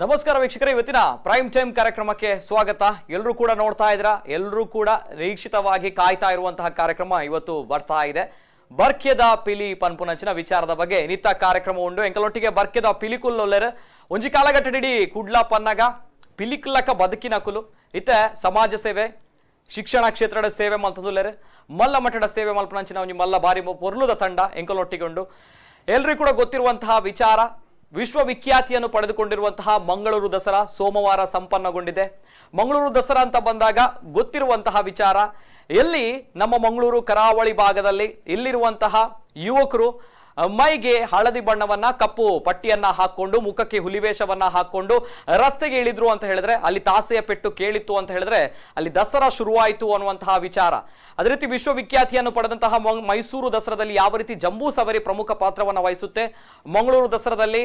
ನಮಸ್ಕಾರ ವೀಕ್ಷಕರೇ, ಇವತ್ತಿನ ಪ್ರೈಮ್ ಟೈಮ್ ಕಾರ್ಯಕ್ರಮಕ್ಕೆ ಸ್ವಾಗತ. ಎಲ್ಲರೂ ಕೂಡ ನೋಡ್ತಾ ಇದ್ದೀರಾ, ಎಲ್ಲರೂ ಕೂಡ ನಿರೀಕ್ಷಿತವಾಗಿ ಕಾಯ್ತಾ ಇರುವಂತಹ ಕಾರ್ಯಕ್ರಮ ಇವತ್ತು ಬರ್ತಾ ಇದೆ. ಬರ್ಕ್ಯದ ಪಿಲಿ ಪನ್ಪುನಂಚಿನ ವಿಚಾರದ ಬಗ್ಗೆ ನಿತ್ತ ಕಾರ್ಯಕ್ರಮ ಉಂಡು. ಎಂಕಲೊಟ್ಟಿಗೆ ಬರ್ಕ್ಯದ ಪಿಲಿಕುಲ್ಲೊಲ್ಲೆರ್ ಒಂಜಿ ಕಾಲಘಟ್ಟಡಿಡಿ ಕುಡ್ಲ ಪನ್ನಗ ಪಿಲಿಕ್ಲಕ ಬದುಕಿನಕುಲು ಇತ್ತೆ ಸಮಾಜ ಸೇವೆ ಶಿಕ್ಷಣ ಕ್ಷೇತ್ರದ ಸೇವೆ ಮಲ್ತದುಲ್ಲೆರ್ ಮಲ್ಲ ಮಟ್ಟದ ಸೇವೆ ಮಲ್ಪನಂಚಿನ ಒಂಜಿ ಮಲ್ಲ ಬಾರಿ ಪೊರ್ಲುದ ತಂಡ ಎಂಕಲೊಟ್ಟಿಗೊಂಡು ಎಲ್ರಿಗೂ ಕೂಡ ಗೊತ್ತಿರುವಂತಹ ವಿಚಾರ. ವಿಶ್ವವಿಖ್ಯಾತಿಯನ್ನು ಪಡೆದುಕೊಂಡಿರುವಂತಹ ಮಂಗಳೂರು ದಸರಾ ಸೋಮವಾರ ಸಂಪನ್ನಗೊಂಡಿದೆ. ಮಂಗಳೂರು ದಸರಾ ಅಂತ ಬಂದಾಗ ಗೊತ್ತಿರುವಂತಹ ವಿಚಾರ, ಎಲ್ಲಿ ನಮ್ಮ ಮಂಗಳೂರು ಕರಾವಳಿ ಭಾಗದಲ್ಲಿ ಇಲ್ಲಿರುವಂತಹ ಯುವಕರು ಮೈಗೆ ಹಳದಿ ಬಣ್ಣವನ್ನ ಕಪ್ಪು ಪಟ್ಟಿಯನ್ನ ಹಾಕೊಂಡು ಮುಖಕ್ಕೆ ಹುಲಿವೇಷವನ್ನ ಹಾಕೊಂಡು ರಸ್ತೆಗೆ ಇಳಿದ್ರು ಅಂತ ಹೇಳಿದ್ರೆ ಅಲ್ಲಿ ತಾಸೆಯ ಪೆಟ್ಟು ಕೇಳಿತ್ತು ಅಂತ ಹೇಳಿದ್ರೆ ಅಲ್ಲಿ ದಸರಾ ಶುರುವಾಯಿತು ಅನ್ನುವಂತಹ ವಿಚಾರ. ಅದೇ ರೀತಿ ವಿಶ್ವವಿಖ್ಯಾತಿಯನ್ನು ಪಡೆದಂತಹ ಮೈಸೂರು ದಸರಾದಲ್ಲಿ ಯಾವ ರೀತಿ ಜಂಬೂ ಸವಾರಿ ಪ್ರಮುಖ ಪಾತ್ರವನ್ನು ವಹಿಸುತ್ತೆ, ಮಂಗಳೂರು ದಸರಾದಲ್ಲಿ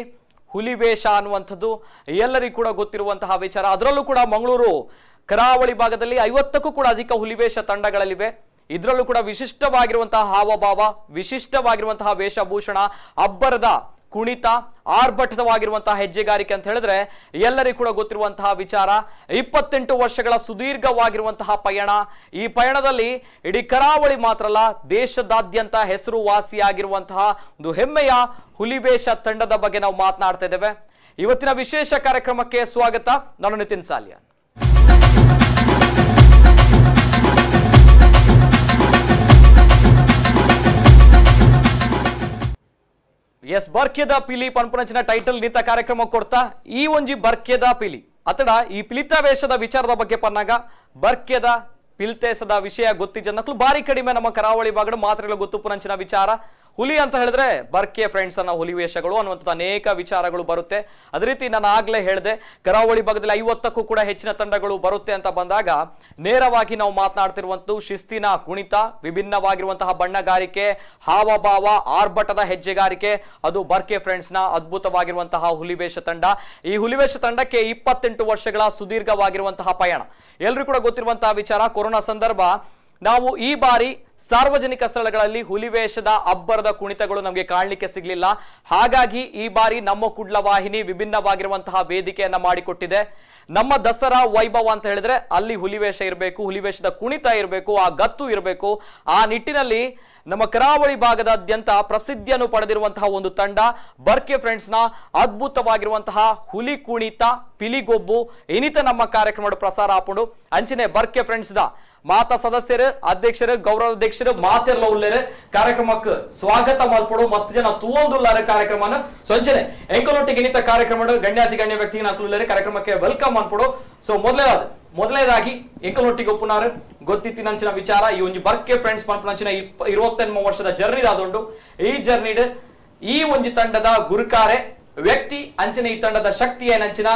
ಹುಲಿವೇಷ ಅನ್ನುವಂಥದ್ದು ಎಲ್ಲರಿಗೂ ಕೂಡ ಗೊತ್ತಿರುವಂತಹ ವಿಚಾರ. ಅದರಲ್ಲೂ ಕೂಡ ಮಂಗಳೂರು ಕರಾವಳಿ ಭಾಗದಲ್ಲಿ 50ಕ್ಕೂ ಕೂಡ ಅಧಿಕ ಹುಲಿವೇಷ ತಂಡಗಳಲ್ಲಿವೆ. ಇದರಲ್ಲೂ ಕೂಡ ವಿಶಿಷ್ಟವಾಗಿರುವಂತಹ ಹಾವಭಾವ, ವಿಶಿಷ್ಟವಾಗಿರುವಂತಹ ವೇಷಭೂಷಣ, ಅಬ್ಬರದ ಕುಣಿತ, ಆರ್ಭಟವಾಗಿರುವಂತಹ ಹೆಜ್ಜೆಗಾರಿಕೆ ಅಂತ ಹೇಳಿದ್ರೆ ಎಲ್ಲರಿಗೂ ಕೂಡ ಗೊತ್ತಿರುವಂತಹ ವಿಚಾರ. 28 ವರ್ಷಗಳ ಸುದೀರ್ಘವಾಗಿರುವಂತಹ ಪಯಣ. ಈ ಪಯಣದಲ್ಲಿ ಇಡೀ ಕರಾವಳಿ ಮಾತ್ರ ಅಲ್ಲ, ದೇಶದಾದ್ಯಂತ ಹೆಸರುವಾಸಿಯಾಗಿರುವಂತಹ ಒಂದು ಹೆಮ್ಮೆಯ ಹುಲಿವೇಷ ತಂಡದ ಬಗ್ಗೆ ನಾವು ಮಾತನಾಡ್ತಾ ಇದ್ದೇವೆ. ಇವತ್ತಿನ ವಿಶೇಷ ಕಾರ್ಯಕ್ರಮಕ್ಕೆ ಸ್ವಾಗತ. ನಾನು ನಿತಿನ್ ಸಾಲಿಯಾನ್. ಎಸ್, ಬರ್ಕ್ಯದ ಪಿಲಿ ಪನ್ಪುನಂಚಿನ ಟೈಟಲ್ ನಿತ ಕಾರ್ಯಕ್ರಮ ಕೊಡ್ತಾ ಈ ಒಂಜಿ ಬರ್ಕ್ಯದ ಪಿಲಿ ಅತಡ ಈ ಪಿಲಿತ ವೇಷದ ವಿಚಾರದ ಬಗ್ಗೆ ಪನ್ನಾಗ ಬರ್ಕ್ಯದ ಪಿಲ್ತೇಸದ ವಿಷಯ ಗೊತ್ತಿ ಜನಕ್ಕೂ ಬಾರಿ ಕಡಿಮೆ ನಮ್ಮ ಕರಾವಳಿ ಭಾಗದ ಮಾತ್ರ ಗೊತ್ತು ಪುನಂಚಿನ ವಿಚಾರ. ಹುಲಿ ಅಂತ ಹೇಳಿದ್ರೆ ಬರ್ಕೆ ಫ್ರೆಂಡ್ಸ್ ಅನ್ನೋ ಹುಲಿ ವೇಷಗಳು ಅನ್ನುವಂಥದ್ದು ಅನೇಕ ವಿಚಾರಗಳು ಬರುತ್ತೆ. ಅದೇ ರೀತಿ ನಾನು ಆಗ್ಲೇ ಹೇಳಿದೆ, ಕರಾವಳಿ ಭಾಗದಲ್ಲಿ 50ಕ್ಕೂ ಕೂಡ ಹೆಚ್ಚಿನ ತಂಡಗಳು ಬರುತ್ತೆ ಅಂತ ಬಂದಾಗ ನೇರವಾಗಿ ನಾವು ಮಾತನಾಡ್ತಿರುವಂತದ್ದು ಶಿಸ್ತಿನ ಕುಣಿತ, ವಿಭಿನ್ನವಾಗಿರುವಂತಹ ಬಣ್ಣಗಾರಿಕೆ, ಹಾವಭಾವ, ಆರ್ಭಟದ ಹೆಜ್ಜೆಗಾರಿಕೆ, ಅದು ಬರ್ಕೆ ಫ್ರೆಂಡ್ಸ್ ನ ಅದ್ಭುತವಾಗಿರುವಂತಹ ಹುಲಿವೇಷ ತಂಡ. ಈ ಹುಲಿವೇಷ ತಂಡಕ್ಕೆ 28 ವರ್ಷಗಳ ಸುದೀರ್ಘವಾಗಿರುವಂತಹ ಪಯಣ. ಎಲ್ರಿಗೂ ಕೂಡ ಗೊತ್ತಿರುವಂತಹ ವಿಚಾರ, ಕೊರೋನಾ ಸಂದರ್ಭ ನಾವು ಈ ಬಾರಿ ಸಾರ್ವಜನಿಕ ಸ್ಥಳಗಳಲ್ಲಿ ಹುಲಿವೇಷದ ಅಬ್ಬರದ ಕುಣಿತಗಳು ನಮಗೆ ಕಾಣಲಿಕ್ಕೆ ಸಿಗ್ಲಿಲ್ಲ. ಹಾಗಾಗಿ ಈ ಬಾರಿ ನಮ್ಮ ಕುಡ್ಲ ವಾಹಿನಿ ವಿಭಿನ್ನವಾಗಿರುವಂತಹ ವೇದಿಕೆಯನ್ನ ಮಾಡಿಕೊಟ್ಟಿದೆ. ನಮ್ಮ ದಸರಾ ವೈಭವ ಅಂತ ಹೇಳಿದ್ರೆ ಅಲ್ಲಿ ಹುಲಿವೇಷ ಇರಬೇಕು, ಹುಲಿವೇಷದ ಕುಣಿತ ಇರಬೇಕು, ಆ ಗತ್ತು ಇರಬೇಕು. ಆ ನಿಟ್ಟಿನಲ್ಲಿ ನಮ್ಮ ಕರಾವಳಿ ಭಾಗದಾದ್ಯಂತ ಪ್ರಸಿದ್ಧಿಯನ್ನು ಪಡೆದಿರುವಂತಹ ಒಂದು ತಂಡ ಬರ್ಕೆ ಫ್ರೆಂಡ್ಸ್ ನ ಅದ್ಭುತವಾಗಿರುವಂತಹ ಹುಲಿ ಕುಣಿತ, ಪಿಲಿಗೊಬ್ಬು ಇನ್ನಿತ ನಮ್ಮ ಕಾರ್ಯಕ್ರಮ ಪ್ರಸಾರ ಹಾಕೊಂಡು ಅಂಚನೆ ಬರ್ಕೆ ಫ್ರೆಂಡ್ಸ್ ದ ಮಾತಾ ಸದಸ್ಯರು, ಅಧ್ಯಕ್ಷರು, ಗೌರವಾಧ್ಯಕ್ಷರು ಮಾತೆಲ್ಲ ಉಳ್ಳೇರು ಕಾರ್ಯಕ್ರಮಕ್ಕೆ ಸ್ವಾಗತ ಮಲ್ಪಡು. ಮಸ್ತ್ ಜನ ತೂವೊಂದುಲ್ಲಾರ ಕಾರ್ಯಕ್ರಮನ ಸೊಂಚನೆ ಎಂಕಲೊಟ್ಟಿಗೆ ಇನ್ನಿತ ಕಾರ್ಯಕ್ರಮ ಗಣ್ಯಾತಿ ಗಣ್ಯ ವ್ಯಕ್ತಿಗೆ ನಾಲ್ಕು ಕಾರ್ಯಕ್ರಮಕ್ಕೆ ವೆಲ್ಕಮ್ ಅನ್ಪಡು. ಸೊ ಮೊದಲನೇದಾಗಿ ಎಂಕಲೊಟ್ಟಿಗೆ ಒಪ್ಪುನಾರು ಗೊತ್ತಿತ್ತಿನಂಚಿನ ವಿಚಾರ, ಈ ಒಂದು ಬರ್ಕೆ ಫ್ರೆಂಡ್ಸ್ ಪನ್ಪನಂಚಿನ 28 ವರ್ಷದ ಜರ್ನಿ ಆದೊಂಡು. ಈ ಜರ್ನಿಡ್ ಈ ಒಂದು ತಂಡದ ಗುರುಕಾರೆ ವ್ಯಕ್ತಿ ಅಂಚಿನ ಈ ತಂಡದ ಶಕ್ತಿ ಏನಂಚಿನ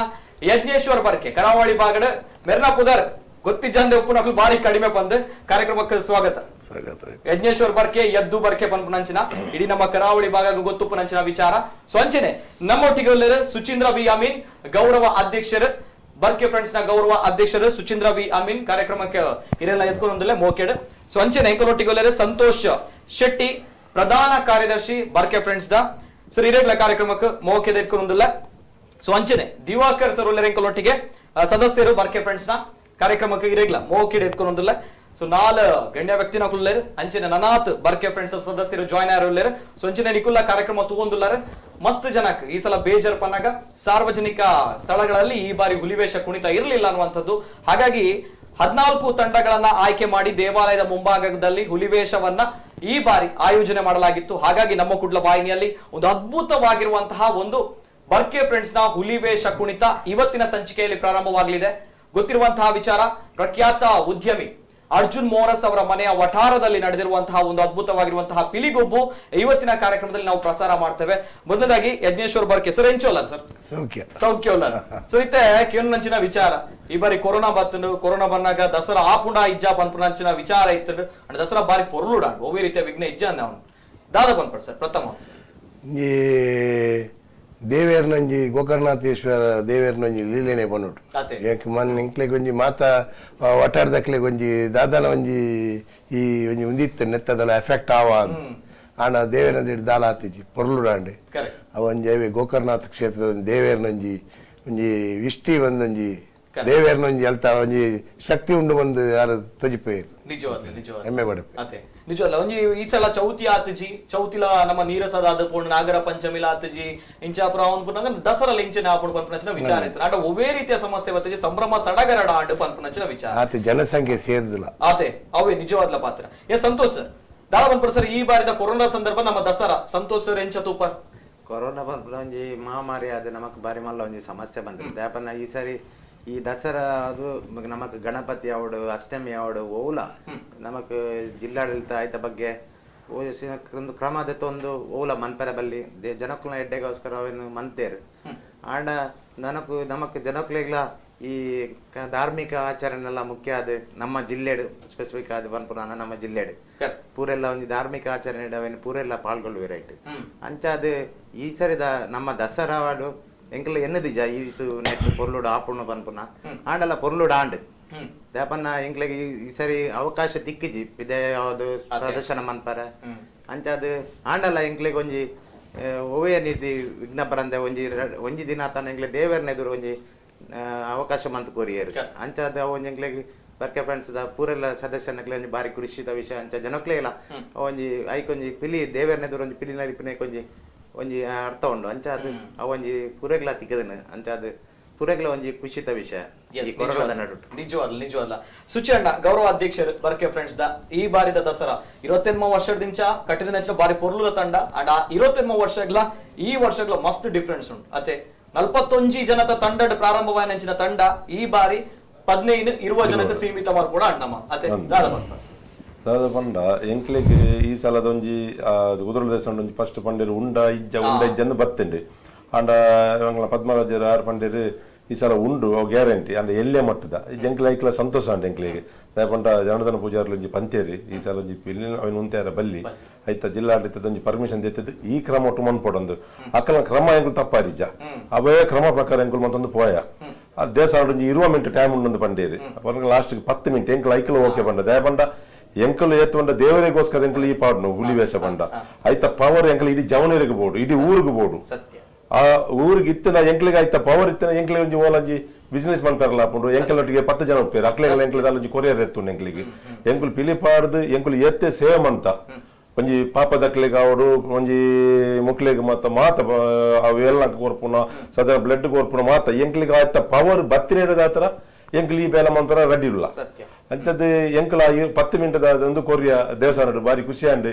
ಯಜ್ಞೇಶ್ವರ್ ಬರ್ಕೆ ಕರಾವಳಿ ಭಾಗದ ಮೆರ್ನಾಪುದರ್ ಗೊತ್ತಿ ಜಂದೆ ಉಪ್ಪು ಬಾರಿ ಕಡಿಮೆ ಬಂದು ಕಾರ್ಯಕ್ರಮಕ್ಕೆ ಸ್ವಾಗತ. ಯಜ್ಞೇಶ್ವರ್ ಬರ್ಕೆ ಎದ್ದು ಬರ್ಕೆ ಪನ್ಪುನಂಚಿನ ಇಡೀ ನಮ್ಮ ಕರಾವಳಿ ಭಾಗ ಗೊತ್ತುಪ್ಪುನಂಚಿನ ವಿಚಾರ. ಸೊ ಅಂಚನೆ ನಮ್ಮೊಟ್ಟಿಗೆ ಸುಚೀಂದ್ರ ವಿ ಅಮೀನ್, ಗೌರವ ಅಧ್ಯಕ್ಷರು, ಬರ್ಕೆ ಫ್ರೆಂಡ್ಸ್ ನ ಗೌರವ ಅಧ್ಯಕ್ಷರು ಸುಚೀಂದ್ರ ವಿ ಅಮೀನ್ ಕಾರ್ಯಕ್ರಮಕ್ಕೆ ಇರೆಲ್ಲ ಎತ್ಕೊಂಡೊಂದಿಲ್ಲ ಮೋಕೆಡ್. ಸೊ ಅಂಚನೆ ಎಂಕಲೊಟ್ಟಿಗೆ ಸಂತೋಷ್ ಶೆಟ್ಟಿ, ಪ್ರಧಾನ ಕಾರ್ಯದರ್ಶಿ ಬರ್ಕೆ ಫ್ರೆಂಡ್ಸ್ ದ ಸರ್ ಇರೆಗ್ಲ ಕಾರ್ಯಕ್ರಮಕ್ಕೆ ಮೋಕೆದ ಎತ್ಕೊಂಡೊಂದಿಲ್ಲ. ಸೊ ಅಂಚನೆ ದಿವಾಕರ್ ಸರ್ ಉಳ್ಳರ ಎಂಕಲೊಟ್ಟಿಗೆ ಸದಸ್ಯರು ಬರ್ಕೆ ಫ್ರೆಂಡ್ಸ್ ನ ಕಾರ್ಯಕ್ರಮಕ್ಕೆ ಇರೆಗ್ಲ ಮೋಕೆಡ್ ಎತ್ಕೊಂಡೊಂದಿಲ್ಲ. ಸೊ 4 ಗಣ್ಯ ವ್ಯಕ್ತಿ ನಾಕುಲ್ಲೇರು ಅಂಚನೆ ನನಾತ್ ಬರ್ಕೆ ಫ್ರೆಂಡ್ಸ್ ಸದಸ್ಯರು ಜಾಯ್ನ್ ಆರು. ಸೊ ಅಂಚನೆ ನಿಕುಲ್ಲ ಕಾರ್ಯಕ್ರಮ ತಗೊಂಡುಲ್ಲಾರ ಮಸ್ತ್ ಜನಕ್ ಈ ಸಲ ಬೇಜಾರ್ ಪನ್ನಾಗ ಸಾರ್ವಜನಿಕ ಸ್ಥಳಗಳಲ್ಲಿ ಈ ಬಾರಿ ಹುಲಿವೇಷ ಕುಣಿತ ಇರಲಿಲ್ಲ ಅನ್ನುವಂಥದ್ದು. ಹಾಗಾಗಿ 14 ತಂಡಗಳನ್ನ ಆಯ್ಕೆ ಮಾಡಿ ದೇವಾಲಯದ ಮುಂಭಾಗದಲ್ಲಿ ಹುಲಿವೇಷವನ್ನ ಈ ಬಾರಿ ಆಯೋಜನೆ ಮಾಡಲಾಗಿತ್ತು. ಹಾಗಾಗಿ ನಮ್ಮ ಕುಡ್ಲ ವಾಹಿನಿಯಲ್ಲಿ ಒಂದು ಅದ್ಭುತವಾಗಿರುವಂತಹ ಒಂದು ಬರ್ಕೆ ಫ್ರೆಂಡ್ಸ್ ನ ಹುಲಿವೇಷ ಕುಣಿತ ಇವತ್ತಿನ ಸಂಚಿಕೆಯಲ್ಲಿ ಪ್ರಾರಂಭವಾಗಲಿದೆ. ಗೊತ್ತಿರುವಂತಹ ವಿಚಾರ, ಪ್ರಖ್ಯಾತ ಉದ್ಯಮಿ ಅರ್ಜುನ್ ಮೋರಸ್ ಅವರ ಮನೆಯ ವಠಾರದಲ್ಲಿ ನಡೆದಿರುವಂತಹ ಒಂದು ಅದ್ಭುತವಾಗಿರುವಂತಹ ಪಿಲಿಗೊಬ್ಬು ಇವತ್ತಿನ ಕಾರ್ಯಕ್ರಮದಲ್ಲಿ ನಾವು ಪ್ರಸಾರ ಮಾಡ್ತೇವೆ. ಮೊದಲಾಗಿ ಯಜ್ಞೇಶ್ವರ್ ಬರ್ಕೆ ಸರ್ ಎಂಚೋಲ್ಲ ಸರ್ ಸೌಖ್ಯ ಸೊ ಇತ್ತೆ ಕೇಳಂಚಿನ ವಿಚಾರ, ಈ ಬಾರಿ ಕೊರೋನಾ ಬತ್ತನು, ಕೊರೋನಾ ಬಂದಾಗ ದಸರಾ ಆಪುಂಡ ಇಜ್ಜಾ ಪನ್ಪುನಂಚಿನ ವಿಚಾರ ಇತ್ತು ಅಂಡ್ ದಸರಾ ಬಾರಿ ಪೊರ್ಲುಡ ಒವ್ವೇ ರೀತಿಯ ವಿಘ್ನ ಇಜ್ಜ ಅವನು ದಾದ ಪನ್ಪಡ್ ಸರ್ ಪ್ರಥಮ ದೇವೇರ್ನಂಜಿ ಗೋಕರ್ಣನಾಥೇಶ್ವರ ದೇವೇರ್ನಂಜಿ ಲೀಲೆನೆ ಬಂದುಂಟು. ಯಾಕೆ ಮೊನ್ನೆ ಇಂಕ್ಲೆ ಗೊಂಜಿ ಮಾತಾ ಒಟ್ಟಾರ್ದಕ್ಲೆ ಗೊಂಜಿ ದಾದನ ಒಂಜಿ ಈ ಒಂಜಿ ಉಂದಿತ್ತು ನೆತ್ತದಲ್ಲ ಎಫೆಕ್ಟ್ ಆವ ಅಂತ ಆನ ದೇವೇರ್ನಂಜಿ ದಾಲ ಆತಿಜಿ ಪೊರ್ಲುಡಾಂಡೆ ಅವಂಜಿ ಅವೇ ಗೋಕರ್ಣನಾಥ ಕ್ಷೇತ್ರದ ದೇವೇರ್ನಂಜಿ ಒಂಜಿ ಇಷ್ಟಿ ಒಂದೊಂಜಿ ದೇವೇರ್ನ ಒಂಜಿ ಅಲ್ತ ಒಂಜಿ ಶಕ್ತಿ ಉಂಡು ಒಂದು ಯಾರು ತೊಜಿಪೋಯಿರು ನಿಜವಾದ ಹೆಮ್ಮೆ ಪಡಪೆ ಅದೇ ನಿಜವಲ್ಲ ಒಂಜಿ ಈ ಸಲ ಚೌತಿ ಆತಜಿ ಚೌತಿಲ ನಮ್ಮ ನೀರಸದ ಆದಪುಂಡು ನಾಗರ ಪಂಚಮಿಲ ಆತಜಿ ಇಂಚಾಪುರ ಅವನ್ಪುನಂಗ ದಸರಾ ಇಂಚಿನ ಆಪುಂಡು ಪನ್ಪನಂಚಿನ ವಿಚಾರ ಇತ್ತು ಆಟ ಒವೇ ರೀತಿಯ ಸಮಸ್ಯೆ ಬತ್ತಜಿ ಸಂಭ್ರಮ ಸಡಗರಡ ಆಂಡು ಪನ್ಪನಂಚಿನ ವಿಚಾರ ಆತ ಜನಸಂಖ್ಯೆ ಸೇರಿದಿಲ್ಲ ಆತೆ ಅವೇ ನಿಜವಾದ್ಲ ಪಾತ್ರ ಸಂತೋಷ್ ಸರ್ ದಾದ ಪನ್ಪುರ ಸರ್ ಈ ಬಾರಿದ ಕೊರೋನಾ ಸಂದರ್ಭ ನಮ್ಮ ದಸರಾ ಸಂತೋಷ್ ಸರ್ ಎಂಚ ತೂಪರ್ ಕೊರೋನಾ ಬಂದ್ಬಿಟ್ಟು ಒಂಜಿ ಮಹಾಮಾರಿ ಆದ ನಮಕ್ ಬಾರಿ ಮಲ್ಲ ಒಂಜಿ ಸಮಸ್ಯೆ ಬಂದಿರುತ್ತೆ ಯಾಪನ್ನ ಈ ಸರಿ ಈ ದಸರಾ ಅದು ನಮಕ್ ಗಣಪತಿ ಅವಡು ಅಷ್ಟಮಿ ಅವಡು ಓಲ ನಮಕ್ ಜಿಲ್ಲಾಡಳಿತ ಆಯ್ತ ಬಗ್ಗೆ ಒಂದು ಕ್ರಮದ ಒಂದು ಓಲ ಮನ್ಪರ ಬಲ್ಲಿ ಜನಕ್ಕಳ ಎಡ್ಡೆಗೋಸ್ಕರ ಅವೇನು ಮನ್ತೇರು ಆಂಡ ನಮಕ್ ಜನಕ್ಲೆಗ್ಲ ಈ ಧಾರ್ಮಿಕ ಆಚರಣೆ ಎಲ್ಲ ಮುಖ್ಯ ಆದ ನಮ್ಮ ಜಿಲ್ಲೆಡು ಸ್ಪೆಸಿಫಿಕ್ ಆದ ಪನ್ಪುರಾಣ ನಮ್ಮ ಜಿಲ್ಲೆಡು ಪೂರೆಲ್ಲ ಒಂದು ಧಾರ್ಮಿಕ ಆಚರಣೆ ಅವೇನು ಪೂರೆಲ್ಲ ಪಾಲ್ಗೊಳ್ಳುವಿರೈಟ್ ಅಂಚಾದ ಈ ಸರಿದ ನಮ್ಮ ದಸರಾ ವಾಡು ಎಂಕಲ್ ಎನ್ನದಿಜ ಇದು ನೆಟ್ ಪೊರ್ಲುಡು ಆಪುಣ ಪನ್ಪುನ ಆಂಡಲ್ಲ ಪೊರ್ಲುಡು ಆಂಡ್ ದೇಪನ್ನ ಎಂಕ್ಲೆಗೆ ಈ ಸರಿ ಅವಕಾಶ ತಿಕ್ಕಿಜಿ ಇದೇ ಯಾವುದು ಪ್ರದರ್ಶನ ಮನ್ಪರ ಅಂಚಾದ ಆಂಡಲ್ಲ ಎಂಕ್ಲೆಗೆ ಒಂಜಿ ಓವೆಯ ನೀತಿ ವಿಜ್ಞಾಪರಂದೆ ಒಂಜಿ ದಿನ ತನ್ನ ಎಂಕ್ಲೆ ದೇವರನ್ನ ಎದುರು ಒಂಜಿ ಅವಕಾಶ ಮಂತ್ ಕೋರಿಯರು ಅಂಚಾದ ಒಂಜಿ ಎಂಕ್ಲೆಗೆ ಬರ್ಕೆ ಫ್ರೆಂಡ್ಸ್ ದ ಪೂರೆಲ್ಲ ಸದಸ್ಯನಕ್ಲೆ ಒಂಜಿ ಬಾರಿ ಕೃಷಿದ ವಿಷಯ ಅಂಚ ಜನಕ್ಲೆ ಇಲ್ಲ ಒಂಜಿ ಐಕೊಂಜಿ ಪಿಲಿ ದೇವರನ್ನ ಎದುರು ಒಂಜಿ ಪಿಲಿ ನರಿಪಿನ ಒಂಜಿ ಒಂಜಿ ಅರ್ಥ ಉಂಡು ಅಂಚಾದ ಅವೊಂಜಿ ಪುರೆಗ್ಲ ತಿಕ್ಕದನು ಅಂಚಾದ ಪುರೆಗ್ಲ ಒಂಜಿ ಖುಷಿತ ವಿಷಯ ನಿಜವಲ್ಲ ಸುಚಣ್ಣ ಗೌರವ ಅಧ್ಯಕ್ಷರು ಬರ್ಕೆ ಫ್ರೆಂಡ್ಸ್ ದ ಈ ಬಾರಿದ ದಸರಾ 28 ವರ್ಷದಿಂದ ಕಟ್ಟಿದ ನೆಚ್ಚಿನ ಬಾರಿ ಪೊರ್ಲುದ ತಂಡ ಅಂಡ್ 28 ವರ್ಷಗಳ ಈ ವರ್ಷಗಳ ಮಸ್ತ್ ಡಿಫರೆನ್ಸ್ ಉಂಟು ಅತೆ 41 ಜನದ ತಂಡ ಪ್ರಾರಂಭವಾದ ನೆಂಚಿನ ತಂಡ ಈ ಬಾರಿ 15-20 ಜನಕ್ಕೆ ಸೀಮಿತ ಕೂಡ ಅಣ್ಣಮ್ಮ ಅತೆ ದಾದ ಪಂಡ ಎಂಕ್ಲೆಗ್ ಈ ಸಲದ ಒಂಜಿ ಉದುರುಳ ದೇಶ ಒಂಜಿ ಫಸ್ಟ್ ಪಂಡೇರು ಉಂಡ ಇಜ್ಜ ಬತ್ತಂಡೆ ಅಂಡ ಪದ್ಮರಾಜರು ಆರು ಪಂಡೇರು ಈ ಸಲ ಉಂಡು ಅವು ಗ್ಯಾರಂಟಿ ಅಂಡ ಎಲ್ಲೇ ಮಟ್ಟದ ಎಂಕ್ಲೆ ಐಕ್ಲ ಸಂತೋಷ ಅಂಡ ಎಂಕ್ಲೆಗೆ ದಯಪಂಡ ಜನಾರ್ದನ ಪೂಜಾರ್ಲು ಒಂಜಿ ಪಂತೇರಿ ಈ ಸಲ ಒಂಜಿ ಪಿಲ್ಲಿ ಅವನು ಉಂತ್ಯಾರ ಬಲ್ಲಿ ಐತ ಜಿಲ್ಲಾಡಳಿತದ ಒಂಜಿ ಪರ್ಮಿಷನ್ ದೆತ್ತದು ಈ ಕ್ರಮ ಒಟ್ಟು ಮನ್ಪೊಡೊಂದು ಅಕ್ಕಲ ಕ್ರಮ ಎಂಕುಲು ತಪ್ಪಾರಿಜ ಅವೇ ಕ್ರಮ ಪ್ರಕಾರ ಎಂಕುಲು ಮತ್ತೊಂದು ಪೋಯ ಆ ದೇಶ ಒಂಜಿ 20 ಮಿನಿಟ್ ಟೈಮ್ ಉಂಡೊಂದು ಪಂಡೇರಿ ಲಾಸ್ಟ್ 10 ಮಿನಿಟ್ ಎಂಕುಲು ಐಕ್ಲ ಓಕೆ ಪಂಡ ದಯಪಂಡ ಎಂಕಲು ಏತ್ಕೊಂಡ ದೇವರಿಗೋಸ್ಕರ ಎಂಕಲು ಈ ಪಾಡ್ನು ಹುಲಿವೇಷ ಬಂಡ ಆಯ್ತ ಪವರ್ ಎಂಕಲು ಇಡೀ ಜವನರಿಗೆ ಬೋಡು ಇಡೀ ಊರಿಗೆ ಬೋಡು ಆ ಊರಿಗೆ ಇತ್ತಿನ ಎಂಕ್ಲಿಗೆ ಆಯ್ತ ಪವರ್ ಇತ್ತಿನ ಎಂಕ್ಲಿಗೆ ಒಂಜಿ ಓಲಂಜಿ ಬಿಸಿನೆಸ್ ಮಾಡ್ತಾರಲ್ಲ ಹಾಕೊಂಡು ಎಂಕಲೊಟ್ಟಿಗೆ 10 ಜನ ಹೋಗ್ತಾರೆ ಅಕ್ಲೆಗಳ ಎಂಕ್ಲಿಗೆ ಒಂಜಿ ಕೊರಿಯರ್ ಎತ್ತು ಎಂಕ್ಲಿಗೆ ಎಂಕುಲು ಪಿಲಿಪಾಡ್ದು ಎಂಕುಲು ಎತ್ತೆ ಸೇಮ್ ಅಂತ ಒಂಜಿ ಪಾಪದಕ್ಲಿಗೆ ಅವರು ಒಂಜಿ ಮುಕ್ಲಿಗೆ ಮಾತ ಅವೆಲ್ಲ ಕೋರ್ಪುನ ಸದಾ ಬ್ಲಡ್ ಕೋರ್ಪುನ ಮಾತ ಎಂಕ್ಲಿಗೆ ಆಯ್ತ ಪವರ್ ಬತ್ತಿನ ಆತರ ಎಂಕಲ್ ಈ ಬೇಲ ಮಂತ್ರ ರೆಡಿ ಇಲ್ಲ ಅಂಚದ್ದು ಎಂಕುಲ 10 ಮಿನಿಟ್ ಒಂದು ಕೊರಿಯ ದೇವಸ್ಥಾನ ಬಾರಿ ಖುಷಿ ಅಂಡ್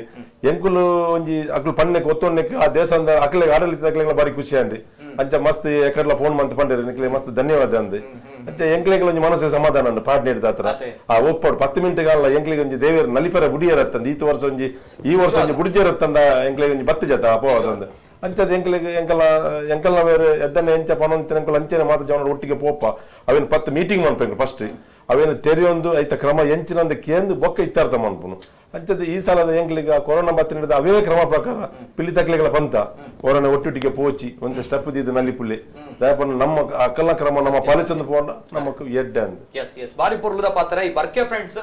ಎಂಕುಲು ಒಂಜಿ ಅಕ್ಲು ಪಣ್ಣಕ್ಕೆ ಒತ್ತೊಂಡಕ್ಕೆ ಆ ದೇವಸ್ಥಾನದ ಅಕ್ಲೆಗೆ ಆಡಳಿತ ಬಾರಿ ಖುಷಿ ಅಂಡ್ ಅಂಚ ಮಸ್ತ್ ಎಕಡ್ಲ ಫೋನ್ ಮಂತ್ ಪಂಡೇರಿ ನಿಕ್ಲೆ ಮಸ್ತ್ ಧನ್ಯವಾದ ಅಂದ್ ಅಂಚ ಎಂಕ್ಲೆಗೆ ಒಂಜಿ ಮನಸ್ಸೆ ಸಮಾಧಾನ ಅಂಡ್ ಪಾಟ್ ನೀಡಿದ ಹತ್ರ ಆ ಒಪ್ಪಾಡು 10 ಮಿನಿಟ್ ಅಲ್ಲ ಎಂಕ್ಲಿಗೆ ಒಂಜಿ ದೇವರ ನಲಿಪರ ಬುಡಿಯರತ್ತಂದ ಈ ವರ್ಷ ಒಂಜಿ ಬುಡಿಜರತ್ತಂದ ಎಂಕ್ಲೆಗೆ ಒಂಜಿ ಬತ್ತು ಜತ ಅಪವಾದಂದ ಅಂಚದ ಎಂಕ್ಲೆಗೆ ಎಂಕಲ್ನ ಬೇರೆ ಎದ್ದನ್ನ ಎಂಚ ಪಣಂತ ಎಂಕಲ್ ಅಂಚನೆ ಮಾತು ಜನ ಒಟ್ಟಿಗೆ ಪೋಪ ಅವೇನು 10 ಮೀಟಿಂಗ್ ಮಾಡ್ಬೇಕು ಫಸ್ಟ್ ಅವೇನು ತೆರೆಯೊಂದು ಐತ ಕ್ರಮ ಎಂಚಿನಂದ ಕೇಂದು ಬೊಕ್ಕ ಇತ್ತಾರ್ಥ ಮಾಡ್ಪುನು ಅಂಚದ ಈ ಸಲದ ಎಂಕ್ಲಿಗೆ ಕೊರೋನಾ ಬತ್ತ ನೀಡಿದ ಅವೇ ಕ್ರಮ ಪ್ರಕಾರ ಪಿಲಿ ತಕ್ಲೆಗಳ ಪಂತ ಅವರನ್ನ ಒಟ್ಟೊಟ್ಟಿಗೆ ಪೋಚಿ ಒಂದು ಸ್ಟೆಪ್ ದಿದ್ದು ನಲ್ಲಿ ಪುಳ್ಳಿ ದಯಪನ್ನ ನಮ್ಮ ಅಕ್ಕಲ ಕ್ರಮ ನಮ್ಮ ಪಾಲಿಸಂದು ಪೋಂಡ ನಮಕ್ ಎಡ್ಡೆ ಅಂದ್ ಎಸ್ ಬಾರಿ ಪೊರ್ಲುದ ಪಾತ್ರ ಈ ಬರ್ಕೆ ಫ್ರೆಂಡ್ಸ್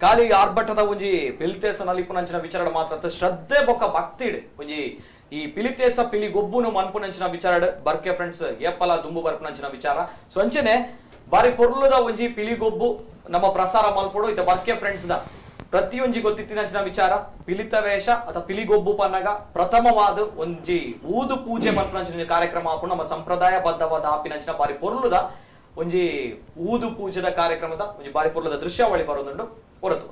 ಖಾಲಿ ಆರ್ಭಟದ ಒಂಜಿ ಪಿಲ್ತೇಸ ನಲಿಪುನಂಚಿನ ವಿಚಾರ ಮಾತ್ರ ಶ್ರದ್ಧೆ ಬೊಕ್ಕ ಭಕ್ತಿಡ್ ಒಂಜಿ ಈ ಪಿಲಿತೇಸ ಪಿಲಿ ಗೊಬ್ಬುನು ಮನ್ಪುನಂಚಿನ ವಿಚಾರ ಬರ್ಕೆ ಫ್ರೆಂಡ್ಸ್ ಏಪಲ ದುಂಬು ಬರ್ಪುನಂಚಿನ ವಿಚಾರ ಸೊ ಅಂಚನೆ ಬಾರಿ ಪೊರ್ಲುದ ಒಂಜಿ ಪಿಲಿ ಗೊಬ್ಬು ನಮ್ಮ ಪ್ರಸಾರ ಮಲ್ಪೊಡು ಇತ ಬರ್ಕೆ ಫ್ರೆಂಡ್ಸ್ ದ ಪ್ರತಿಯೊಂಜಿ ಗೊತ್ತಿತ್ತಿನಂಚಿನ ವಿಚಾರ ಪಿಲಿತ ವೇಷ ಅಥವಾ ಪಿಲಿಗೊಬ್ಬು ಪನ್ನಗ ಪ್ರಥಮವಾದ ಒಂಜಿ ಊದು ಪೂಜೆ ಮಲ್ಪುನಂಚಿನ ಕಾರ್ಯಕ್ರಮ ಆಪುಂಡು ನಮ್ಮ ಸಂಪ್ರದಾಯ ಬದ್ಧವಾದ ಆಪಿನಂಚಿನ ಬಾರಿ ಪೊರ್ಲುದ ಒಂಜಿ ಊದು ಪೂಜೆದ ಕಾರ್ಯಕ್ರಮದ ಒಂಜಿ ಬಾರಿ ಪೊರ್ಲುದ ದೃಶ್ಯಾವಳಿ ಬರೋದುಂಡು ಹೊರತು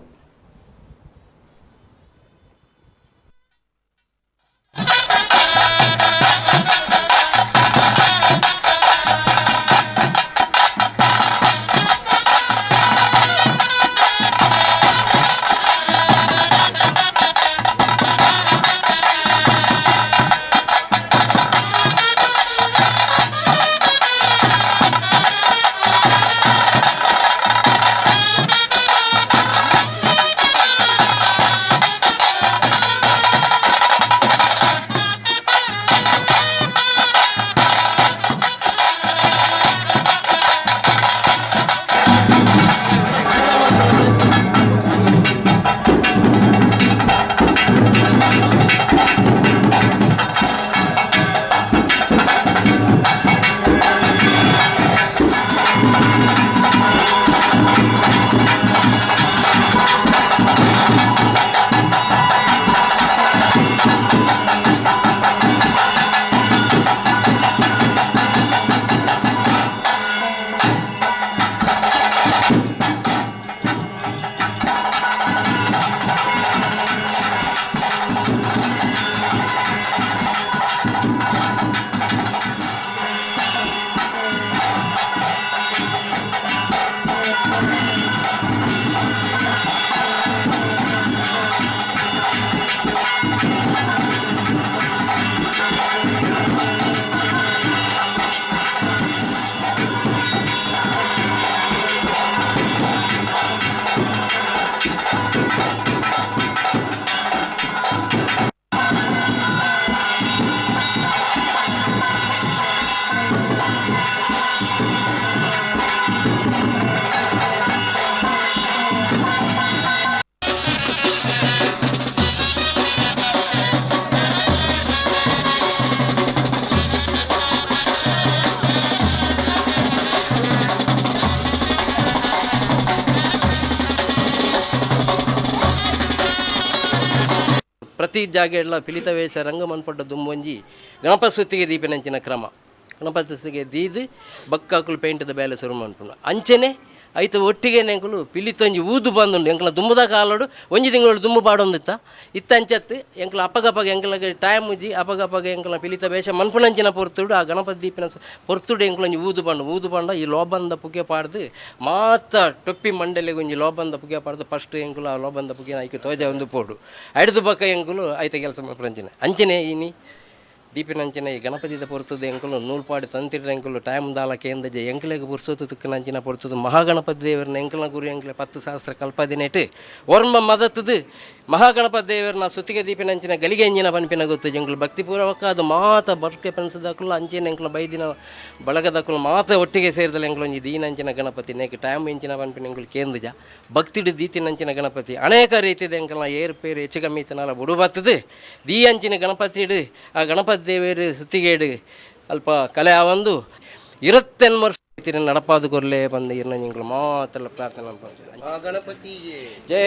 ಪ್ರತಿ ಜಾಗ ಎಲ್ಲ ಪಿಲಿತ ವೇಷ ರಂಗ ಮನ್ಪಡ್ಡ ದುಂಬೊಂಜಿ ಗಣಪತಿ ಸುತ್ತಿಗೆ ದೀಪಿನಂಚಿನ ಕ್ರಮ ಗಣಪತಿ ಸುತ್ತಿಗೆ ದೀದು ಬಕ್ಕಾಕುಲು ಪೇಂಟದ ಬೇಲೆ ಶುರು ಮನ್ಪುಂಡು ಅಂಚನೆ ಐತ ಒಟ್ಟಿಗೆ ಎಂಕುಲು ಪಿಲಿತೊಂಜಿ ಊದು ಬಂದುಂಡು ಎಂಕಲ ದುಂಬುದ ಕಾಲೋಡು ಒಂಜಿ ತಿಂಗಳು ದುಂಬು ಪಾಡೊಂದಿತ್ತ ಇತ್ತಂಚತ್ತು ಎಂಕಲ ಅಪಗಪಗ ಎಂಕಲಗೆ ಟೈಮ್ ಉಜ್ಜಿ ಅಪಗಪಗ ಎಂಕಲ ಪಿಲಿತ ವೇಷ ಮನ್ಪುನಂಚಿನ ಪೊರ್ತುಡು ಆ ಗಣಪತಿ ದೀಪಿನ ಪೊರ್ತುಡು ಎಂಕಲೊಂಜಿ ಊದು ಬಂಡ ಈ ಲೋಬಂದ ಪುಗೆ ಪಾಡ್ದು ಮಾತ ಟೊಪ್ಪಿ ಮಂಡಲೆಗೆ ಒಂಜಿ ಲೋಬಂದ ಪುಗೆ ಪಾಡ್ದು ಫಸ್ಟ್ ಎಂಕುಲು ಆ ಲೋಬಂದ ಪುಗೆ ಐಕೆ ತೋಜ ಒಂದು ಪೋಡು ಐದು ಬಕ್ಕ ಎಂಕುಲು ಐತ ಕೆಲಸ ಮನ್ಪುನಂಚಿನ ಅಂಚನೆ ಈನಿ ದೀಪಿನಂಚಿನ ಈ ಗಣಪತಿದ ಪೊರ್ತುದು ಎಂಕುಲು ನೂಲ್ಪಾಡಿ ತಂತಿರ ಎಂಕುಲು ಟೈಮ್ ದಾಲ ಕೇಂದ್ರಜೆ ಎಂಕಲೆಗೆ ಪುರ್ಸೋತು ತುಕ್ಕನಂಚಿನ ಪೊರ್ತುದು ಮಹಾಗಣಪತಿ ದೇವರನ್ನ ಎಂಕಲ ಗುರು ಎಂಕಲೆ 10 ಸಹಸ್ರ ಕಲ್ಪದಿನೇಟು ವರ್ಮ ಮದತ್ತದು ಮಹಾಗಣಪತಿ ದೇವರನ್ನ ಸುತ್ತಿಗೆ ದೀಪಿನಂಚಿನ ಗಲಿಗೆ ಎಂಜಿನ ಪನ್ಪಿನ ಗೊತ್ತು ಎಂಕುಲು ಭಕ್ತಿಪೂರ್ವಕ ಅದು ಮಾತ ಬರ್ಕೆ ಪೆನ್ಸದಕ್ಕಲು ಅಂಚಿನ ಎಂಕಲ ಬೈದಿನ ಬಳಗದಕ್ಕಲು ಮಾತ ಒಟ್ಟಿಗೆ ಸೇರಿದಲ್ಲ ಎಂಕಲೊಂಜಿ ದೀನಂಚಿನ ಗಣಪತಿ ನೇಕ ಟೈಮ್ ಎಂಚಿನ ಪನ್ಪಿನ ಎಂಕುಲು ಕೇಂದ್ರಜ ಭಕ್ತಿಡು ದೀತಿನಂಚಿನ ಗಣಪತಿ ಅನೇಕ ರೀತಿಯ ಎಂಕಲ ಏರ್ಪೇರು ಹೆಚ್ಚು ಕಮ್ಮಿ ತನಲ ಬುಡು ಬರ್ತದೆ ದೀ ಅಂಚಿನ ಗಣಪತಿಡು ಆ ಗಣಪತಿ ದೇವರು ಸುತ್ತಿಗೇಡು ಅಲ್ಪ ಕಲೆ ಒಂದು ಇರುತ್ತೆನ್ಮರ್ ನಡಪಾದು ಕೊರ್ಲೆ ಬಂದು ಇರ್ನ ನಿಂಗಳು ಮಾತೆಲ್ಲ ಪ್ರಾರ್ಥನೆ ಗಣಪತಿಗೆ ಜೈ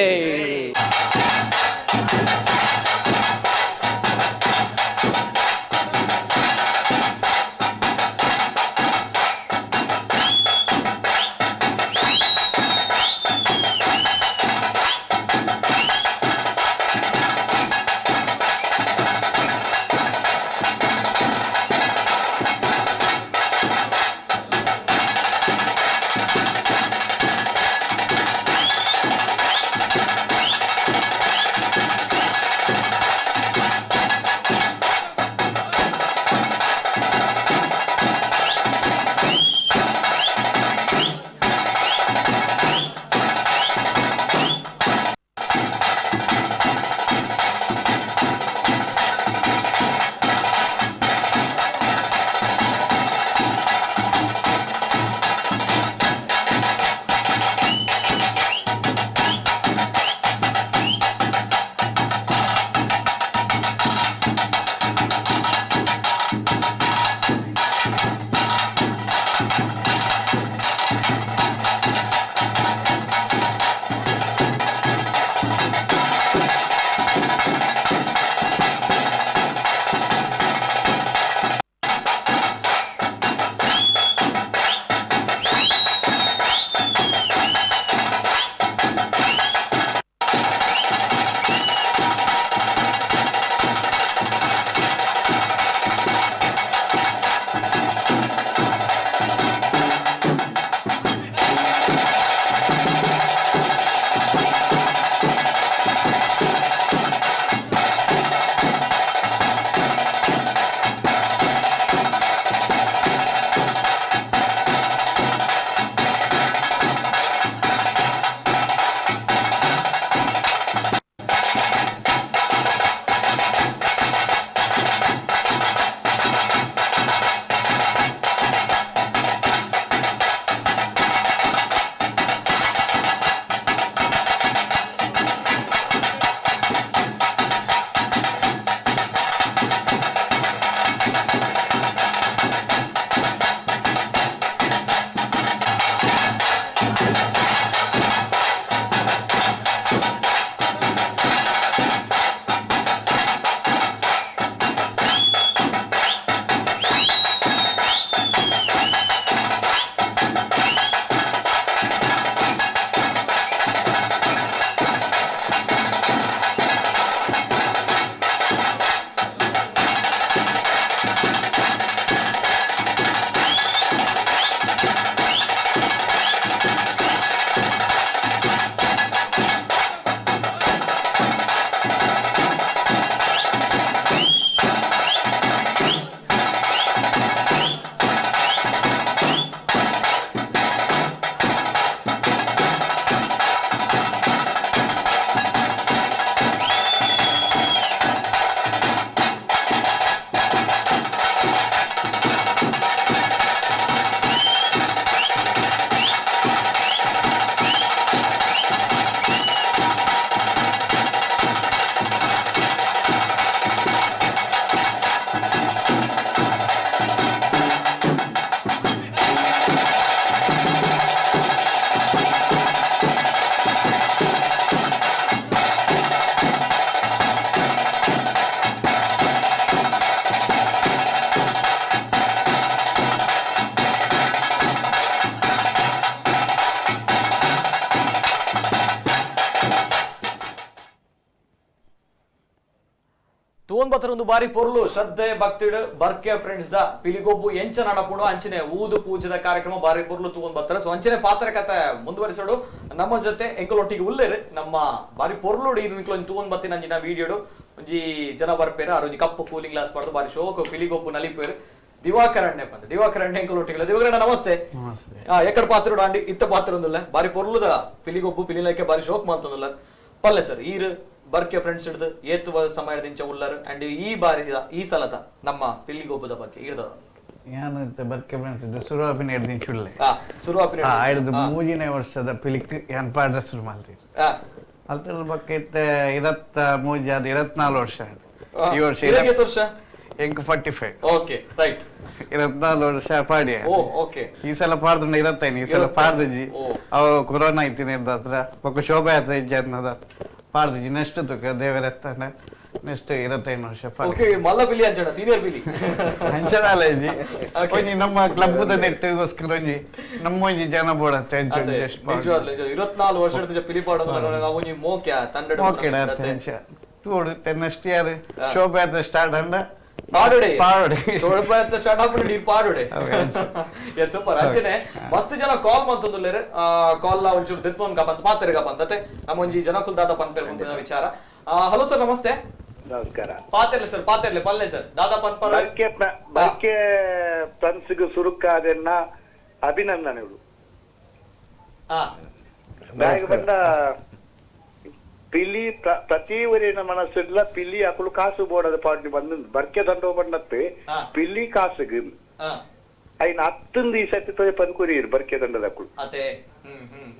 ತೂನ್ ಬತ್ತರೊಂದು ಬಾರಿ ಪೊರ್ಲು ಶ್ರದ್ಧೆ ಭಕ್ತಿಡ್ ಬರ್ಕೆ ಫ್ರೆಂಡ್ಸ್ ದ ಪಿಲಿಗೊಬ್ಬು ಎಂಚ ನಡಪುಡು ಅಂಚನೆ ಊದು ಪೂಜದ ಕಾರ್ಯಕ್ರಮ ಬಾರಿ ಪೊರ್ಲು ತೂನ್ ಬತ್ತರ ಸೊ ಅಂಚನೆ ಪಾತ್ರ ಕಥೆ ಮುಂದುವರಿಸೋಡು ನಮ್ಮ ಜೊತೆ ಎಂಕಲೊಟ್ಟಿಗೆ ಉಲ್ಲೇರು ನಮ್ಮ ಬಾರಿ ಪೊರ್ಲುಡು ಇದು ತೂನ್ ಬತ್ತಿ ನಂಜಿನ ವಿಡಿಯೋಡು ಒಂಜಿ ಜನ ಬರ್ಪೇರು ಅರೊಂಜಿ ಕಪ್ಪು ಕೂಲಿಂಗ್ ಗ್ಲಾಸ್ ಪಡೆದು ಬಾರಿ ಶೋಕ ಪಿಲಿಗೊಬ್ಬು ನಲಿಪೇರು ದಿವಾಕರಣ್ಯ ಬಂದ ದಿವಾಕರಣ್ಯ ಎಂಕಲೊಟ್ಟಿಗೆ ದಿವಾಕರಣ್ಯ ನಮಸ್ತೆ ಎಕ್ಕಡ ಪಾತ್ರ ಅಂಡಿ ಇತ್ತ ಪಾತ್ರ ಒಂದಿಲ್ಲ ಬಾರಿ ಪೊರ್ಲುದ ಪಿಲಿಗೊಬ್ಬು ಪಿಲಿಲಕ್ಕೆ ಬಾರಿ ಶೋಕ್ ಮಾಡ್ತಂದಿಲ್ಲ ಪಲ್ಲೆ ಸರ್ ಈರು ಬರ್ಕೆ ಫ್ರೆಂಡ್ಸ್ ಹಿಡಿದು ಏತುವ ಸಮಯದಿಂಚ ಉಳ್ಳರ್ ಅಂಡ್ ಈ ಬಾರಿ ಈ ಸಲದ ನಮ್ಮ ಪಿಲಿಗೊಬ್ಬದ ಬಗ್ಗೆ ಹಿಡ್ದ ನಾನು ಬರ್ಕೆ ಫ್ರೆಂಡ್ಸ್ ಶುರುವಾಪಿನ ಹಿಡ್ದಿಂಚ ಉಳ್ಳೆ ಶುರುವಾಪಿನ ಹಿಡಿದು 3ನೇ ವರ್ಷದ ಪಿಲಿಕ್ ಯಾನ್ ಪಾಡ್ರೆ ಶುರು ಮಾಡ್ತೀವಿ ಅಲ್ತರ ಬಗ್ಗೆ ಇತ್ತೆ 23 ಆದ 24 ವರ್ಷ ಈ ವರ್ಷ ಎಂಕ್ 45 ಓಕೆ ರೈಟ್ 24 ವರ್ಷ ಪಾಡಿ ಓಕೆ ಈ ಸಲ ಪಾಡ್ದು 25 ಈ ಸಲ ಪಾಡ್ದಜಿ ಅವು ಕೊರೋನಾ ಐತಿನ ಹತ್ರ ಒಕ್ಕ ಶೋಭಾಯಾತ್ರೆ ಇಜ್ಜ ಅನ್ನದ ಪಾಡ್ದಜಿ ನೆಕ್ಸ್ಟ್ ತುಕ ದೇವರತ್ತನ ನೆಕ್ಸ್ಟ್ 25 ವರ್ಷ ಓಕೆ ಮಲ್ಲ ಪಿಲಿ ಅಂಚಣ ಸೀನಿಯರ್ ಪಿಲಿ ಅಂಚನಾಲಜಿ ಒಂಜಿ ನಮ್ಮ ಕ್ಲಬ್ದ ನೆಟ್ಗೋಸ್ಕರ ಒಂಜಿ ನಮ್ಮ ಒಂಜಿ ಜನ ಬೋಡತ್ತೆ ನಿಜವಾಗ್ಲೂ 24 ವರ್ಷದ ಪಿಲಿ ಪಾಡೋದು ನಾವು ಒಂಜಿ ಮೋಕ್ಯ ತಂಡ ಮೋಕೆಡ ಅಂಚ ತೋಡು ನೆಕ್ಸ್ಟ್ ಇಯರ್ ಶೋಭಾಯಾತ್ರೆ ಸ್ಟಾರ್ಟ್ ಅಂಡ ಪಾಡುಡೆ ಶೋಭಾಯಾತ್ರೆ ಸ್ಟಾರ್ಟ್ ಆಗ್ಬಿಟ್ಟು ನೀರು ಪಾಡುಡೆ ಎಸ್ ಸೂಪರ್ ಅಂಚನೆ ಮಸ್ತ್ ಜನ ಕಾಲ್ ಮಾಡ್ತಂದುಲ್ಲೇರೆ ಕಾಲ್ ಒಂಚೂರು ದಿರ್ಪನ್ ಗಪಂತ ಮಾತಾರಿ ಗಪಂತತೆ ನಮ್ಮ ಒಂಜಿ ಜನಕುಲ್ ದಾದ ಪನ್ಪೇರ್ ಮುಂದಿನ ವಿಚಾರ ಹಲೋ ಸರ್ ನಮಸ್ತೆ ನಮಸ್ಕಾರ ಪಾತೆರ್ಲೆ ಸರ್ ಪಾತೆರ್ಲೆ ಪಲ್ಲೆ ಸರ್ ದಾದಾ ಪನ್ಪರ್ ಬರ್ಕೆ ಫ್ರೆಂಡ್ಸ್ಗೆ ಸುರುಕಾದನ್ನ ಅಭಿನಂದನೆಗಳು ಬಂದ ಪಿಲಿ ಪ್ರತಿ ಊರಿನ ಮನಸ್ಸಿಲ್ಲ ಪಿಲಿ ಅಕ್ಕಳು ಕಾಸು ಬೋಡದ ಪಾಟಿ ಬಂದು ಬರ್ಕೆ ದಂಡ ಬಂಡತ್ತೆ ಪಿಲಿ ಕಾಸುಗೆ ಅಯ್ನ 10 ದಿವಸ ಪನ್ಕುರಿಯರು ಬರ್ಕೆ ದಂಡದ ಅಕ್ಕಳು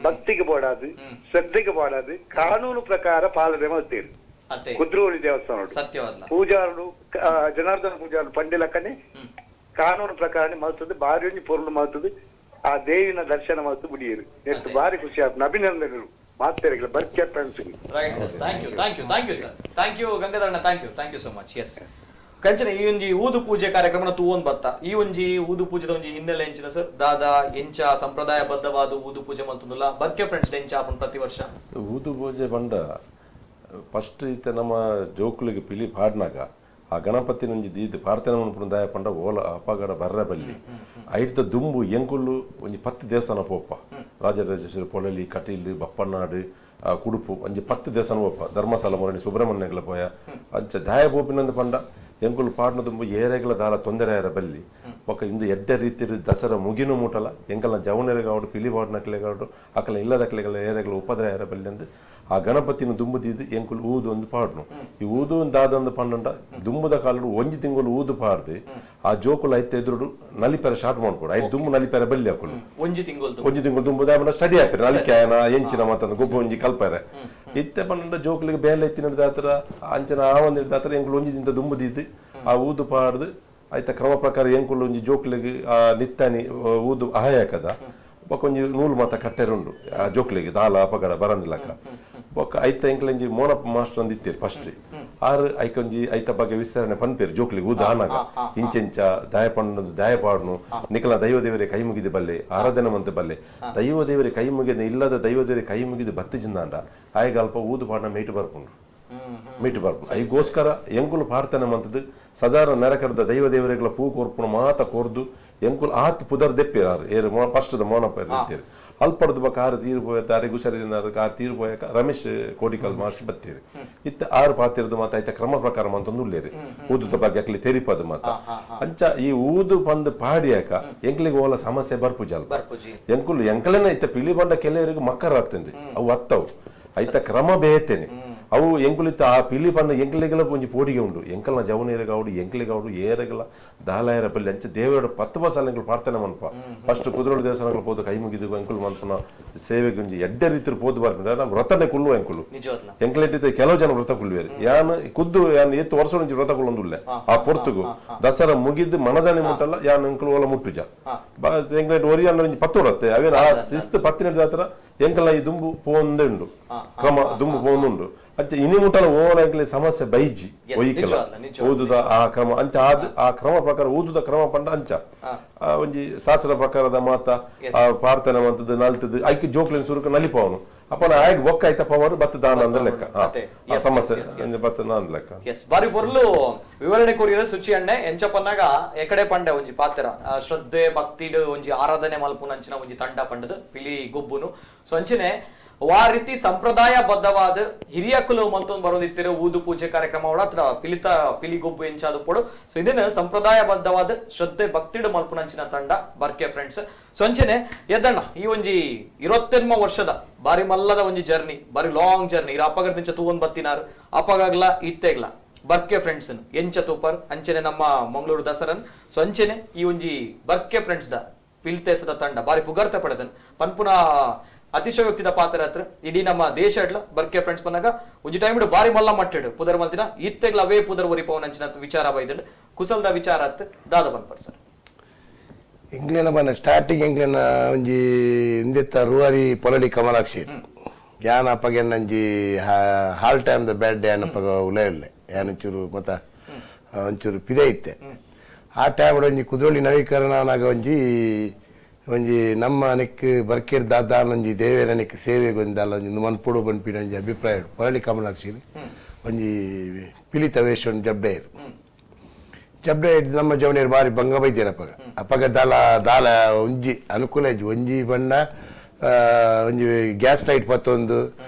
ಭಕ್ತಿಗೆ ಬೋಡಾದು ಶ್ರದ್ಧೆಗೆ ಬೋಡಾದು ಕಾನೂನು ಪ್ರಕಾರ ಪಾಲನೆ ಮಾಡ್ತೀರಿ ಕುದ್ರೋಳಿ ದೇವಸ್ಥಾನ ಪೂಜಾರು ಜನಾರ್ದನ ಪೂಜಾರು ಪಂಡಿಲಕ್ಕನೆ ಕಾನೂನು ಪ್ರಕಾರ ಮಾಡ್ತದೆ ಬಾರಿ ಒಂಜಿ ಪೊರ್ಲು ಮಾಡ್ತದೆ ಆ ದೇವಿನ ದರ್ಶನ ಮಾಡ್ತು ಬಿಡಿಯರು ಎಷ್ಟು ಬಾರಿ ಖುಷಿ ಆಗ್ತದೆ ಅಭಿನಂದನೆಗಳು ಮಾತಾಡಿಲ್ಲ ಬರ್ಕೆ friends right sir thank you sir thank you ಗಂಗಾಧರಣ್ಣ thank you so much yes ಕಂಚನೆ ಈ ಒಂಜಿ ಊದು ಪೂಜೆ ಕಾರ್ಯಕ್ರಮ ತೂವೊಂದು ಬತ್ತ ಈ ಒಂಜಿ ಊದು ಪೂಜೆದ ಒಂಜಿ ಹಿನ್ನೆಲೆ ಎಂಚಿನ ಸರ್ ದಾದಾ ಎಂಚ ಸಂಪ್ರದಾಯಬದ್ಧವಾದ ಊದು ಪೂಜೆ ಮಲ್ತುಂದುಲ್ಲ ಬರ್ಕೆ ಫ್ರೆಂಡ್ಸ್ ಎಂಚ ಆಪನ್ ಪ್ರತಿ ವರ್ಷ ಊದು ಪೂಜೆ ಬಂಡ ಫಸ್ಟ್ ಈತ ನಮ್ಮ ಜೋಕುಲಿಗೆ ಪಿಲಿ ಪಾಡ್ನಾಗ ಆ ಗಣಪತಿ ನಂಜಿ ದೀದ್ ಪ್ರಾರ್ಥನೆ ಮನ್ಪುನ ದಾಯ ಪಂಡ ಓಲ ಅಪಗಡ ಬರ್ರ ಬಲ್ಲಿ ಐತ ದುಂಬು ಎಂಕುಲ್ಲು ಒಂಜಿ 10 ದೇವಸ್ಥಾನ ಪೋಪ ರಾಜರಾಜೇಶ್ವರಿ ಪೊಳಲಿ ಕಟೀಲ್ ಬಪ್ಪನಾಡು ಕುಡುಪು ಒಂಜಿ 10 ದೇವಸ್ಥಾನ ಪೋಪ ಧರ್ಮಸ್ಥಳ ಮೊರಣಿ ಸುಬ್ರಹ್ಮಣ್ಯಗಳ ಪೋಯ ಅಂಚ ದಾಯ ಪೋಪಿನಂದು ಪಂಡ ಎಂಕುಲು ಪಾಡ್ನ ದುಂಬು ಏರೆಗಳ ದಾಲ ತೊಂದರೆ ಆಯರ ಬಲ್ಲಿ ಒಕ್ಕ ಇಂದು ಎಡ್ಡೆ ರೀತಿ ದಸರಾ ಮುಗಿನು ಮುಟಲ ಎಂಕಲ್ನ ಜವನೆರೆಗಾವಡು ಪಿಲಿ ಬಾಡ್ನಕ್ಲೆಗಾವಡು ಅಕ್ಕಲ ಇಲ್ಲದಕ್ಲೆಗಳ ಏರೆಗಳ ಉಪದ್ರ ಆಯರ ಬಲ್ಲಿ ಅಂದು ಆ ಗಣಪತಿನ ದುಂಬು ದೀದು ಎಂಕುಲು ಊದು ಒಂದು ಪಾಡ್ನು ಈ ಊದು ಒಂದು ದಾದಂದು ಪಂಡ ದುಂಬುದ ಕಾಲಡು ಒಂಜಿ ತಿಂಗಳು ಊದು ಪಾಡ್ದು ಆ ಜೋಕುಲು ಐತೆ ಎದುರು ನಲಿಪೆರ ಸ್ಟಾರ್ಟ್ ಮಾಡ್ಕೊಡು ಐದು ದುಂಬು ನಲಿಪೆರ ಬಲ್ಲಿ ಹಾಕೊಂಡು ಒಂಜಿ ತಿಂಗಳು ದುಂಬುದ ಸ್ಟಡಿ ಹಾಕ್ರಿ ನಲಿಕ್ಯಾನ ಎಂಚಿನ ಮಾತಂದ ಗೊಬ್ಬ ಒಂಜಿ ಕಲ್ಪರೆ ಇತ್ತೆ ಪಂಡ ಜೋಕುಲಿಗೆ ಬೇಲೆ ಎತ್ತಿನ ದಾತರ ಅಂಚನ ಆ ಒಂದು ದಾತರ ಎಂಕುಲು ಒಂಜಿ ತಿಂತ ದುಂಬು ದೀದು ಆ ಊದು ಪಾಡ್ದು ಆಯ್ತ ಕ್ರಮ ಪ್ರಕಾರ ಎಂಕುಲು ಒಂಜಿ ಜೋಕ್ಲಿಗೆ ಆ ನಿತ್ತಾನಿ ಊದು ಆಯಾಕದ ಬೊಕೊಂಜಿ ನೂಲು ಮಾತ ಕಟ್ಟೆರುಂಡು ಆ ಜೋಕ್ಲಿಗೆ ದಾಲ ಅಪಗಡ ಬರಂದಿಲ್ಲಕ ಬೊಕ್ಕ ಐತ ಎಂಕ್ಲೆಂಜಿ ಮೋನಪ್ಪ ಮಾಸ್ಟರ್ ಅಂದ್ ಇತ್ತೀರಿ ಫಸ್ಟ್ ಆರು ಐಕೊಂಜಿ ಐತ ಬಗ್ಗೆ ವಿಸ್ತರಣೆ ಪನ್ಪೇರು ಜೋಕ್ಲಿಗೆ ಊದು ಆನಾಗ ಇಂಚೆಂಚ ದಾಯ ಪಂಡದು ದಾಯ ಪಾಡ್ನು ನಿಖಲ ದೈವ ದೇವರೇ ಕೈ ಮುಗಿದು ಬಲ್ಲೆ ಆರಾಧನೆ ಮಂತೆ ಬಲ್ಲೆ ದೈವ ದೇವರೇ ಕೈ ಮುಗಿದ ಇಲ್ಲದ ದೈವ ದೇವರೇ ಕೈ ಮುಗಿದು ಬತ್ತಿಜಿಂದಾಂಡ ಆಯ್ಗಲ್ಪ ಊದು ಪಾಡ್ನ ಮೇಟು ಬರ್ಕೊಂಡು ಮೀಟು ಬರ್ಪುಂಡು ಐಗೋಸ್ಕರ ಎಂಕುಲು ಪ್ರಾರ್ಥನೆ ಮಂತದ್ದು ಸಾಧಾರಣ ನೆರಕಡ್ದ ದೈವ ದೇವರೆಗಳ ಪೂ ಕೊರ್ಪುಣ ಮಾತ ಕೊರ್ದು ಎಂಕುಲು ಆತ್ ಪುದರ್ ದೆಪ್ಪಿರಾರು ಏರು ಫಸ್ಟ್ದ ಮೋನಪ್ಪ ಇರ್ತೀರಿ ಅಲ್ಪಡ್ದು ಬಕ್ಕ ಆರು ತೀರು ಪೋಯತ್ತ ಆರಿಗೆ ಹುಷಾರಿದಿಂದ ಆರು ತೀರು ಪೋಯಕ ರಮೇಶ್ ಕೋಟಿಕಲ್ ಮಾಸ್ಟರ್ ಬತ್ತೀರಿ ಇತ್ತ ಆರು ಪಾತಿರದು ಮಾತ ಐತ ಕ್ರಮ ಪ್ರಕಾರ ಮಂತೊಂದು ಉಳ್ಳೇರಿ ಊದುದ ಬಗ್ಗೆ ಅಕ್ಲಿ ತೆರಿಪದ ಮಾತ ಅಂಚ ಈ ಊದು ಬಂದು ಪಾಡಿಯಾಕ ಎಂಕ್ಲಿಗೆ ಓಲ ಸಮಸ್ಯೆ ಬರ್ಪುಜಲ್ ಎಂಕುಲು ಎಂಕಲೇನ ಐತ ಪಿಲಿ ಬಂಡ ಕೆಲವರಿಗೆ ಮಕ್ಕರ ಆಗ್ತೇನ್ರಿ ಅವು ಅತ್ತವು ಐತ ಕ್ರಮ ಬೇತೇನೆ ಅವು ಎಂಕುಲಿತ್ತ ಆ ಪಿಲಿ ಪಂಡ ಎಂಕಲಿಗೆಲ್ಲ ಒಂಜಿ ಪೋಡಿಗೆ ಉಂಡು ಎಂಕಲ್ನ ಜವನೇರಗಾವಡು ಎಂಕಲಿಗಾವಡು ಏರೆಗಲ ದಾಲಾಯರ ಬಲ್ಲಿ ಅಂಚೆ ದೇವರ 10 ಬಸ್ ಎಂಕುಲು ಪ್ರಾರ್ಥನೆ ಮನ್ಪ ಫಸ್ಟ್ ಕುದುರೋಳು ದೇವಸ್ಥಾನಗಳು ಪೋದು ಕೈ ಮುಗಿದು ಎಂಕುಲು ಮನ್ಪನ ಸೇವೆಗೆ ಒಂಜಿ ಎಡ್ಡೆ ರೀತಿ ಪೋದು ಬರ್ಬಿಡ ನಾವು ವ್ರತನೆ ಕುಲ್ಲು ಎಂಕುಲು ಎಂಕಲಿಟ್ಟಿದ್ದ ಕೆಲವು ಜನ ವ್ರತ ಕುಲ್ವೇರಿ ಯಾನ್ ಖುದ್ದು ಯಾನ್ ಎತ್ತು ವರ್ಷ ಒಂಜಿ ವ್ರತ ಕುಲ್ಲೊಂದುಲ್ಲೆ ಆ ಪೊರ್ತುಗು ದಸರಾ ಮುಗಿದು ಮನದಾನಿ ಮುಟ್ಟಲ್ಲ ಯಾನ್ ಎಂಕುಲು ಓಲ ಮುಟ್ಟುಜ ಎಂಕಲೆಟ್ ಒರಿಯನ್ನ ಒಂಜಿ 10 ಹೊಡತ್ತೆ ಅವೇನು ಆ ಶಿಸ್ತು 10 ದಾತ್ರ ಎಂಕಲ ಈ ದುಂಬು ಪೋಂದೆ ಉಂಡು ಕ್ರಮ ದುಂಬು ಪೋಂದುಂಡು ಅಂಚ ಇನಿ ಮುಟ್ಟಲ ಓಲ ಸಮಸ್ಯೆ ಬೈಜಿ ಒಯ್ಕಲ ಓದುದ ಆ ಕ್ರಮ ಅಂಚ ಆ ಕ್ರಮ ಪ್ರಕಾರ ಓದುದ ಕ್ರಮ ಪಂಡ ಅಂಚ ಒಂಜಿ ಶಾಸ್ತ್ರ ಪ್ರಕಾರದ ಮಾತ ಪ್ರಾರ್ಥನೆ ಮಂತದ್ದು ನಲ್ತದ್ದು ಐಕೆ ಜೋಕ್ಲಿನ ಸುರುಕ ನಲಿಪವನು ಅಪ್ಪನ ಆಯ್ಕೆ ಬೊಕ್ಕ ಆಯ್ತ ಪವರ್ ಬತ್ತ ದಾನ ಅಂದ್ರೆ ಲೆಕ್ಕ ಸಮಸ್ಯೆ ಬತ್ತ ನಾನು ಲೆಕ್ಕ ಎಸ್ ಬಾರಿ ಬೊರ್ಲು ವಿವರಣೆ ಕೊರಿಯರ ಶುಚಿ ಅಣ್ಣೆ ಎಂಚಪ್ಪನ್ನಾಗ ಎಕಡೆ ಪಂಡೆ ಒಂಜಿ ಪಾತ್ರ ಶ್ರದ್ಧೆ ಭಕ್ತಿಡ್ ಒಂಜಿ ಆರಾಧನೆ ಮಲ್ಪುನ ಅಂಚಿನ ಒಂಜಿ ತಂಡ ಪಂಡದು ಪಿಲಿ ಗೊಬ್ಬುನು ಸೊ ಅಂಚಿನೆ ಆ ರೀತಿ ಸಂಪ್ರದಾಯಬದ್ಧವಾದ ಹಿರಿಯಕುಲು ಮಂತೊಂದು ಬರೋದಿತ್ತಿರ ಊದು ಪೂಜೆ ಕಾರ್ಯಕ್ರಮ ಹತ್ರ ಪಿಲಿ ಗೊಬ್ಬು ಎಂಚಾದು ಪೋಡು ಸೊ ಇದನ್ನ ಸಂಪ್ರದಾಯಬದ್ಧವಾದ ಶ್ರದ್ಧೆ ಭಕ್ತಿಡು ಮಲ್ಪುನಂಚಿನ ತಂಡ ಬರ್ಕೆ ಫ್ರೆಂಡ್ಸ್ ಸೊ ಅಂಚೆನೆ ಎದ್ದಣ್ಣ ಈ ಒಂಜಿ 28 ವರ್ಷದ ಬಾರಿ ಮಲ್ಲದ ಒಂಜಿ ಜರ್ನಿ ಬಾರಿ ಲಾಂಗ್ ಜರ್ನಿ ಇರ ಅಪ್ಪಗರ್ದಿಂಚ ತೂವೊಂದು ಬತ್ತಿನಾರು ಅಪ್ಪಗಾಗ್ಲ ಇತ್ತೆಗ್ಲ ಬರ್ಕೆ ಫ್ರೆಂಡ್ಸ್ ಎಂಚ ತೂಪರ್ ಅಂಚೆನೆ ನಮ್ಮ ಮಂಗಳೂರು ದಸರನ್ ಸೊ ಅಂಚೆನೆ ಈ ಒಂಜಿ ಬರ್ಕೆ ಫ್ರೆಂಡ್ಸ್ ದ ಪಿಲ್ತೇಸದ ತಂಡ ಬಾರಿ ಪುಗರ್ತ ಪಡೆದನ್ ಪನ್ಪುನ ಅತಿಶಯೋಕ್ತಿದ ಪಾತ್ರ ಹತ್ರ ಇಡೀ ನಮ್ಮ ದೇಶ ಇಡ್ಲ ಬರ್ಕೆ ಫ್ರೆಂಡ್ಸ್ ಬಂದಾಗ ಒಂಜಿ ಟೈಮ್ ಬಾರಿ ಮಲ್ಲ ಮಟ್ಟಿಡು ಪುದರ್ ಮಲ್ತಿನ ಇತ್ತೆಗ್ಲ ಅವೇ ಪುದರ್ ಒರಿ ಪವನ್ ಅಂಚಿನ ವಿಚಾರ ಬೈದಡ್ ಕುಸಲ್ದ ವಿಚಾರ ಹತ್ ದಾದ ಬಂದ್ಪರ್ ಸರ್ ಎಂಗ್ಲೇನ ಬನ್ನ ಸ್ಟಾರ್ಟಿಂಗ್ ಎಂಗ್ಲೇನ ಒಂಜಿ ಇಂದೆತ್ತ ರೂವಾರಿ ಪೊಲಡಿ ಕಮಲಾಕ್ಷಿ ಯಾನ ಅಪ್ಪಗೆನ್ನ ಒಂಜಿ ಹಾಲ್ ಟೈಮ್ ದ ಬ್ಯಾಡ್ ಡೇ ಅನ್ನಪ್ಪಗ ಉಲೆಯಲ್ಲೆ ಯಾನ ಒಂಚೂರು ಮತ್ತ ಒಂಚೂರು ಪಿದೆ ಇತ್ತೆ ಆ ಟೈಮ್ ಒಂಜಿ ಕುದ್ರೋಳಿ ನವೀಕರಣ ಒಂಜಿ ನಮ್ಮ ನೆಕ್ ಬರ್ಕೆಡ್ ದಾದ ಒಂಜಿ ದೇವೇರ ನೆಕ್ ಸೇವೆಗೆ ಒಂದಲ್ಲ ಒಂಜಿ ಮನ್ಪುಡು ಬನ್ಪಿನ ಒಂಜಿ ಅಭಿಪ್ರಾಯ ಪೊಲಡಿ ಕಮಲಾಕ್ಷಿ ಒಂಜಿ ಪಿಲಿತ ವೇಷ ಒಂದು ಜಬ್ಡೆ ನಮ್ಮ ಜವನಿಯರು ಬಾರಿ ಭಂಗ ಬೈತೀರಪ್ಪಗ ಅಪ್ಪಗ ದಾಲ ಒಂಜಿ ಅನುಕೂಲ ಇಜ್ಜಿ ಒಂಜಿ ಬಣ್ಣ ಒಂಜಿ ಗ್ಯಾಸ್ ಲೈಟ್ ಪತ್ತೊಂದು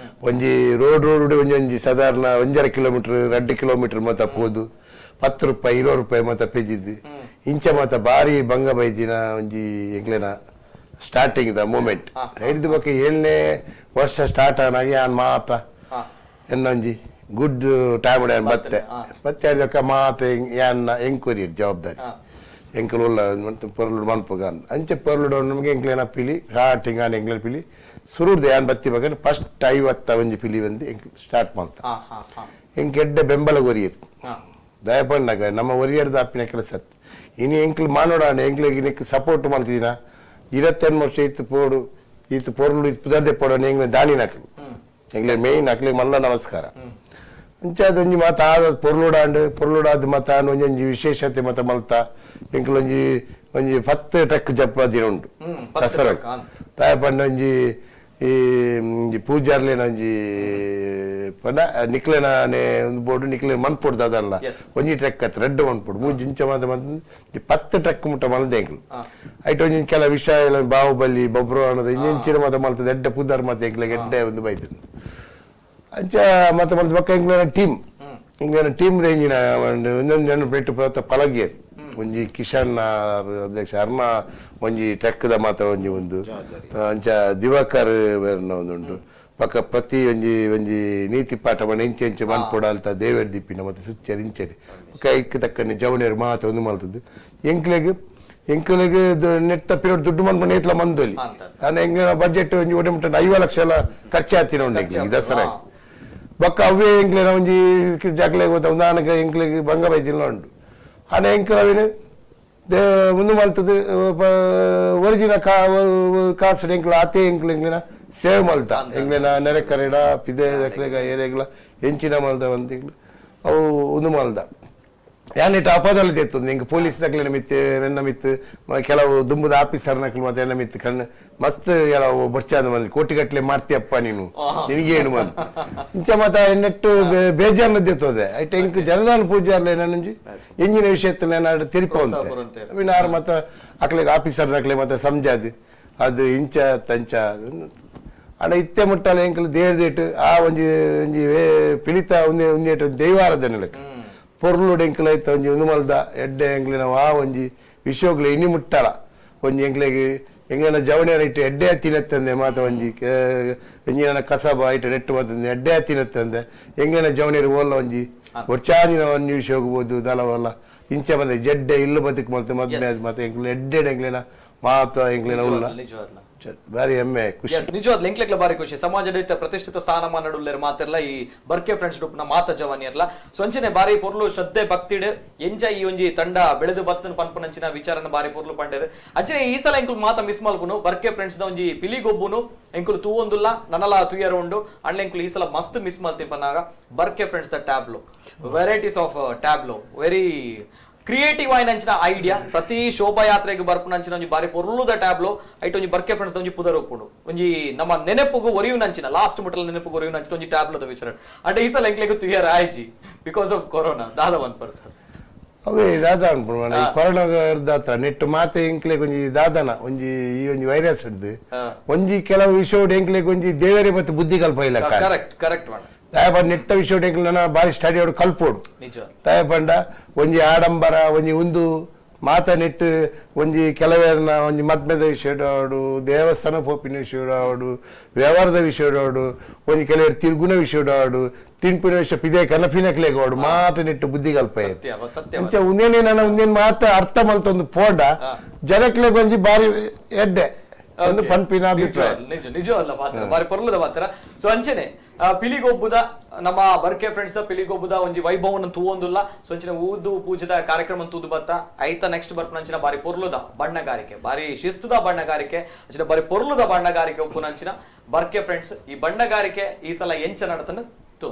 ಒಂಜಿ ರೋಡ್ ಒಂಜಿ ಸಾಧಾರಣ 1.5 ಕಿಲೋಮೀಟರ್ 2 ಕಿಲೋಮೀಟರ್ ಮತ ಪೋದು 10 ರೂಪಾಯಿ 20 ರೂಪಾಯಿ ಮತ ಪೆಜ್ಜಿದ್ದು ಇಂಚ ಮತ ಬಾರಿ ಭಂಗ ಬೈದಿನ ಒಂಜಿ ಎಂಗ್ಲೇನ ಸ್ಟಾರ್ಟಿಂಗ್ ದ ಮೂಮೆಂಟ್ ಹಿಡಿದ ಬಗ್ಗೆ 7ನೇ ವರ್ಷ ಸ್ಟಾರ್ಟ್ ಆನಾಗಿ ಆನ್ ಮಾತ ಎನ್ನೊಂಜಿ ಗುಡ್ ಟೈಮ್ ಬತ್ತೆ ಅದಕ್ಕ ಮಾತ ಯಾನ್ನ ಎಂಕ್ವೈರಿ ಜವಾಬ್ದಾರಿ ಎಂಕಲ್ ಉಲ್ಲ ಪೊರ್ಲು ಮನ್ಪಗ ಅಂಚೆ ಪೊರ್ಲು ನಮಗೆ ಎಂಕ್ಲೇನ ಪಿಲಿ ಸ್ಟಾರ್ಟಿಂಗ್ ಆನ್ ಎಂಕ್ಲೇನ ಪಿಲಿ ಸುರುಡ್ದು ಯಾನ್ ಬತ್ತಿ ಬಗ್ಗೆ ಫಸ್ಟ್ 50 ಒಂಜಿ ಪಿಲಿ ಬಂದು ಸ್ಟಾರ್ಟ್ ಮಾಡ್ತ ಎಂಕೆಡ್ಡೆ ಬೆಂಬಲ ಒರಿಯಿತ್ತು ದಯಪಂಡಾಗ ನಮ್ಮ ಒರಿಯರ್ದ ಅಪ್ಪಿನ ಕೆಲಸ ಇನ್ನು ಎಂಕ್ಲು ಮಾನೋಡ ಎಂಕ್ಲಿಗೆ ನಿಕ್ ಸಪೋರ್ಟ್ ಮಾಡ್ತಿದ್ದೀನ 28 ವರ್ಷ ಇತ್ತು ಪೊರ್ಲು ಪುದರ್ದೆ ಪೋಡ ಎಂಗ್ಲ ದಾನಿ ನಕ್ಲು ಎಂಗ್ಲೆ ಮೇಯ್ನ್ ನಕ್ಲಿಗೆ ಮಲ್ಲ ನಮಸ್ಕಾರ ಅಂಚಾದ ಒಂಜಿ ಮಾತ ಆದ ಪೊರ್ಲುಡಾದ ಮತ ಒಂಜೊಂಜಿ ವಿಶೇಷತೆ ಮತ ಮಲ್ತ ಎಂಕ್ಲು ಒಂಜಿ 10 ಟ್ರಕ್ ಜಪ್ಪ ದಿನ ಉಂಟು ದಸರಾ ದಯಪಂಡ ಒಂಜಿ ಈ ಪೂಜಾರ್ಲೇನ ಒಂಜಿ ಪಂಡ ನಿಕ್ಲೆನೇ ಒಂದು ಬೋರ್ಡು ನಿಕ್ಲೆ ಮನ್ಪೊಡ್ದು ಅದಲ್ಲ ಒಂಜಿ ಟ್ರಕ್ ಹತ್ರ ರೆಡ್ ಮನ್ಪೊಡು ಮೂಜಿ ಇಂಚ ಮಾತ 10 ಟ್ರಕ್ ಮುಟ್ಟ ಮಲ್ದೆ ಎಂಕ್ಲು ಐಟ್ ಒಂಜಿ ಕೆಲ ವಿಷಯ ಬಾಹುಬಲಿ ಬೊಬ್ರು ಅನ್ನೋದು ಇಂಚಿನ ಮತ ಮಲ್ತದ ಎಡ್ಡೆ ಪುದರ್ ಮತ ಎಂಕ್ಲೆಗೆ ಎಡ್ಡೆ ಒಂದು ಬೈದ ಅಂಚ ಮತ ಮಲ್ತ ಬಕ್ಕ ಎಂಕ್ಲೇನ ಟೀಮ್ ರೇಂಜಿನ ಒಂದೊಂದು ಜನ ಪೆಟ್ಟು ಪಲಗಿಯರು ಒಂಜಿ ಕಿಶನ್ ಅಧ್ಯಕ್ಷ ಅರ್ಮ ಒಂಜಿ ಟ್ರಕ್ದ ಮಾತ್ರ ಒಂದು ಅಂಚ ದಿವಾಕರ್ ಒಂದುಂಟು ಪಕ್ಕ ಪ್ರತಿ ಒಂಜಿ ನೀತಿ ಪಾಠ ಮನ ಇಂಚೆ ಮನ್ಪೊಡಾಲ್ತ ದೇವೇರ್ ದಿಪ್ಪಿನ ಮತ್ತೆ ಸುಚ್ಚರಿ ಇಂಚರಿ ಪಕ್ಕ ಇಕ್ಕ ತಕ್ಕನೆ ಜವಣಿಯರು ಮಾತ ಒಂದು ಮಲ್ತದ್ದು ಎಂಕ್ಲೆಗ್ ನೆಟ್ ಪಿರಿಯಡ್ ದುಡ್ಡು ಮನ್ಪಣ ಏತ್ಲ ಮಂದೋಲಿ ನಾನು ಹೆಂಗ ಬಜೆಟ್ ಒಂಜಿ ಒಡೆ ಮುಟ್ಟ 50 ಲಕ್ಷ ಎಲ್ಲ ಖರ್ಚಾತಿನ ಉಂಡು ಎಂಕ್ಲಿಗೆ ದಸರಾ ಬೊಕ್ಕ ಅವೇ ಎಂಕ್ಲೇನ ಒಂಜಿ ಜಾಗ್ಲೆಗ್ ಉದಾಹರಣೆಗೆ ಎಂಕ್ಲಿಗೆ ಭಂಗ ಬೈದಿಲ್ಲ ಉಂಟು ಆನೆ ಎಂಕ್ಲವಿನ ಮುಂದೆ ಮಲ್ತದ್ದು ಒರಿಜಿನ ಕಾಸು ಎಂಕ್ಲ ಅತೇ ಎಂಕ್ಲಿನ ಸೇವ್ ಮಲ್ತ ಎಂಗ್ಲಿನ ನೆರೆ ಕರೆಡ ಪಿದೆ ದಕ್ಲೆಗ ಏರೆಗ್ಲ ಎಂಚಿನ ಮಲ್ದ ಅಂತ ಅವು ಒಂದು ಮಲ್ದ ಯಾನಿಟ್ಟು ಅಪದಲ್ಲಿ ತೆತ್ತೊಂದು ಎಂಗೆ ಪೊಲೀಸ್ ದಕ್ಲಿನ ಮಿತ್ತು ನನ್ನ ಮಿತ್ತು ಕೆಲವು ದುಂಬುದ ಆಫೀಸರ್ ನಕ್ಲು ಮತ್ತೆ ಎನ್ನ ಮಿತ್ತು ಕಣ್ಣು ಮಸ್ತ್ ಕೆಲವು ಬರ್ಚಾದ ಮಂದಿ ಕೋಟಿಗಟ್ಲೆ ಮಾಡ್ತೀಯಪ್ಪ ನೀನು ನಿನಗೇನು ಮಂತ್ ಇಂಚ ಮತ ನೆಟ್ಟು ಬೇಜಾರ್ನ ತೆತ್ತೋದೆ ಐಟ್ ಎಂಕ್ ಜನದಾನ ಪೂಜೆ ಅಲ್ಲ ಏನಂಜಿ ಎಂಜಿನ ವಿಷಯത്തിൽ ಏನಾದ್ರು ತಿರುಪವಂತೆ ವಿನಾರು ಮತ ಅಕ್ಲೆಗೆ ಆಫೀಸರ್ ನಕ್ಲೆ ಮತ್ತೆ ಸಂಜಾದು ಅದು ಇಂಚ ತಂಚ ಅಡ ಇತ್ತೆ ಮುಟ್ಟಲ್ಲ ಎಂಕಲ್ ದೇಡ್ದೇಟು ಆ ಒಂಜಿ ಪಿಳಿತ ಉಂದೇಟು ದೈವಾರಾಧನೆ ಲೆಕ್ಕ ಪೊರ್ಲುಡು ಎಂಕ್ಲೈತ ಒಂಜಿ ಒಂದು ಮಲ್ದ ಎಡ್ಡೆ ಎಂಕ್ಲಿನ ಆ ಒಂಜಿ ವಿಷಯಗಳು ಇನಿ ಮುಟ್ಟಳ ಒಂಜಿ ಎಂಗ್ಲಿನ ಜವಣಿಯರ ಇಟ್ಟು ಎಡ್ಡೆ ತಿನ್ನತ್ತಂದೆ ಮಾತ ಒಂಜಿ ಎಂಜಿನ ಕಸಬ ಇಟ್ಟು ನೆಟ್ಟು ಮಾತಂದೆ ಎಡ್ಡೆ ತಿನ್ನತ್ತಂದೆ ಎಂಗ್ಲಿನ ಜವಣಿಯರು ಓಲ್ಲ ಒಂಜಿ ಒಚ್ಚಾನಿನ ಒಂಜಿ ವಿಷಯ ಹೋಗ್ಬೋದು ದಲವಲ್ಲ ಇಂಚೆ ಬಂದೆ ಜಡ್ಡೆ ಇಲ್ಲು ಬದುಕು ಮತ್ತೆ ಮೊದಲನೇ ಮತ್ತೆ ಎಂಕ್ಲಿನ ಎಡ್ಡೆ ಎಂಕ್ಲಿನ ಮಾತ ಎಂಕ್ಲಿನ ಉಲ್ಲ ಬಾರಿ ಹೆಮ್ಮೆ ಖುಷಿ ನಿಜವಾದ ಲೆಂಕ್ಲೆಕ್ಲ ಬಾರಿ ಖುಷಿ ಸಮಾಜದ ಪ್ರತಿಷ್ಠಿತ ಸ್ಥಾನಮಾನ ನಡುಲ್ಲೇರ್ ಮಾತಿರ್ಲ ಈ ಬರ್ಕೆ ಫ್ರೆಂಡ್ಸ್ ಗ್ರೂಪ್ ನ ಮಾತ ಜವಾನಿಯರ್ಲ ಸೊಂಚನೆ ಬಾರಿ ಪೊರ್ಲು ಶ್ರದ್ಧೆ ಭಕ್ತಿಡ್ ಎಂಜ ಈ ಒಂಜಿ ತಂಡ ಬೆಳೆದು ಬತ್ತನ್ ಪನ್ಪನಂಚಿನ ವಿಚಾರನ ಬಾರಿ ಪೊರ್ಲು ಪಂಡೇರು ಅಂಚನೆ ಈ ಸಲ ಎಂಕುಲು ಮಾತ ಮಿಸ್ ಮಲ್ಪುನು ಬರ್ಕೆ ಫ್ರೆಂಡ್ಸ್ ದ ಒಂಜಿ ಪಿಲಿಗೊಬ್ಬುನು ಎಂಕುಲು ತೂವೊಂದುಲ್ಲ ನನಲ ತುಯರ ಉಂಡು ಅಂಡ್ಲ ಎಂಕುಲು ಈ ಸಲ ಮಸ್ತ್ ಮಿಸ್ ಮಲ್ತಿ ಪನ್ನಾಗ ಬರ್ಕೆ friends the tableau varieties of tableau very creative ಆಯ್ನ ಅಂಚಿನ ಐಡಿಯಾ ಪ್ರತಿ ಶೋಭಾಯಾತ್ರೆಗೆ ಬರ್ಪುನ ಅಂಚಿನ ಒಂಜಿ ಬಾರಿ ಪೊರ್ಲುದ ಟ್ಯಾಬ್ ಲೋ ಐಟ್ ಒಂಜಿ ಬರ್ಕೆ ಫ್ರೆಂಡ್ಸ್ ಒಂಜಿ ಪುದರ್ ಉಪ್ಪುಂಡು ಒಂಜಿ ನಮ್ಮ ನೆನಪುಗು ಒರಿಯುನಂಚಿನ ಲಾಸ್ಟ್ ಮುಟ್ಟಲ ನೆನಪುಗು ಒರಿಯುನಂಚಿನ ಒಂಜಿ ಟ್ಯಾಬ್ ಲದ ವಿಚಾರ ಅಂದ್ರೆ ಈ ಸಲ ಎಂಕ್ಲೆಗ್ ತುಯರ್ ಆಯ್ಜಿ ಬಿಕಾಸ್ ಆಫ್ ಕೊರೋನಾ ದಾದ 1%. ಅವೇ ದಾದ ಅನ್ಪುಣ ಕೊರೋನಾ ದಾತ್ರ ನೆಟ್ಟು ಮಾತೆ ಎಂಕ್ಲೆ ಒಂಜಿ ದಾದನ ಒಂಜಿ ಈ ಒಂಜಿ ವೈರಸ್ ಹಿಡ್ದು ಒಂಜಿ ಕೆಲವು ವಿಷಯ ಎಂಕ್ಲೆ ಒಂಜಿ ದೇವರೇ ಮತ್ತೆ ಬುದ್ಧಿ ಕಲ್ಪ ಇಲ್ಲ ಕರೆಕ್ಟ್ ಕರೆಕ್ಟ್ ಮಾಡ ತಾಯಪಂಡ ನೆಟ್ಟ ವಿಷಯ ಎಂಕ್ಲೆ ಬಾರಿ ಸ್ಟಡಿ ಆಡು ಕಲ್ಪೋಡು ತಾಯಪಂಡ ಒಂಜಿ ಆಡಂಬರ ಒಂಜಿ ಉಂದು ಮಾತ ನೆಟ್ಟು ಒಂಜಿ ಕೆಲವೇರ್ನ ಒಂಜಿ ಮದ್ಮೆದ ವಿಷಯಡು ದೇವಸ್ಥಾನ ಪೋಪಿನ ವಿಷಯಡು ವ್ಯವಹಾರದ ವಿಷಯಡು ಒಂಜಿ ಕೆಲವರು ತಿರ್ಗುಣ ವಿಷಯಡು ತಿನ್ಪಿನ ವಿಷಯ ಪಿದೆ ಕನಪಿನಕ್ಲೇಗೋಡು ಮಾತ ನೆಟ್ಟು ಬುದ್ಧಿ ಕಲ್ಪ ಮುಂಚೆ ಉಂದೇನೆ ನನ್ನ ಉಂದೇನು ಮಾತ ಅರ್ಥ ಮಲ್ತೊಂದು ಪೋಂಡ ಜನಕ್ಲೆ ಒಂಜಿ ಬಾರಿ ಎಡ್ಡೆ ಒಂದು ಪನ್ಪಿನ ಅಭಿಪ್ರಾಯ ನಿಜ ಅಲ್ಲ ಮಾತ್ರ ಬಾರಿ ಪೊರ್ಲುದ ಮಾತ್ರ. ಸೊ ಅಂಚೆನೆ ಪಿಲಿಗೊಬ್ಬುದ ನಮ್ಮ ಬರ್ಕೆ ಫ್ರೆಂಡ್ಸ್ ದ ಪಿಲಿಗೊಬ್ಬುದ ಒಂಜಿ ವೈಭವನ ತೂವೊಂದುಲ್ಲ. ಸೊ ಅಂಚಿನ ಊದು ಪೂಜದ ಕಾರ್ಯಕ್ರಮ ತೂದು ಬತ್ತ ಐತ ನೆಕ್ಸ್ಟ್ ಬರ್ಪುನಂಚಿನ ಬಾರಿ ಪೊರ್ಲುದ ಬಣ್ಣಗಾರಿಕೆ ಬಾರಿ ಶಿಸ್ತುದ ಬಣ್ಣಗಾರಿಕೆ ಅಂಚಿನ ಬಾರಿ ಪೊರ್ಲುದ ಬಣ್ಣಗಾರಿಕೆ ಒಪ್ಪುನಂಚಿನ ಬರ್ಕೆ ಫ್ರೆಂಡ್ಸ್ ಈ ಬಣ್ಣಗಾರಿಕೆ ಈ ಸಲ ಎಂಚ ನಡತನ ತೂ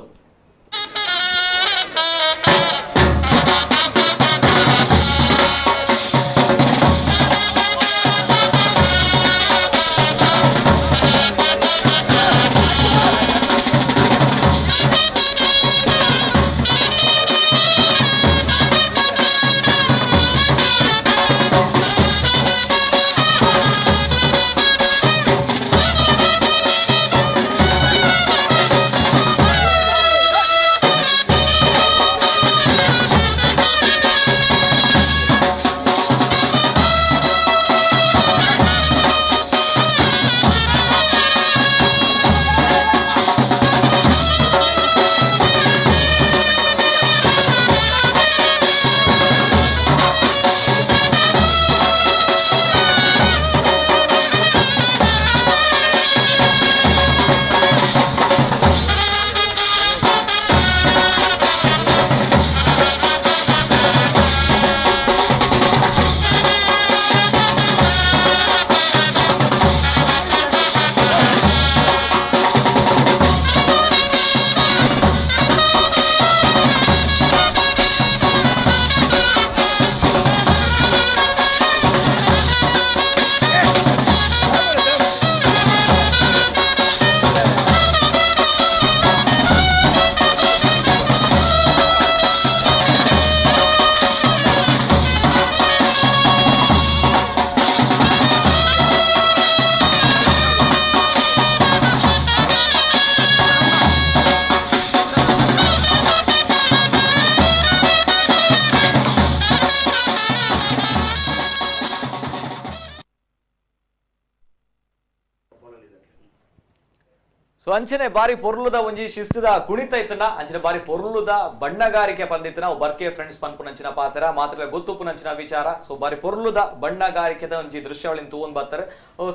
ಸೊ ಅಂಚನೆ ಬಾರಿ ಪೊರ್ಲುದ ಒಂಜಿ ಶಿಸ್ತುದ ಕುಣಿತ ಇತ್ತನ ಅಂಚನೆ ಬಾರಿ ಪೊರ್ಲುದ ಬಣ್ಣಗಾರಿಕೆ ಪಂದಿತ್ತನ ಬರ್ಕೆ ಫ್ರೆಂಡ್ಸ್ ಪನ್ಪುನಂಚಿನ ಪಾತ್ರ ಮಾತ್ರ ಗೊತ್ತುಪುನಂಚಿನ ವಿಚಾರ. ಸೊ ಬಾರಿ ಪೊರ್ಲುದ ಬಣ್ಣಗಾರಿಕೆದ ಒಂಜಿ ದೃಶ್ಯಾವಳಿನ ತೂವೊಂದು ಬರ್ತಾರೆ.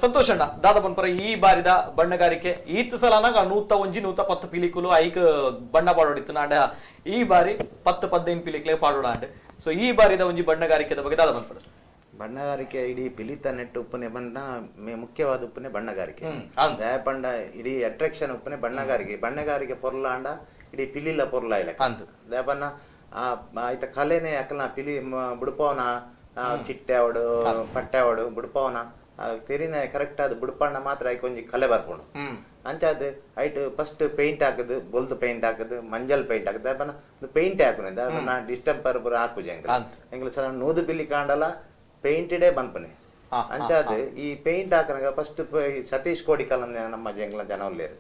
ಸಂತೋಷಣ್ಣ ದಾದ ಪನ್ಪರ ಈ ಬಾರಿದ ಬಣ್ಣಗಾರಿಕೆ ಈತ್ ಸಲನಾಗ 110 ಪಿಲಿಕುಲು ಐಕ್ ಬಣ್ಣ ಪಾಡೋಡಿತ್ತು ನಾಡ ಈ ಬಾರಿ 10-15 ಪಿಲಿಕ್ಲೆ ಪಾಡೋಡ ಅಂಡ್. ಸೊ ಈ ಬಾರಿದ ಒಂಜಿ ಬಣ್ಣಗಾರಿಕೆದ ಬಗ್ಗೆ ದಾದ ಪನ್ಪರ ಬಣ್ಣಗಾರಿಕೆ ಇಡೀ ಪಿಲಿತ ನೆಟ್ಟು ಉಪ್ಪನೆ ಬಣ್ಣ ಮುಖ್ಯವಾದ ಉಪ್ಪನೆ ಬಣ್ಣಗಾರಿಕೆ ದಯಪಂಡ ಇಡೀ ಅಟ್ರಾಕ್ಷನ್ ಉಪ್ಪನೆ ಬಣ್ಣಗಾರಿಕೆ ಬಣ್ಣಗಾರಿಕೆ ಪೊರ್ಲಾಂಡ ಇಡೀ ಪಿಲಿಲ ಪೊರ್ಲ ಇಲ್ಲ ದಯಪನ್ನ ಆಯ್ತ ಕಲೆನೆ ಅಕಲ್ನ ಪಿಲಿ ಬುಡ್ಪವನ ಚಿಟ್ಟೆ ಅವಡು ಪಟ್ಟೆ ಅವಡು ಬುಡ್ಪವನ ತೆರಿನ ಕರೆಕ್ಟ್ ಆದ ಬುಡ್ಪಣ್ಣ ಮಾತ್ರ ಆಯ್ಕೆ ಒಂಜಿ ಕಲೆ ಬರ್ಕೊಂಡು ಅಂಚಾದ ಐಟ್ ಫಸ್ಟ್ ಪೇಂಟ್ ಹಾಕದು ಬೊಲ್ದು ಪೇಂಟ್ ಹಾಕದು ಮಂಜಲ್ ಪೇಂಟ್ ಹಾಕದು ದಯಪನ್ನ ಪೇಂಟ್ ಹಾಕುನೆ ನಾ ಡಿಸ್ಟೆಂಪರ್ ಬರ ಹಾಕುಜ ಎಂಗ್ಲ ಸಾಧಾರಣ ನೂದು ಪಿಲಿ ಕಾಂಡಲ ಪೇಂಟೆಡೇ ಬಂದ್ಪನೆ ಅಂಚಾದ ಈ ಪೇಂಟ್ ಹಾಕನಾಗ ಫಸ್ಟ್ ಸತೀಶ್ ಕೋಡಿಕಲ್ ನಮ್ಮ ಜಂಗ್ಲ ಜನ ಉಳ್ಳೇರು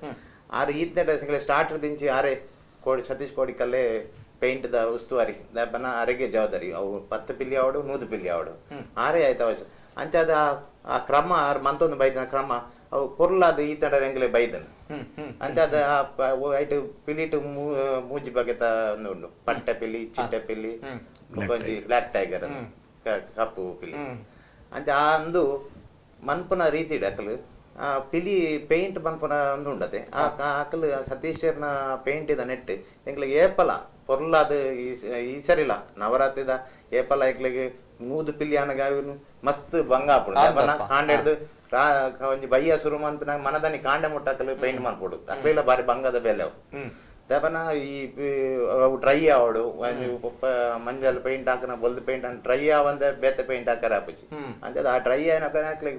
ಆರು ಈತ್ನೆ ಸ್ಟಾರ್ಟ್ ದಿಂಚಿ ಆರೆ ಸತೀಶ್ ಕೋಡಿಕಲ್ಲೇ ಪೇಂಟ್ ದ ಉಸ್ತುವಾರಿ ದಪ್ಪನ ಅರೆಗೆ ಜವಾಬ್ದಾರಿ ಅವು 10 ಪಿಲ್ಲಿ ಆವಡು 100 ಪಿಲ್ಲಿ ಆವಡು ಆರೆ ಆಯ್ತು ಅವಶ್ಯ ಅಂಚಾದ ಆ ಕ್ರಮ ಆರು ಮಂತೊಂದು ಬೈದನ ಕ್ರಮ ಅವು ಪೊರ್ಲಾದ ಈ ತಡ ಎಂಗ್ಲೆ ಬೈದನು ಅಂಚಾದ ಐಟು ಪಿಲಿಟು ಮೂಜಿ ಬಗೆತ ಉಂಡು ಪಟ್ಟೆ ಪಿಲ್ಲಿ ಚಿಟ್ಟೆ ಪಿಲ್ಲಿ ಬ್ಲಾಕ್ ಟೈಗರ್ ಕಪ್ಪು ಪಿಲಿ ಅಂಚ ಆ ಅಂದು ಮನ್ಪುನ ರೀತಿ ಅಕಲು ಪಿಲಿ ಪೇಂಟ್ ಮನ್ಪುನ ಒಂದು ಉಂಡತೆ ಅಕಲು ಸತೀಶ್ವರ್ನ ಪೇಂಟ್ ಇದ ನೆಟ್ ಎಂಗ್ಲಿಗೆ ಏಪಲ ಪೊರ್ಲಾದ ಈ ಸರಿಲ್ಲ ನವರಾತ್ರಿದ ಏಪಲ ಎಂಗ್ಲಿಗೆ 100 ಪಿಲಿ ಅನಗ ಮಸ್ತ್ ಬಂಗಾಪುಡು ಕಾಂಡೆಡ್ದು ಒಂಜಿ ಬಯ್ಯ ಶುರು ಮಂತ್ ಮನದನಿ ಕಾಂಡೆ ಮುಟ್ಟಕಲು ಪೇಂಟ್ ಮನ್ಪುಡು ಅಕ್ಲೆಲ್ಲ ಬಾರಿ ಬಂಗದ ಬೆಲೆ ಅವು దాపన ఈ డ్రై ఆవడు మంజల్ పెయింట్ ಹಾಕನ ಬೊಲ್ದು ಪೇಂಟ್ ಅನ್ ಡ್ರೈ ಆವಂದ ಬೇತೆ ಪೇಂಟ್ ಹಾಕರ ಆಪುಜಿ ಅಂತೆ ಆ ಡ್ರೈ ಆಯ್ನಕ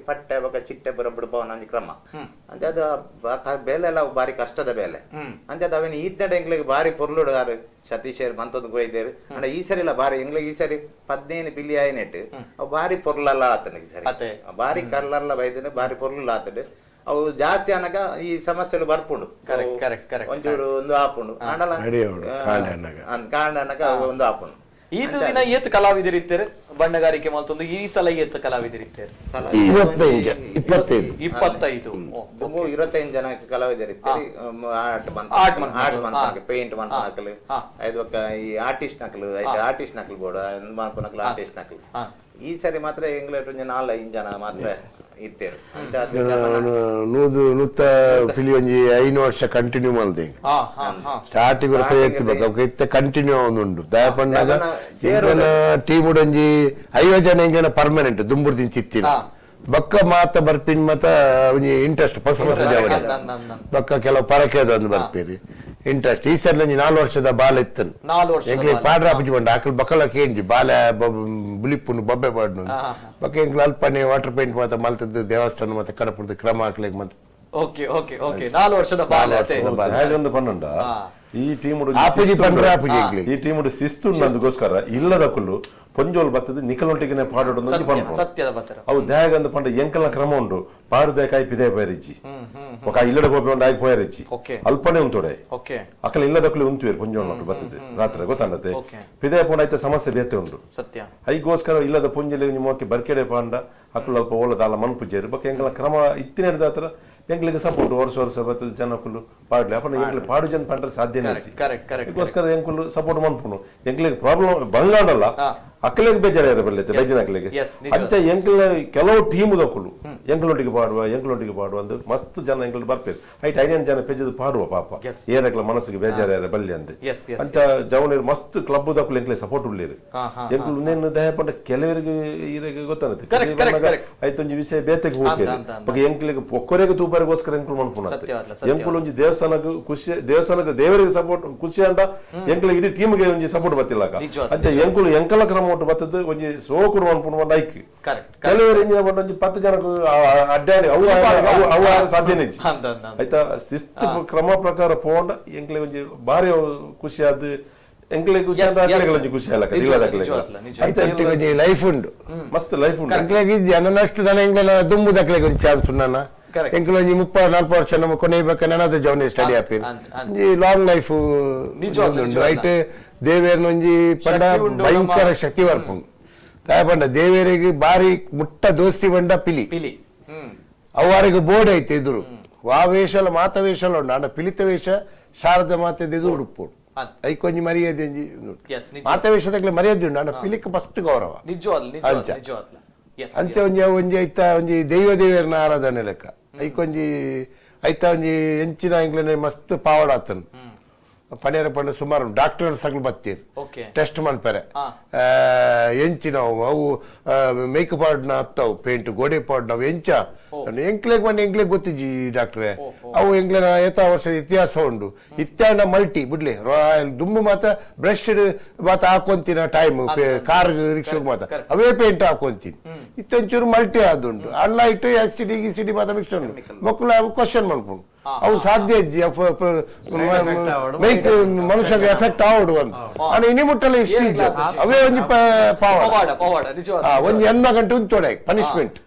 ಪಟ್ಟೆ ಬಕ ಚಿಟ್ಟೆ ಬರಬಡು ಪವನ ಅಂಜಿ ಕ್ರಮ ಅಂತೆ ಅದು ಬೇಲೆ ಎಲ್ಲ ಬಾರಿ ಕಷ್ಟದ ಬೇಲೆ ಅಂತೆ ಅವನ ಈತ್ನಡೆ ಎಂಗ್ಲಿಗೆ ಬಾರಿ ಪೊರ್ಲುಡು ಆರು ಸತೀಶ್ ಮಂತೊಂದು ಕೊಯ್ದೇರು ಅಂಡ ಈ ಸರಿ ಇಲ್ಲ ಬಾರಿ ಎಂಗ್ಲಿಗೆ ಈ ಸರಿ 15 ಬಿಲ್ಲಿ ಆಯ್ನೆಟ್ ಅವು ಬಾರಿ ಪೊರ್ಲಲ್ಲ ಆತನ ಈ ಸರಿ ಬಾರಿ ಕರ್ಲಲ್ಲ ಬೈದನೆ ಬಾರಿ ಪೊರ್ಲಲ್ಲ ಆತಡೆ ಅವು ಜಾಸ್ತಿ ಅನ್ನಕ ಈ ಸಮಸ್ಯೆలు ಬರ್ಪುಂಡು ಒಂಚೂರು ಒಂದು ಆಪುಂಡು ಕಾಂಡ ಅನ್ನಕ ಒಂದು ಆಪುಂಡು ಈತ ದಿನ ಏತ್ ಕಲಾವಿದರಿರ್ತಾರೆ ಬಣ್ಣಗಾರಿಕೆ ಮತ್ತೊಂದು ಈ ಸಲ ಏತ್ ಕಲಾವಿದರಿರ್ತಾರೆ 25 ಜನ ಕಲಾವಿದರಿರ್ತಾರೆ ಆರ್ಟ್ ಮನ್ಪನಕ ಪೇಂಟ್ ಮನ್ಪನಕಲು ಐದು ಈ ಆರ್ಟಿಸ್ಟ್ ನಕಲು ಆರ್ಟಿಸ್ಟ್ ನಕಲು ಬೋಡ ಮನ್ಪನಕಲು ಆರ್ಟಿಸ್ಟ್ ನಕಲು ಈ ಸರಿ ಮಾತ್ರ ಎಂಗ್ಲೇಟ್ 4-5 ಜನ ಮಾತ್ರ ಇರ್ತೇರು ನೂತ ಪಿಲಿ ಒಂಜಿ 5 ವರ್ಷ ಕಂಟಿನ್ಯೂ ಮಲ್ದೆ ಸ್ಟಾರ್ಟಿಂಗ್ ಇತ್ತೆ ಕಂಟಿನ್ಯೂ ಅವನುಂಡು ದಯ ಪಂಡಾಗ ಟೀಮ್ ಒಂಜಿ 5 ಜನ ಇಂಗನ ಪರ್ಮನೆಂಟ್ ದುಂಬುರ್ದಿನ ಚಿತ್ತಿನ ಬಕ್ಕ ಮಾತ ಬರ್ಪಿನ್ ಮತ ಒಂಜಿ ಇಂಟ್ರೆಸ್ಟ್ ಹೊಸ ಜಾವಡಿ ಬಕ್ಕ ಕೆಲವು ಪರಕೇದ ಒಂದು ಬರ್ಪೇರಿ ಇಂಟ್ರೆಸ್ಟ್ ಈ ಸರಿ 4 ವರ್ಷದ ಬಾಲ ಇತ್ತನ್ ಎಂಗ್ಲಿ ಪಾಡ್ರ ಅಪ್ಪಜಿ ಬಂಡ ಆಕಲ್ ಬಕ್ಕಲ ಕೇಂಜಿ ಬಾಲ ಬುಲಿಪ್ಪುನು ಬೊಬ್ಬೆ ಪಾಡ್ನು ಬಕ್ಕ ಎಂಗ್ಲಿ ಅಲ್ಪನೆ ವಾಟರ್ ಪೇಂಟ್ ಮಾತ ಮಲ್ತದ್ದು ದೇವಸ್ಥಾನ ಮತ್ತೆ ಕಡಪುರ್ದು ಕ್ರಮ ಹಾಕ್ಲಿಕ್ಕೆ ಮತ್ತೆ ಓಕೆ ಓಕೆ ಓಕೆ 4 ವರ್ಷದ ಬಾಲ ಹೇಗೊಂದು ಪನ್ನಂಡ ಈ ಟೀಮ್ ಈ ಟೀಮ್ ಶಿಸ್ತು ನಂದುಗೋಸ್ಕರ ಇಲ್ಲದಕ್ಕೂ ಪೊಂಜೋಲ್ ಬರ್ತದೆ ನಿಕಲೊಟ್ಟಿಗೆ ಪಾಡೋದು ಅವು ದ್ಯಾಗಂದು ಪಂಡ ಎಂಕಲ್ನ ಕ್ರಮ ಉಂಟು ಪಾಡುದೇ ಕಾಯಿ ಪಿದೇ ಪೈರಿಚ್ಚಿ ఒక ఇల్లడ కోపి ఉండి ఆగిపోయారిచ్చి అల్పనే ఉంటుడే అక్కడ ఇల్లదక్కులు ఉంటువేరు పుంజోన్ మಕ್ಕಳು ಬರ್ತದೆ ರಾತ್ರಿ ಗೊತ್ತಾಂಡತೆ ಪಿದೇ ಪೋಂಡ ಐತೆ ಸಮಸ್ಯೆ ಬೇತೆ ಉಂಟು ಐಗೋಸ್ಕರ ಇಲ್ಲದ ಪುಂಜಲಿ ನಿಮ್ಮಕ್ಕೆ ಬರ್ಕೆಡೆ ಪಾಂಡ ಅಕ್ಕಳು ಅಲ್ಪ ಓಲದ ಅಲ್ಲ ಮನ್ಪುಜೇರು ಬಕ್ಕ ಎಂಕಲ ಕ್ರಮ ಇತ್ತಿನ ಹಿಡಿದ ಹತ್ರ ಎಂಗ್ಲಿಗೆ ಸಪೋರ್ಟ್ ವರ್ಷ ಬರ್ತದೆ ಜನಕ್ಕಳು ಪಾಡ್ಲಿ ಅಪ್ಪ ಎಂಗ್ಲಿ ಪಾಡು ಜನ ಪಂಡ್ರೆ ಸಾಧ್ಯನೇ ಇದಕ್ಕೋಸ್ಕರ ಎಂಕುಲು ಸಪೋರ್ಟ್ ಮನ್ಪುನು ಎಂಗ್ಲಿಗೆ ಪ್ರಾಬ್ಲಮ್ ಬಂಗಾಡಲ್ಲ ಅಕ್ಕಲಿಗೆ ಬೇಜಾರ ಬರಲಿತ್ತೆ ಬೇಜಾರ ಅಕ್ಕಲಿಗೆ ಅಂಚ ಎಂಕ್ಲ ಕೆಲವು ಟೀಮ್ ದಕ್ಕಲು ಎಂಕ್ಲೊಟ್ಟಿಗೆ ಪಾಡುವ ಅಂದು ಮಸ್ತ್ ಜನ ಎಂಕ್ಲು ಬರ್ಪೇರು ಐಟ್ 5 ಜನ ಪೆಜ್ಜದು ಪಾಡುವ ಪಾಪ ಏನಕ್ಲ ಮನಸ್ಸಿಗೆ ಬೇಜಾರ ಬಲ್ಲಿ ಅಂತೆ ಅಂಚ ಜವನೀರು ಮಸ್ತ್ ಕ್ಲಬ್ ದಕ್ಕಲು ಎಂಕ್ಲೆ ಸಪೋರ್ಟ್ ಉಳ್ಳೇರು ಎಂಕ್ಲು ನೇನು ದಯ ಪಂಡ ಕೆಲವರಿಗೆ ಇದಕ್ಕೆ ಗೊತ್ತಾಗುತ್ತೆ ಐತೊಂಜಿ ವಿಷಯ ಬೇತೆಗೆ ಹೋಗ್ಬೇಕು ಬಗ್ಗೆ ಎಂಕ್ಲಿಗೆ ಒಕ್ಕರಿಗೆ ತೂಪರಿಗೋಸ್ಕರ ಎಂಕ್ಲು ಮನ್ಪುನತ್ತೆ ಎಂಕ್ಲು ಒಂಜಿ ದೇವಸ್ಥಾನಕ್ಕೆ ಖುಷಿ ದೇವಸ್ಥಾನಕ್ಕೆ ದೇವರಿಗೆ ಸಪೋರ್ಟ್ ಖುಷಿ ಅಂಡ ಎಂಕ್ಲ ಇಡೀ ಟೀಮ್ಗೆ ಒಂಜಿ ಸಪೋರ್ಟ್ ಬತ್ತಿಲ್ಲ ಅಂಚ ಎಂಕ್ಲು ಎಂಕಲ ಕ್ರಮ ಬರ್ತದೆ ಒಂಜಿ ಸೋಕುರು ಅನ್ಪುಣ ಐಕ್ ಕೆಲವರು ಎಂಜಿನ ಬಂದ 10 ಜನಕ್ಕೆ ಅಡ್ಡಾಡಿ ಅವು ಸಾಧ್ಯನೇ ಆಯ್ತಾ ಶಿಸ್ತು ಕ್ರಮ ಪ್ರಕಾರ ಪೋಂಡ ಎಂಕ್ಲೆ ಒಂಜಿ ಬಾರಿ ಖುಷಿ ಆದ ಎಂಕ್ಲೆ ಖುಷಿ ಆದ ಒಂಜಿ ಖುಷಿ ಅಲ್ಲ ಲೈಫ್ ಉಂಡು ಮಸ್ತ್ ಲೈಫ್ ಉಂಡು ಅಂಕ್ಲೆಗೆ ಜನನಷ್ಟು ದನ ಎಂಗ್ಲೆನ ದುಂಬುದಕ್ಲೆಗೆ ಒಂದು ಚಾನ್ಸ್ ಉಂಡನ ಎಂಕ್ಲು ಒಂಜಿ 30-40 ವರ್ಷ ನಮ್ಮ ಕೊನೆಯಬೇಕ ನನದ ಜವನಿ ಸ್ಟಡಿ ಆಪಿ ಲಾಂಗ್ ಲೈಫ್ ಉಂಡು ಐಟ್ ದೇವೇರ್ನ ಒಂಜಿ ಪಂಡ ಭಯಂಕರ ಶಕ್ತಿ ಬರ್ಪುಂಡು ತಾಯ ಪಂಡ ದೇವೇರಿಗೆ ಬಾರಿ ಮುಟ್ಟ ದೋಸ್ತಿ ಬಂಡ ಪಿಲಿ ಅವರಿಗೆ ಬೋರ್ಡ್ ಐತೆ ಎದುರು ವಾವೇಷಲ ಮಾತವೇಷಲ ಉಂಡು ಅಂಡ ಪಿಲಿತ ವೇಷ ಶಾರದ ಮಾತದ ಎದುರು ಉಡುಪೋಡು ಐಕೊಂಜಿ ಮರ್ಯಾದೆ ಮಾತವೇಷದಾಗ್ಲೆ ಮರ್ಯಾದೆ ಉಂಡು ಅಂಡ ಪಿಲಿಕ್ ಫಸ್ಟ್ ಗೌರವ ಅಂಚ ಒಂಜಿ ಐತ ಒಂಜಿ ದೇವೇರ್ನ ಆರಾಧನೆ ಲೆಕ್ಕ ಐಕೊಂಜಿ ಐತ ಒಂಜಿ ಎಂಚಿನ ಎಂಗ್ಲನೆ ಮಸ್ತ್ ಪಾವಡ ಆತನ್ ಪನೇರ ಪಂಡ ಸುಮಾರು ಡಾಕ್ಟರ್ ಸಗಲು ಬತ್ತೀರ್ ಟೆಸ್ಟ್ ಮನ್ಪೆರೆ ಎಂಚಿನವು ಅವು ಮೇಕಪ್ ಪಾಡ್ನ ಹತ್ತವು ಪೇಂಟ್ ಗೋಡೆ ಪಾಡ್ ನಾವು ಎಂಚ ಎಂಕ್ಲೆಗ್ ಬಂದು ಎಂಕ್ಲೆಗ್ ಗೊತ್ತಿಜ್ಜಿ ಡಾಕ್ಟ್ರೆ ಅವು ಎಂಗ್ಲೆನ ಏತ ವರ್ಷದ ಇತಿಹಾಸ ಉಂಡು ಇತ್ಯಾನ ಮಲ್ಟಿ ಬಿಡ್ಲಿ ರಾಯಲ್ ದುಂಬು ಮಾತ ಬ್ರಷ್ ಮಾತ ಹಾಕೊಂತಿನ ಟೈಮ್ ಕಾರ್ ರಿಕ್ಷಾಗ್ ಮಾತ ಅವೇ ಪೇಂಟ್ ಹಾಕೊಂತೀನಿ ಇತ್ತೊಂಚೂರು ಮಲ್ಟಿ ಆದುಂಡು ಅಲ್ಲ ಇಟ್ಟು STD GCD ಮಾತ ಮಿಕ್ಸ್ ಉಂಡು ಮಕ್ಕಳು ಕ್ವಶನ್ ಮಾಡ್ಕೊಂಡು ಅವು ಸಾಧ್ಯ ಇಜ್ಜಿ ಮೈಕ್ ಮನುಷ್ಯಗೆ ಎಫೆಕ್ಟ್ ಆವಡು ಅಂತ ಅಣ್ಣ ಇನಿ ಮುಟ್ಟಲ್ಲ ಇಷ್ಟು ಇಜ್ಜ ಅವೇ ಒಂಜಿ ಒಂಜಿ 8 ಗಂಟೆ ಉಂತೋಡೆ ಪನಿಷ್ಮೆಂಟ್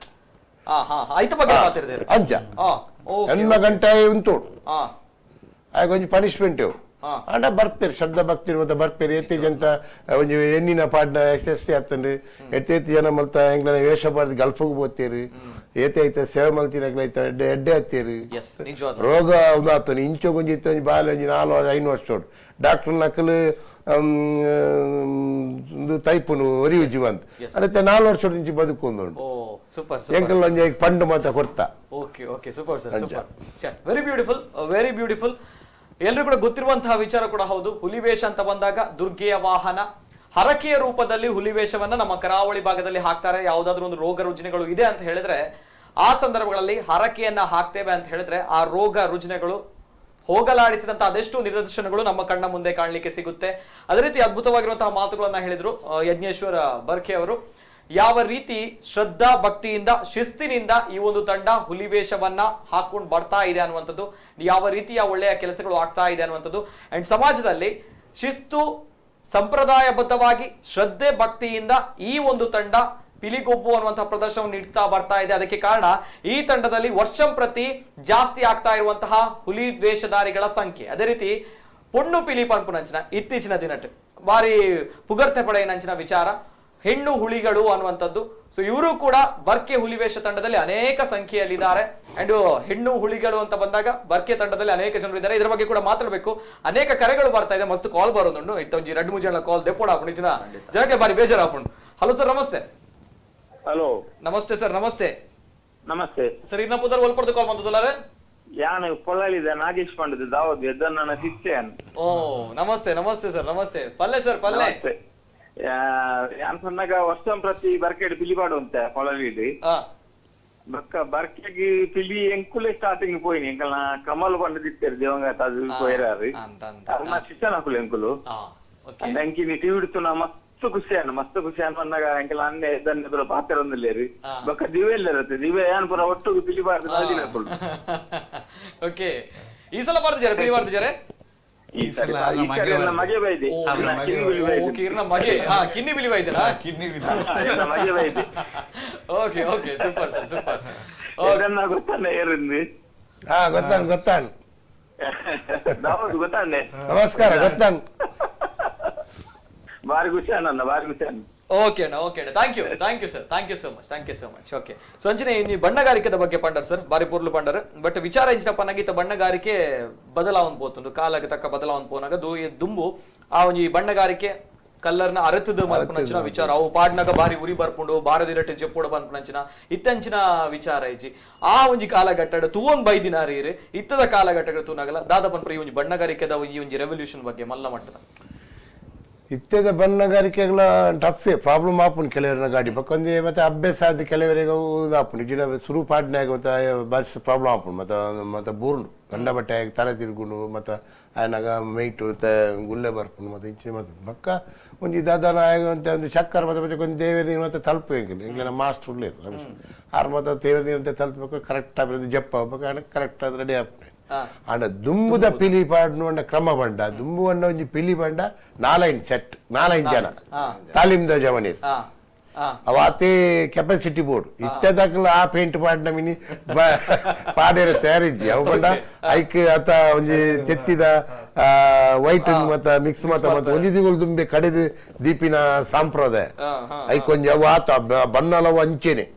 ಅಂಚ 8 ಗಂಟೆ ಉಂತೋಡು ಆಗ ಒಂಜಿ ಪನಿಷ್ಮೆಂಟ್ ಇವು ಅಂಡ ಬರ್ಪೇರಿ ಶ್ರದ್ಧಾ ಭಕ್ತಿ ಬರ್ಪೇರಿ ಎತ್ತಿಜಂತ ಒಂಜಿ ಹೆಣ್ಣಿನ ಪಾಡ್ನ ಎಸ್ಎಸ್ಸಿ ಆತಂಡ್ರಿ ಎತ್ತಿ ಜನ ಮಲ್ತ ಎಂಗ್ಲ ವೇಷ ಪಾಡ್ದು ಗಲ್ಫಗ್ ಬೋತೀರಿ ಏತೆ ಐತೆ ಸೇವೆ ಮಲ್ತಿನಕ್ಲ ಐತ ಎಡ್ಡೆ ಹತ್ತೀರಿ ರೋಗ ಉದಾತನಿ ಇಂಚೋ ಗೊಂಜಿ ಇತ್ತು ಬಾಲ ಒಂಜಿ 4-5 ವರ್ಷ ಡಾಕ್ಟರ್ ನಕಲು ತೈಪುನು ಒರಿವು ಜೀವಂತ ಅದಕ್ಕೆ 4 ವರ್ಷ ಇಂಚಿ ಬದುಕೊಂಡು ಎಂಕಲ್ ಒಂಜಿ ಪಂಡು ಮಾತ ಕೊಡ್ತಾ ವೆರಿ ಬ್ಯೂಟಿಫುಲ್ ವೆರಿ ಬ್ಯೂಟಿಫುಲ್. ಎಲ್ರಿಗೂ ಕೂಡ ಗೊತ್ತಿರುವಂತಹ ವಿಚಾರ ಕೂಡ ಹೌದು. ಹುಲಿವೇಷ ಅಂತ ಬಂದಾಗ ದುರ್ಗೆಯ ವಾಹನ, ಹರಕೆಯ ರೂಪದಲ್ಲಿ ಹುಲಿವೇಷವನ್ನ ನಮ್ಮ ಕರಾವಳಿ ಭಾಗದಲ್ಲಿ ಹಾಕ್ತಾರೆ. ಯಾವುದಾದ್ರೂ ಒಂದು ರೋಗ ರುಜಿನಗಳು ಇದೆ ಅಂತ ಹೇಳಿದ್ರೆ ಆ ಸಂದರ್ಭಗಳಲ್ಲಿ ಹರಕೆಯನ್ನ ಹಾಕ್ತೇವೆ ಅಂತ ಹೇಳಿದ್ರೆ ಆ ರೋಗ ರುಜಿನಗಳು ಹೋಗಲಾಡಿಸಿದಂತ ಅದೆಷ್ಟು ನಿದರ್ಶನಗಳು ನಮ್ಮ ಕಣ್ಣ ಮುಂದೆ ಕಾಣಲಿಕ್ಕೆ ಸಿಗುತ್ತೆ. ಅದೇ ರೀತಿ ಅದ್ಭುತವಾಗಿರುವಂತಹ ಮಾತುಗಳನ್ನ ಹೇಳಿದ್ರು ಯಜ್ಞೇಶ್ವರ ಬರ್ಖೆ ಅವರು. ಯಾವ ರೀತಿ ಶ್ರದ್ಧಾ ಭಕ್ತಿಯಿಂದ ಶಿಸ್ತಿನಿಂದ ಈ ಒಂದು ತಂಡ ಹುಲಿವೇಷವನ್ನ ಹಾಕೊಂಡು ಬರ್ತಾ ಇದೆ ಅನ್ನುವಂಥದ್ದು, ಯಾವ ರೀತಿಯ ಒಳ್ಳೆಯ ಕೆಲಸಗಳು ಆಗ್ತಾ ಇದೆ ಅನ್ನುವಂಥದ್ದು, ಅಂಡ್ ಸಮಾಜದಲ್ಲಿ ಶಿಸ್ತು ಸಂಪ್ರದಾಯಬದ್ಧವಾಗಿ ಶ್ರದ್ಧೆ ಭಕ್ತಿಯಿಂದ ಈ ಒಂದು ತಂಡ ಪಿಲಿಗೊಬ್ಬು ಅನ್ನುವಂತಹ ಪ್ರದರ್ಶನವನ್ನು ನೀಡ್ತಾ ಬರ್ತಾ ಇದೆ. ಅದಕ್ಕೆ ಕಾರಣ ಈ ತಂಡದಲ್ಲಿ ವರ್ಷಂ ಪ್ರತಿ ಜಾಸ್ತಿ ಆಗ್ತಾ ಇರುವಂತಹ ಹುಲಿ ವೇಷಧಾರಿಗಳ ಸಂಖ್ಯೆ. ಅದೇ ರೀತಿ ಪೊಣ್ಣು ಪಿಲಿ ಪಂಪುನಂಚಿನ ಇತ್ತೀಚಿನ ದಿನಟ್ಟು ಬಾರಿ ಪುಗರ್ತೆ ಪಡೆಯನಂಚಿನ ವಿಚಾರ ಹೆಣ್ಣು ಹುಲಿಗಳು ಅನ್ನುವಂಥದ್ದು. ಸೊ ಇವರು ಕೂಡ ಬರ್ಕೆ ಹುಲಿವೇಷ ತಂಡದಲ್ಲಿ ಅನೇಕ ಸಂಖ್ಯೆಯಲ್ಲಿದ್ದಾರೆ. ಅಂಡ್ ಹೆಣ್ಣು ಹುಲಿಗಳು ಅಂತ ಬಂದಾಗ ಬರ್ಕೆ ತಂಡದಲ್ಲಿ ಅನೇಕ ಜನರು ಇದ್ದಾರೆ. ಇದರ ಬಗ್ಗೆ ಕೂಡ ಮಾತಾಡಬೇಕು. ಅನೇಕ ಕರೆಗಳು ಬರ್ತಾ ಇದೆ, ಮಸ್ತ್ ಕಾಲ್ ಬರೋದುಂಡು. ಇತ್ತೊಂಜಿ 2-3 ಜನ ಕಾಲ್ ದೆಪ್ಪೋಡ ಹಾಕೊಂಡು ಜನ ಜನಕ್ಕೆ ಬಾರಿ ಬೇಜಾರು ಹಾಕೊಂಡು. ಹಲೋ ಸರ್, ನಮಸ್ತೆ. ಹಲೋ ನಮಸ್ತೆ ಸರ್. ನಮಸ್ತೆ ನಮಸ್ತೆ ಸರ್. ಇನ್ನ ಪುದರ್ ಒಲ್ಪಡ್ದು ಕಾಲ್ ಬಂದದಲ್ಲ ಯಾನು ಪೊಳ್ಳಲಿದೆ ನಾಗೇಶ್ ಪಂಡದ ದಾವದ್ ಎದ್ದನ್ನ ಶಿಕ್ಷೆಯನ್. ಓ ನಮಸ್ತೆ ನಮಸ್ತೆ ಸರ್. ನಮಸ್ತೆ ಪಲ್ಲೆ ಸರ್. ಪಲ್ಲೆ ಯಾನ್ ಸಣ್ಣಗ ವರ್ಷಂ ಪ್ರತಿ ಬರ್ಕೆಡ್ ಪಿಲಿಪಾಡು ಅಂತ ಪೊಳ್ಳಲಿದೆ ಬಕ್ಕ ಬರ್ಕೆಗೆ ಪಿಲಿ ಎಂಕುಲೆ ಸ್ಟಾರ್ಟಿಂಗ್ ಪೋಯಿನಿ ಎಂಕಲ್ ಕಮಲ್ ಬಂದು ದಿತ್ತೇರು ದೇವಂಗ ಅದು ಪೋಯಿರಾರಿ ಅನ್ನ ಶಿಕ್ಷಣ ಹಾಕುಲು ಎಂಕುಲು ಅಂಕಿನಿ ಟಿವಿ ಇಡ್ತು ಮಸ್ತ್ ಖುಷಿ ಅನ್ನಂದಾಗ ಎಂಕಲ್ ಅನ್ನೆ ಎದ್ದನ್ನ ಪಾತ್ರ ಒಂದಿಲ್ಲೇರಿ ಬಕ್ಕ ದಿವೆ ಇಲ್ಲ ಇರುತ್ತೆ. ದಿವೆ ಏನ್ ಪುರ ಒಟ್ಟು ಪಿಲಿಬಾರ್ದು ನಾದಿನ ಹಾಕುಲು. ಓಕೆ, ಈ ಸಲ ಬರ್ತಿದ್ದಾರೆ ಪಿಲಿ ಬರ್ತಿದ್ದಾರೆ. ಮಗೆ ಬೈದೆ ಕಿನ್ನಿ ಬಿಲಿ ಬೈದನಾ? ಮಗೆ ಬೈದೆ. Okay okay, super sir, super. ಗೊತ್ತಾನೆ ಏರಿಂది ಗೊತ್ತಾನು ದಾವದ್ ಗೊತ್ತಾನೆ. ನಮಸ್ಕಾರ. ಗೊತ್ತಾನು ಬಾರಿ ಖುಷಿ ಅಣ್ಣ, ಬಾರಿ ಖುಷಿ ಅಣ್ಣ. ಓಕೆ ಅಣ್ಣ, ಓಕೆ ಅಣ್ಣ. Thank you sir, thank you so much. Okay, so ಅಂಚನೆ ಈ ಬಣ್ಣಗಾರಿಕೆ ಬಗ್ಗೆ ಪಂಡರ್ ಸರ್ ಬಾರಿ ಪೂರ್ಲು ಪಂಡರ್. ಬಟ್ ವಿಚಾರ ಇಂಚಿನಪ್ಪ ನಂಗೆ ಬಣ್ಣಗಾರಿಕೆ ಬದಲಾವಣೆ పోతుండు ಕಾಲಕ್ಕೆ ತಕ್ಕ ಬದಲಾವಣೆ పోನಾಗ ದುಂಬು ಆ ಒಂಜಿ ಬಣ್ಣಗಾರಿಕೆ ಕಲ್ಲರ್ನ ಅರೆತದ ಮಲ್ಪನಂಚಿನ ವಿಚಾರ ಅವು ಪಾಡ್ನಾಗ ಬಾರಿ ಉರಿ ಬರ್ಪುಂಡು ಬಾರದಿರಟ್ಟೆ ಜಪ್ಪುಡ ಬಂಪನಂಚಿನ ಇತ್ತಂಚಿನ ವಿಚಾರ ಇಜ್ಜಿ ಆ ಒಂಜಿ ಕಾಲಘಟ್ಟ ತೂವೊಂದು ಬೈದಿನಾರಿ ಇತ್ತದ ಕಾಲಘಟ್ಟಗಳು ತೂನಾಗಲ್ಲ ದಾದಪನ್ ಈ ಒಂಜಿ ಬಣ್ಣಗಾರಿಕೆದ ಈ ಒಂಜಿ ರೆವಲ್ಯೂಷನ್ ಬಗ್ಗೆ ಮಲ್ಲ ಮಟ್ಟದ ಇತ್ಯದ ಬಣ್ಣಗಾರಿಕೆಗಳ ಟಫೇ ಪ್ರಾಬ್ಲಮ್ ಆಪುನ್ ಕೆಲವರಿನ ಗಾಡಿ ಬಕ್ಕೊಂದು ಮತ್ತೆ ಅಭ್ಯಾಸ ಆದ ಕೆಲವರಿಗೆ ಆಪುನ್ ಇಜಿನ ಶುರು ಪಾಡ್ನಾಗ ಮತ್ತೆ ಬಾರಿ ಪ್ರಾಬ್ಲಮ್ ಆಪುನ್ ಮತ್ತೆ ಬೂರ್ನು ಗಂಡ ಬಟ್ಟೆ ತಲೆ ತಿರ್ಗುಂಡು ಮತ್ತೆ ಆಯ್ನಾಗ ಮೈಟು ಗುಲ್ಲೆ ಬರ್ಪುಂಡು ಮತ್ತೆ ಇಂಚೆ ಮತ್ತೆ ಬಕ್ಕ ಒಂಜಿ ದಾದಾನ ಅಂತ ಒಂದು ಚಕ್ಕರ್ ಮತ್ತೆ ಕೊಂಚ ದೇವರಿ ಮತ್ತೆ ತಲುಪು ಎಂಗಿಲ್ಲ ಮಾಸ್ಟರ್ ಉಳ್ಳೇ ಆರು ಮತ್ತೆ ದೇವರಿ ಅಂತ ತಲುಪಬೇಕು ಕರೆಕ್ಟ್ ಆಗಿ ಜಪ್ಪ ಆಗ್ಬೇಕು ಕರೆಕ್ಟ್ ಆದ್ರೆ ರೆಡಿ ಆಗ್ತದೆ. ಅಂಡ ದುಂಬುದ ಪಿಲಿ ಪಾಡ್ನು ಅಂಡ ಕ್ರಮ ಬಂಡ ದುಂಬು ಅಂಡ ಒಂಜಿ ಪಿಲಿ ಬಂಡ 4 ಜನ ತಾಲೀಮ್ದ ಜವನೀರ್ ಅವತ್ತೇ ಕೆಪಾಸಿಟಿ ಬೋರ್ಡ್ ಇತ್ತದಕ್ಲ ಆ ಪೇಂಟ್ ಪಾಡ್ನ ಮಿನಿ ಪಾಡೇರ ತಯಾರಿಜ್ಜಿ ಅವು ಬಂಡ ಐಕ್ ಆತ ಒಂಜಿ ತೆತ್ತಿದ ವೈಟ್ ಮತ್ತ ಮಿಕ್ಸ್ ಮತ್ತ ಒಂಜಿದಿಗಳು ದುಂಬೆ ಕಡೆದು ದೀಪಿನ ಸಂಪ್ರದಾಯ ಐಕೊಂಜ ಅವು ಆತ ಬಣ್ಣಲವು ಅಂಚೆನೆ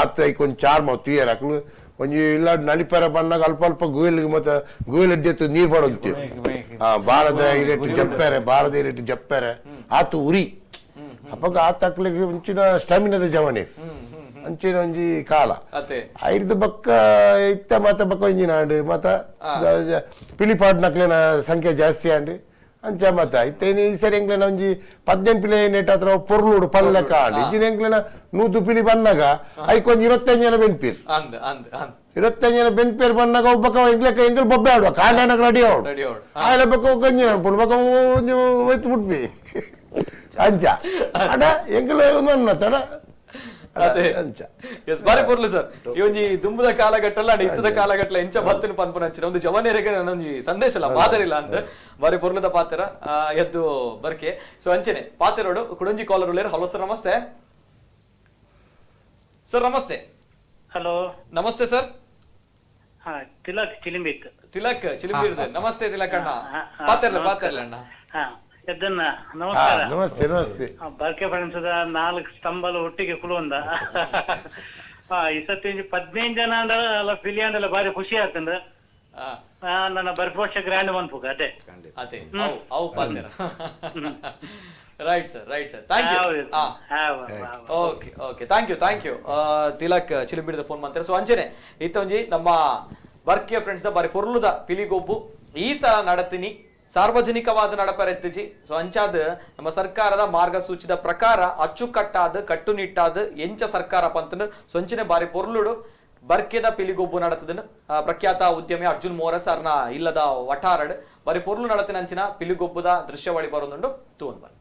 ಆತ ಐಕೊಂದ್ ಚಾರ್ ಮಾವು ತುಯರ್ ಹಾಕಲು ಒಂಜಿ ಇಲ್ಲ ನಲಿಪರ ಬಣ್ಣಗ ಅಲ್ಪ ಅಲ್ಪ ಗುಯಲ್ಗೆ ಮತ್ತೆ ಗುಯಲ್ ಹಿಡ್ದೆತ್ತು ನೀರ್ ಪಡೋಗ್ತೀವಿ ಬಾರದ ಇರೇಟ್ ಜಪ್ಪೆರೆ ಆತು ಉರಿ ಅಪ್ಪಗ ಆತಕ್ಲಿಗೆ ಮುಂಚಿನ ಸ್ಟಾಮಿನದ ಜವನೆ ಅಂಚಿನ ಒಂಜಿ ಕಾಲ ಐದು ಬಕ್ಕ ಇತ್ತ ಮತ್ತೆ ಬಕ್ಕ ಒಂಜಿ ನಾಡು ಮತ್ತ ಪಿಲಿಪಾಡ್ ನಕ್ಲಿನ ಸಂಖ್ಯೆ ಜಾಸ್ತಿ ಅಂಡಿ ಅಂಚ ಮತ್ತ ಇತ್ತೇನಿ ಈ ಸರಿ ಎಂಗ್ಲೇನ ಒಂಜಿ 18 ಪಿಲಿ ನೆಟ್ ಹತ್ರ ಪೊರ್ಲುಡು ಪಲ್ಲೆಕ್ಕ ಆಂಡಿ ಇಜಿನ ಎಂಗ್ಲೇನ 100 ಪಿಲಿ ಬಣ್ಣಗ ಐಕೊಂಜಿ 25 ಜನ ಬೆನ್ಪೀರ್ 25 ಜನ ಬೆನ್ಪೇರ್ ಬಣ್ಣಗ ಒಬ್ಬಕ್ಕ ಎಂಗ್ಲೆಕ್ಕ ಬೊಬ್ಬೆ ಆಡುವ ಕಾಂಡಾನಗ ರೆಡಿ ಆಡು ಆಯ್ಲ ಬಕ್ಕ ಗಂಜಿ ಅನ್ಪುಂಡು ಬಕ್ಕ ಒಯ್ತು ಬಿಟ್ವಿ ಅಂಚ ಅಡ ಎಂಗ್ಲ ನನ್ನ ತಡ ಬಾರಿ ಪೂರ್ಲು ಸರ್ ಈ ಒಂಜಿ ದುಂಬುದ ಕಾಲಘಟ್ಟಲ್ಲ ಇತ್ತದ ಕಾಲಘಟ್ಟ ಎಂಚ ಬತ್ತಿನ ಪನ್ಪುನಂಚಿನ ಒಂದು ಜವನೇರಿಗೆ ನನ್ನೊಂಜಿ ಸಂದೇಶ ಇಲ್ಲ ಮಾದರಿಲ್ಲ ಅಂತ ಬಾರಿ ಪೂರ್ಲದ ಪಾತ್ರ ಎದ್ದು ಬರ್ಕೆ. ಸೊ ಅಂಚೆನೆ ಪಾತಿರೋಡು ಕುಡಂಜಿ ಕಾಲರ್ ಉಳ್ಳೇರು. ಹಲೋ ಸರ್, ನಮಸ್ತೆ ಸರ್. ನಮಸ್ತೆ. ಹಲೋ ನಮಸ್ತೆ ಸರ್. ತಿಲಕ್ ಚಿಲಿಂಬಿಕ್. ತಿಲಕ್ ಚಿಲಿಂಬಿರ್ದೆ. ನಮಸ್ತೆ ತಿಲಕ್ ಅಣ್ಣ. ಪಾತಿರ್ಲ ಅಣ್ಣ. ಎದ್ದನ್ನ ನಮಸ್ಕಾರ. ನಮಸ್ತೆ ನಮಸ್ತೆ. ಬರ್ಕೆ ಪಡಿಸದ 4 ಸ್ತಂಭಲು ಒಟ್ಟಿಗೆ ಕುಲುವಂದ ಈ ಸತಿ 15 ಜನ ಅಂದ್ರ ಪಿಲಿ ಅಂದಲ್ಲ ಬಾರಿ ಖುಷಿ ಆಗ್ತಂದ ನನ್ನ ಬರ್ಪೋಷ ಗ್ರ್ಯಾಂಡ್ ಮನ್ಪುಗ ಅದೇ ಅವು ಪಾತ್ರ. Right sir, right sir. Thank you. Okay thank you Tilak ಚಿಲಿಂಬಿಡಿದ ಫೋನ್ ಮಾಡ್ತಾರೆ. ಸೊ ಅಂಚೆನೆ ಇತ್ತೊಂಜಿ ನಮ್ಮ ಬರ್ಕೆ ಫ್ರೆಂಡ್ಸ್ ದ ಬಾರಿ ಪೊರ್ಲುದ ಪಿಲಿಗೊಬ್ಬು ಈ ಸಲ ನಡತಿನಿ ಸಾರ್ವಜನಿಕವಾದ ನಡಪರೆತ್ತಿಜಿ. ಸೊ ಅಂಚಾದ ನಮ್ಮ ಸರ್ಕಾರದ ಮಾರ್ಗಸೂಚಿದ ಪ್ರಕಾರ ಅಚ್ಚುಕಟ್ಟಾದ ಕಟ್ಟುನಿಟ್ಟಾದ ಎಂಚ ಸರ್ಕಾರ ಪಂತನ ಸೊಂಚಿನ ಬಾರಿ ಪೊರ್ಲುಡು ಬರ್ಕೆದ ಪಿಲಿಗೊಬ್ಬು ನಡತದನ್ ಪ್ರಖ್ಯಾತ ಉದ್ಯಮಿ ಅರ್ಜುನ್ ಮೋರಸ್ ಅರ್ನ ಇಲ್ಲದ ವಟಾರಡ್ ಬರೀ ಪೊರ್ಲು ನಡತಿನಂಚಿನ ಪಿಲಿಗೊಬ್ಬುದ ದೃಶ್ಯಾವಳಿ ಬರೋದುಂಡು ತೂನ್ ಬನ್ನಿ.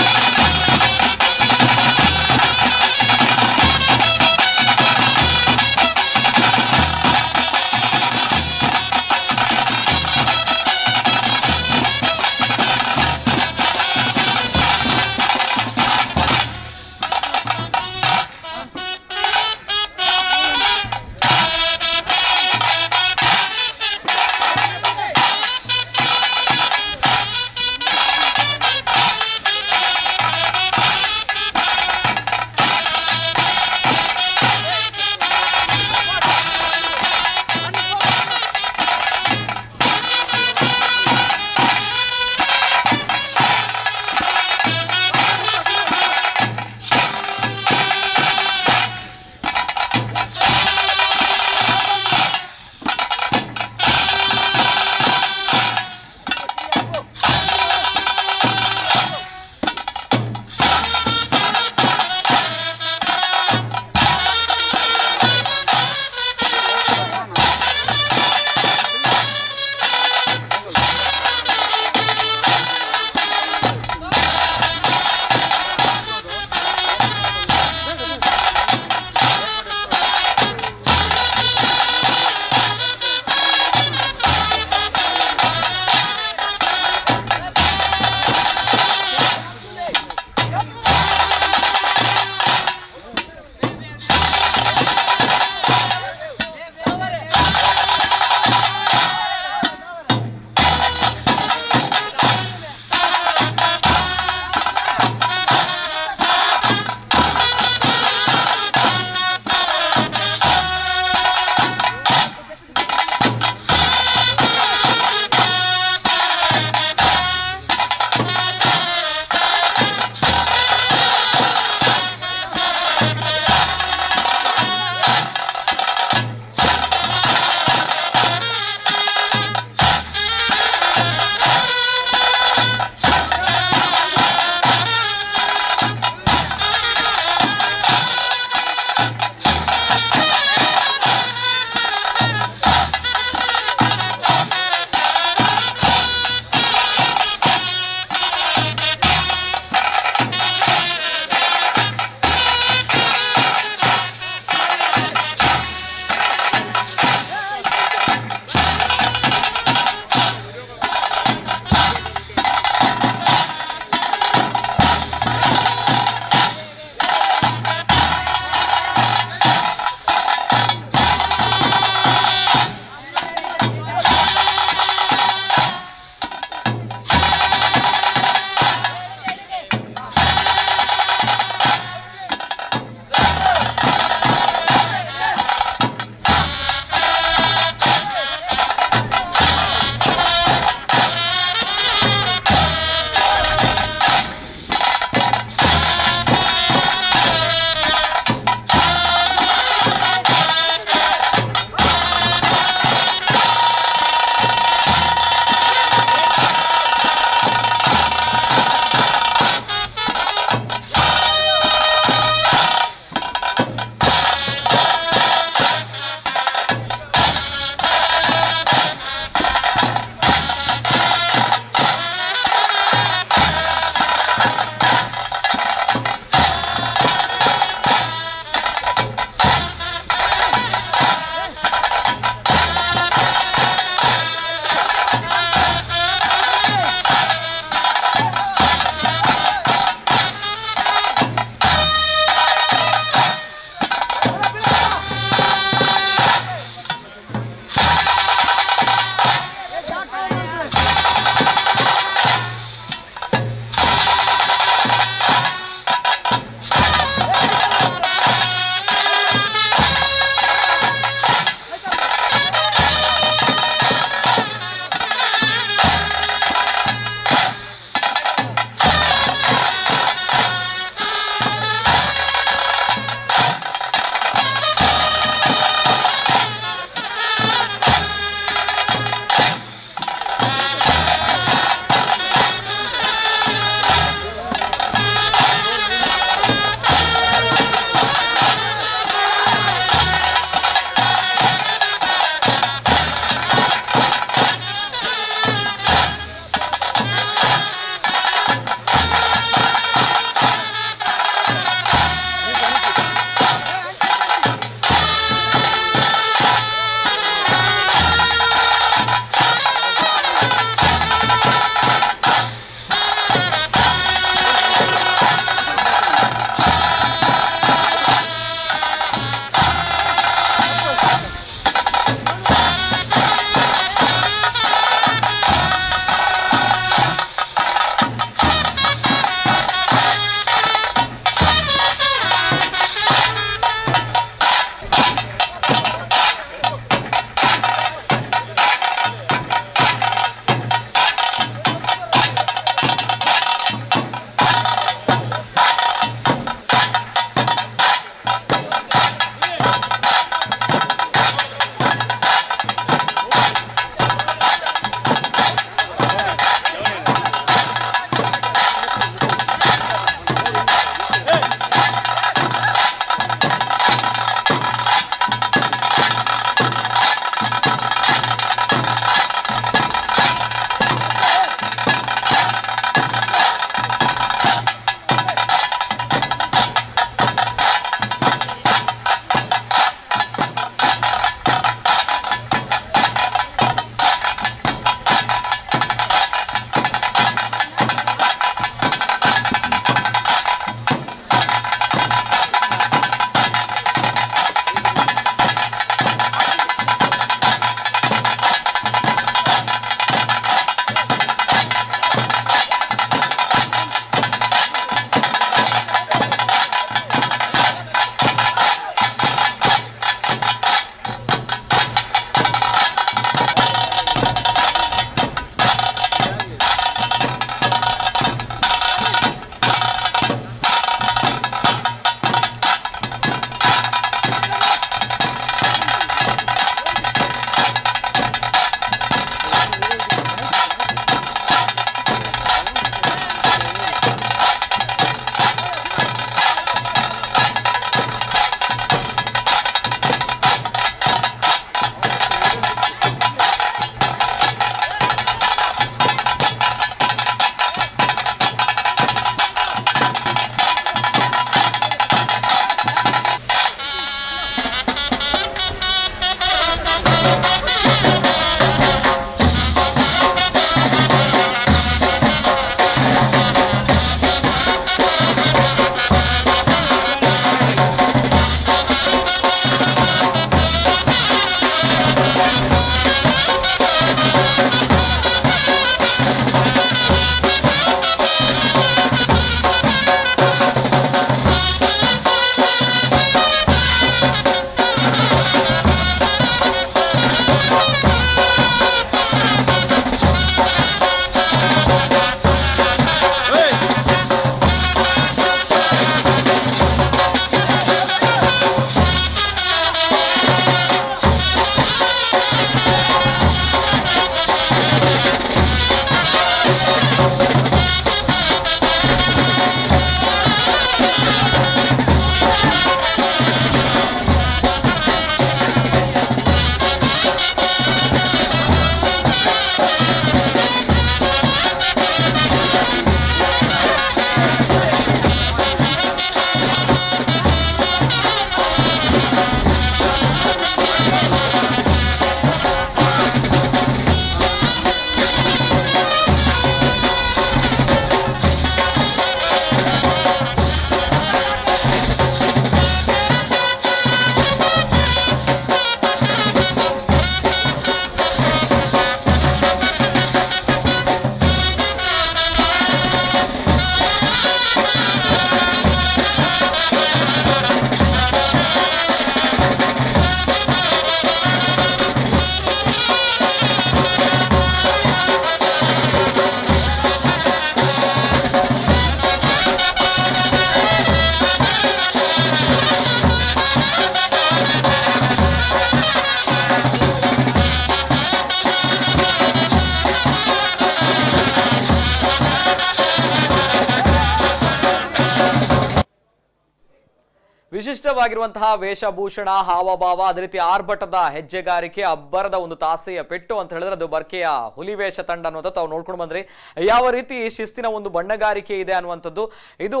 ವಿಶಿಷ್ಟವಾಗಿರುವಂತಹ ವೇಷಭೂಷಣ, ಹಾವಭಾವ, ಅದೇ ರೀತಿ ಆರ್ಭಟದ ಹೆಜ್ಜೆಗಾರಿಕೆ, ಅಬ್ಬರದ ಒಂದು ತಾಸೆಯ ಪೆಟ್ಟು ಅಂತ ಹೇಳಿದ್ರೆ ಅದು ಬರ್ಕೆಯ ಹುಲಿವೇಷ ತಂಡ ಅನ್ನೋದು ತಾವು ನೋಡ್ಕೊಂಡು ಬಂದ್ರಿ. ಯಾವ ರೀತಿ ಶಿಸ್ತಿನ ಒಂದು ಬಣ್ಣಗಾರಿಕೆ ಇದೆ ಅನ್ನುವಂಥದ್ದು. ಇದು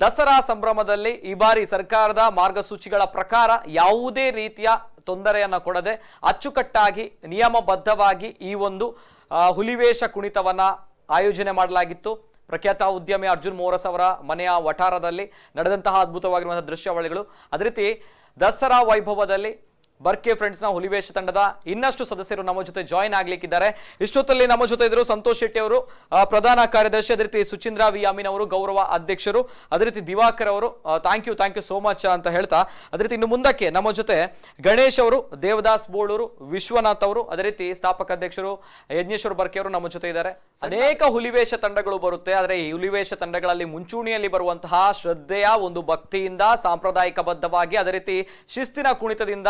ದಸರಾ ಸಂಭ್ರಮದಲ್ಲಿ ಈ ಬಾರಿ ಸರ್ಕಾರದ ಮಾರ್ಗಸೂಚಿಗಳ ಪ್ರಕಾರ ಯಾವುದೇ ರೀತಿಯ ತೊಂದರೆಯನ್ನ ಕೊಡದೆ ಅಚ್ಚುಕಟ್ಟಾಗಿ ನಿಯಮಬದ್ಧವಾಗಿ ಈ ಒಂದು ಹುಲಿವೇಷ ಕುಣಿತವನ್ನ ಆಯೋಜನೆ ಮಾಡಲಾಗಿತ್ತು. ಪ್ರಖ್ಯಾತ ಉದ್ಯಮಿ ಅರ್ಜುನ್ ಮೋರಸ್ ಅವರ ಮನೆಯ ವಠಾರದಲ್ಲಿ ನಡೆದಂತಹ ಅದ್ಭುತವಾಗಿರುವಂತಹ ದೃಶ್ಯಾವಳಿಗಳು. ಅದೇ ರೀತಿ ದಸರಾ ವೈಭವದಲ್ಲಿ ಬರ್ಕೆ ಫ್ರೆಂಡ್ಸ್ ನ ಹುಲಿವೇಷ ತಂಡದ ಇನ್ನಷ್ಟು ಸದಸ್ಯರು ನಮ್ಮ ಜೊತೆ ಜಾಯಿನ್ ಆಗ್ಲಿಕ್ಕಿದ್ದಾರೆ. ಇಷ್ಟೊತ್ತಲ್ಲಿ ನಮ್ಮ ಜೊತೆ ಇದ್ರು ಸಂತೋಷ್ ಶೆಟ್ಟಿ ಅವರು, ಪ್ರಧಾನ ಕಾರ್ಯದರ್ಶಿ, ಅದೇ ರೀತಿ ಸುಚೀಂದ್ರ ವಿ ಅಮೀನ್ ಅವರು, ಗೌರವ ಅಧ್ಯಕ್ಷರು, ಅದೇ ರೀತಿ ದಿವಾಕರ್ ಅವರು. ಥ್ಯಾಂಕ್ ಯು ಸೋ ಮಚ್ ಅಂತ ಹೇಳ್ತಾ, ಅದೇ ರೀತಿ ಇನ್ನು ಮುಂದಕ್ಕೆ ನಮ್ಮ ಜೊತೆ ಗಣೇಶ್ ಅವರು, ದೇವದಾಸ್ ಬೋಳೂರು, ವಿಶ್ವನಾಥ್ ಅವರು, ಅದೇ ರೀತಿ ಸ್ಥಾಪಕ ಅಧ್ಯಕ್ಷರು ಯಜ್ಞೇಶ್ವರ್ ಬರ್ಕೆ ಅವರು ನಮ್ಮ ಜೊತೆ ಇದ್ದಾರೆ. ಅನೇಕ ಹುಲಿವೇಷ ತಂಡಗಳು ಬರುತ್ತೆ, ಆದರೆ ಈ ಹುಲಿವೇಷ ತಂಡಗಳಲ್ಲಿ ಮುಂಚೂಣಿಯಲ್ಲಿ ಬರುವಂತಹ ಶ್ರದ್ಧೆಯ ಒಂದು ಭಕ್ತಿಯಿಂದ, ಸಾಂಪ್ರದಾಯಿಕ ಬದ್ಧವಾಗಿ, ಅದೇ ರೀತಿ ಶಿಸ್ತಿನ ಕುಣಿತದಿಂದ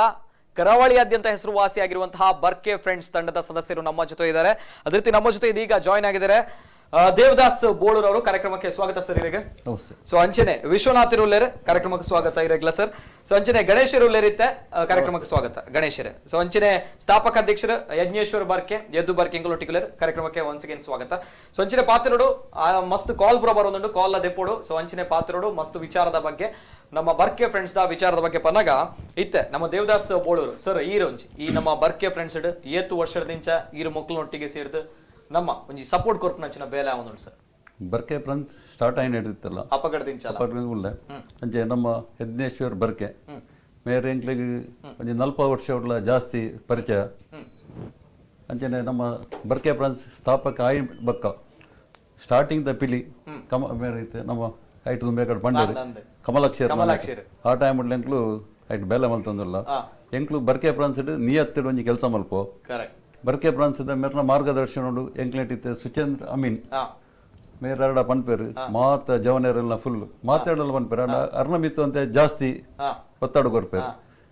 ಕರಾವಳಿಯಾದ್ಯಂತ ಹೆಸರುವಾಸಿಯಾಗಿರುವಂತಹ ಬರ್ಕೆ ಫ್ರೆಂಡ್ಸ್ ತಂಡದ ಸದಸ್ಯರು ನಮ್ಮ ಜೊತೆ ಇದ್ದಾರೆ. ಅದೇ ರೀತಿ ನಮ್ಮ ಜೊತೆ ಇದೀಗ ಜಾಯಿನ್ ಆಗಿದ್ದಾರೆ ದೇವದಾಸ್ ಬೋಳೂರ್ ಅವರು. ಕಾರ್ಯಕ್ರಮಕ್ಕೆ ಸ್ವಾಗತ ಸರ್. ಇರಿಗೆ ಸೊ ಅಂಚನೆ ವಿಶ್ವನಾಥ್ ಇರುಲ್ಲೇರೆ ಕಾರ್ಯಕ್ರಮಕ್ಕೆ ಸ್ವಾಗತ ಇರಗ್ಲ ಸರ್. ಸೊ ಅಂಚನೆ ಗಣೇಶ್ ಇರುಲ್ಲೇರಿತ್ತೆ ಕಾರ್ಯಕ್ರಮಕ್ಕೆ ಸ್ವಾಗತ ಗಣೇಶರೇ. ಸೊ ಅಂಚನೆ ಸ್ಥಾಪಕ ಅಧ್ಯಕ್ಷರು ಯಜ್ಞೇಶ್ವರ್ ಬರ್ಕೆ ಎದ್ದು ಬರ್ಕೆ ಎಂಗಳೊಟ್ಟಿಗುಲರ್ ಕಾರ್ಯಕ್ರಮಕ್ಕೆ ಒನ್ಸ್ ಅಗೇನ್ ಸ್ವಾಗತ. ಸೊ ಅಂಚನೆ ಪಾತಿರೋಡು ಮಸ್ತ್ ಕಾಲ್ ಬರೋಬಾರೊಂದು ಕಾಲ್ ದೆಪ್ಪೋಡು. ಸೊ ಅಂಚನೆ ಪಾತಿರೋಡು ಮಸ್ತ್ ವಿಚಾರದ ಬಗ್ಗೆ, ನಮ್ಮ ಬರ್ಕೆ ಫ್ರೆಂಡ್ಸ್ ದ ವಿಚಾರದ ಬಗ್ಗೆ ಪನ್ನಾಗ ಇತ್ತೆ ನಮ್ಮ ದೇವದಾಸ್ ಬೋಳೂರು ಸರ್. ಈ ನಮ್ಮ ಬರ್ಕೆ ಫ್ರೆಂಡ್ಸ್ ಏತು ವರ್ಷದಿಂದ ಈರು ಮಕ್ಕಳೊಟ್ಟಿಗೆ ಸೇರಿದು ನಮ್ಮ ಒಂಜಿ ಸಪೋರ್ಟ್ ಕೊರ್ಪುನಂಚಿನ ಬೇಲೆ ಅವನು ಸರ್. ಬರ್ಕೆ ಫ್ರೆಂಡ್ಸ್ ಸ್ಟಾರ್ಟ್ ಆಗಿ ನಡೆದಿತ್ತಲ್ಲ ಅಪಘಾತದಿಂದ ಅಂಚೆ ನಮ್ಮ ಯಜ್ಞೇಶ್ವರ್ ಬರ್ಕೆ ಮೇರೆ ಎಂಕ್ಲಿಗೆ ಒಂಜಿ 40 ವರ್ಷ ಜಾಸ್ತಿ ಪರಿಚಯ. ಅಂಚನೆ ನಮ್ಮ ಬರ್ಕೆ ಫ್ರೆಂಡ್ಸ್ ಸ್ಥಾಪಕ ಆಯಿ ಬಕ್ಕ ಸ್ಟಾರ್ಟಿಂಗ್ ದ ಪಿಲಿ ಮೇರೆ ಐತೆ ನಮ್ಮ ಐಟ್ ತುಂಬೇಕಡೆ ಪಂಡೇರಿ ಕಮಲಾಕ್ಷರ ಆ ಟೈಮ್ ಎಂಕ್ಲು ಐಟ್ ಬೇಲೆ ಮಲ್ತಂದಿಲ್ಲ. ಎಂಕ್ಲು ಬರ್ಕೆ ಫ್ರೆಂಡ್ಸ್ ನಿಯತ್ತಿಡ್ ಒಂಜಿ ಕೆಲಸ ಮಲ್ಪೋ ಬರ್ಕೆ ಫ್ರಾನ್ಸ್ ಮೇರ್ನ ಮಾರ್ಗದರ್ಶನ ಎಂಕ್ಲೆಟಿತ್ತೆ ಸುಚೇಂದ್ರ ಅಮೀನ್ ಮೇರೆರಡ ಪನ್ಪೇರು ಮಾತ ಜವನೇರೆಲ್ಲ ಫುಲ್ ಮಾತಾಡಲ್ಲ ಪನ್ಪೇರು ಅರ್ನ ಮಿತ್ತು ಅಂತ ಜಾಸ್ತಿ ಒತ್ತಡ ಕೊರ್ಪೇರು.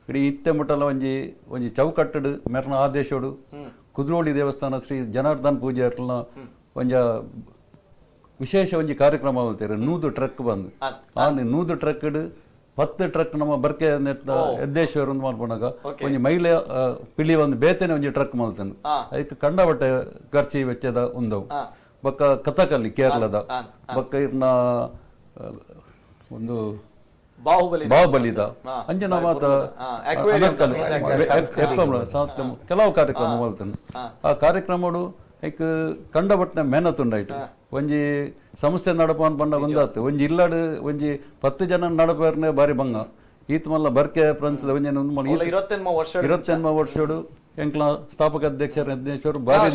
ಇಡೀ ಇತ್ತೆ ಮುಟ್ಟಲ್ಲ ಒಂಜಿ ಒಂಜಿ ಚೌಕಟ್ಟಡು ಮೇರ್ನ ಆದೇಶೋಡು ಕುದ್ರೋಳಿ ದೇವಸ್ಥಾನ ಶ್ರೀ ಜನಾರ್ದನ್ ಪೂಜೆ ಅರ್ನ ಒಂಜ ವಿಶೇಷ ಒಂಜಿ ಕಾರ್ಯಕ್ರಮ ಹೇಳ್ತಾರೆ. 100 ಟ್ರಕ್ ಬಂದು ಆ 100 ಟ್ರಕ್ 10 ಟ್ರಕ್ ನಮ್ಮ ಬರ್ಕೆ ಎದ್ದೇಶ್ವರ ಮಾಡ್ಕೊಂಡಾಗ ಒಂಜಿ ಮಹಿಳೆ ಪಿಳಿ ಒಂದು ಬೇತೇನೆ ಒಂಜಿ ಟ್ರಕ್ ಮಲ್ತಾನೆ. ಅದಕ್ಕೆ ಕಂಡಬಟ್ಟೆ ಖರ್ಚಿ ವೆಚ್ಚದ ಉಂದವು ಬೊಕ್ಕ ಕಥಕಲ್ಲಿ ಕೇರಳದ ಬೊಕ್ಕ ಇರ್ನ ಒಂದು ಬಾಹುಬಲಿದ ಅಂಜನ ಮಾತ ಕೆಲವು ಕಾರ್ಯಕ್ರಮ ಮಲ್ತಾನೆ. ಆ ಕಾರ್ಯಕ್ರಮಡು ಐಕ್ ಕಂಡಬಟ್ಟೆ ಮೆಹನತ್ ಉಂಡಾಯ್ತು. ಒಂಜಿ ಸಮಸ್ಯೆ ನಡಪ ಬಂಡ ಒಂದಾತು ಒಂಜಿ ಇಲ್ಲಾಡು ಒಂಜಿ 10 ಜನ ನಡಪರ್ನೆ ಬಾರಿ ಬಂಗ ಈತ್ ಮಲ್ಲ ಬರ್ಕೆ ಫ್ರೆಂಡ್ಸ್ ಒಂಜಿ 29 ವರ್ಷಡು ಎಂಕ್ಲ ಸ್ಥಾಪಕ ಅಧ್ಯಕ್ಷರ ಯಜ್ಞೇಶ್ವರ್ ಬಾರಿ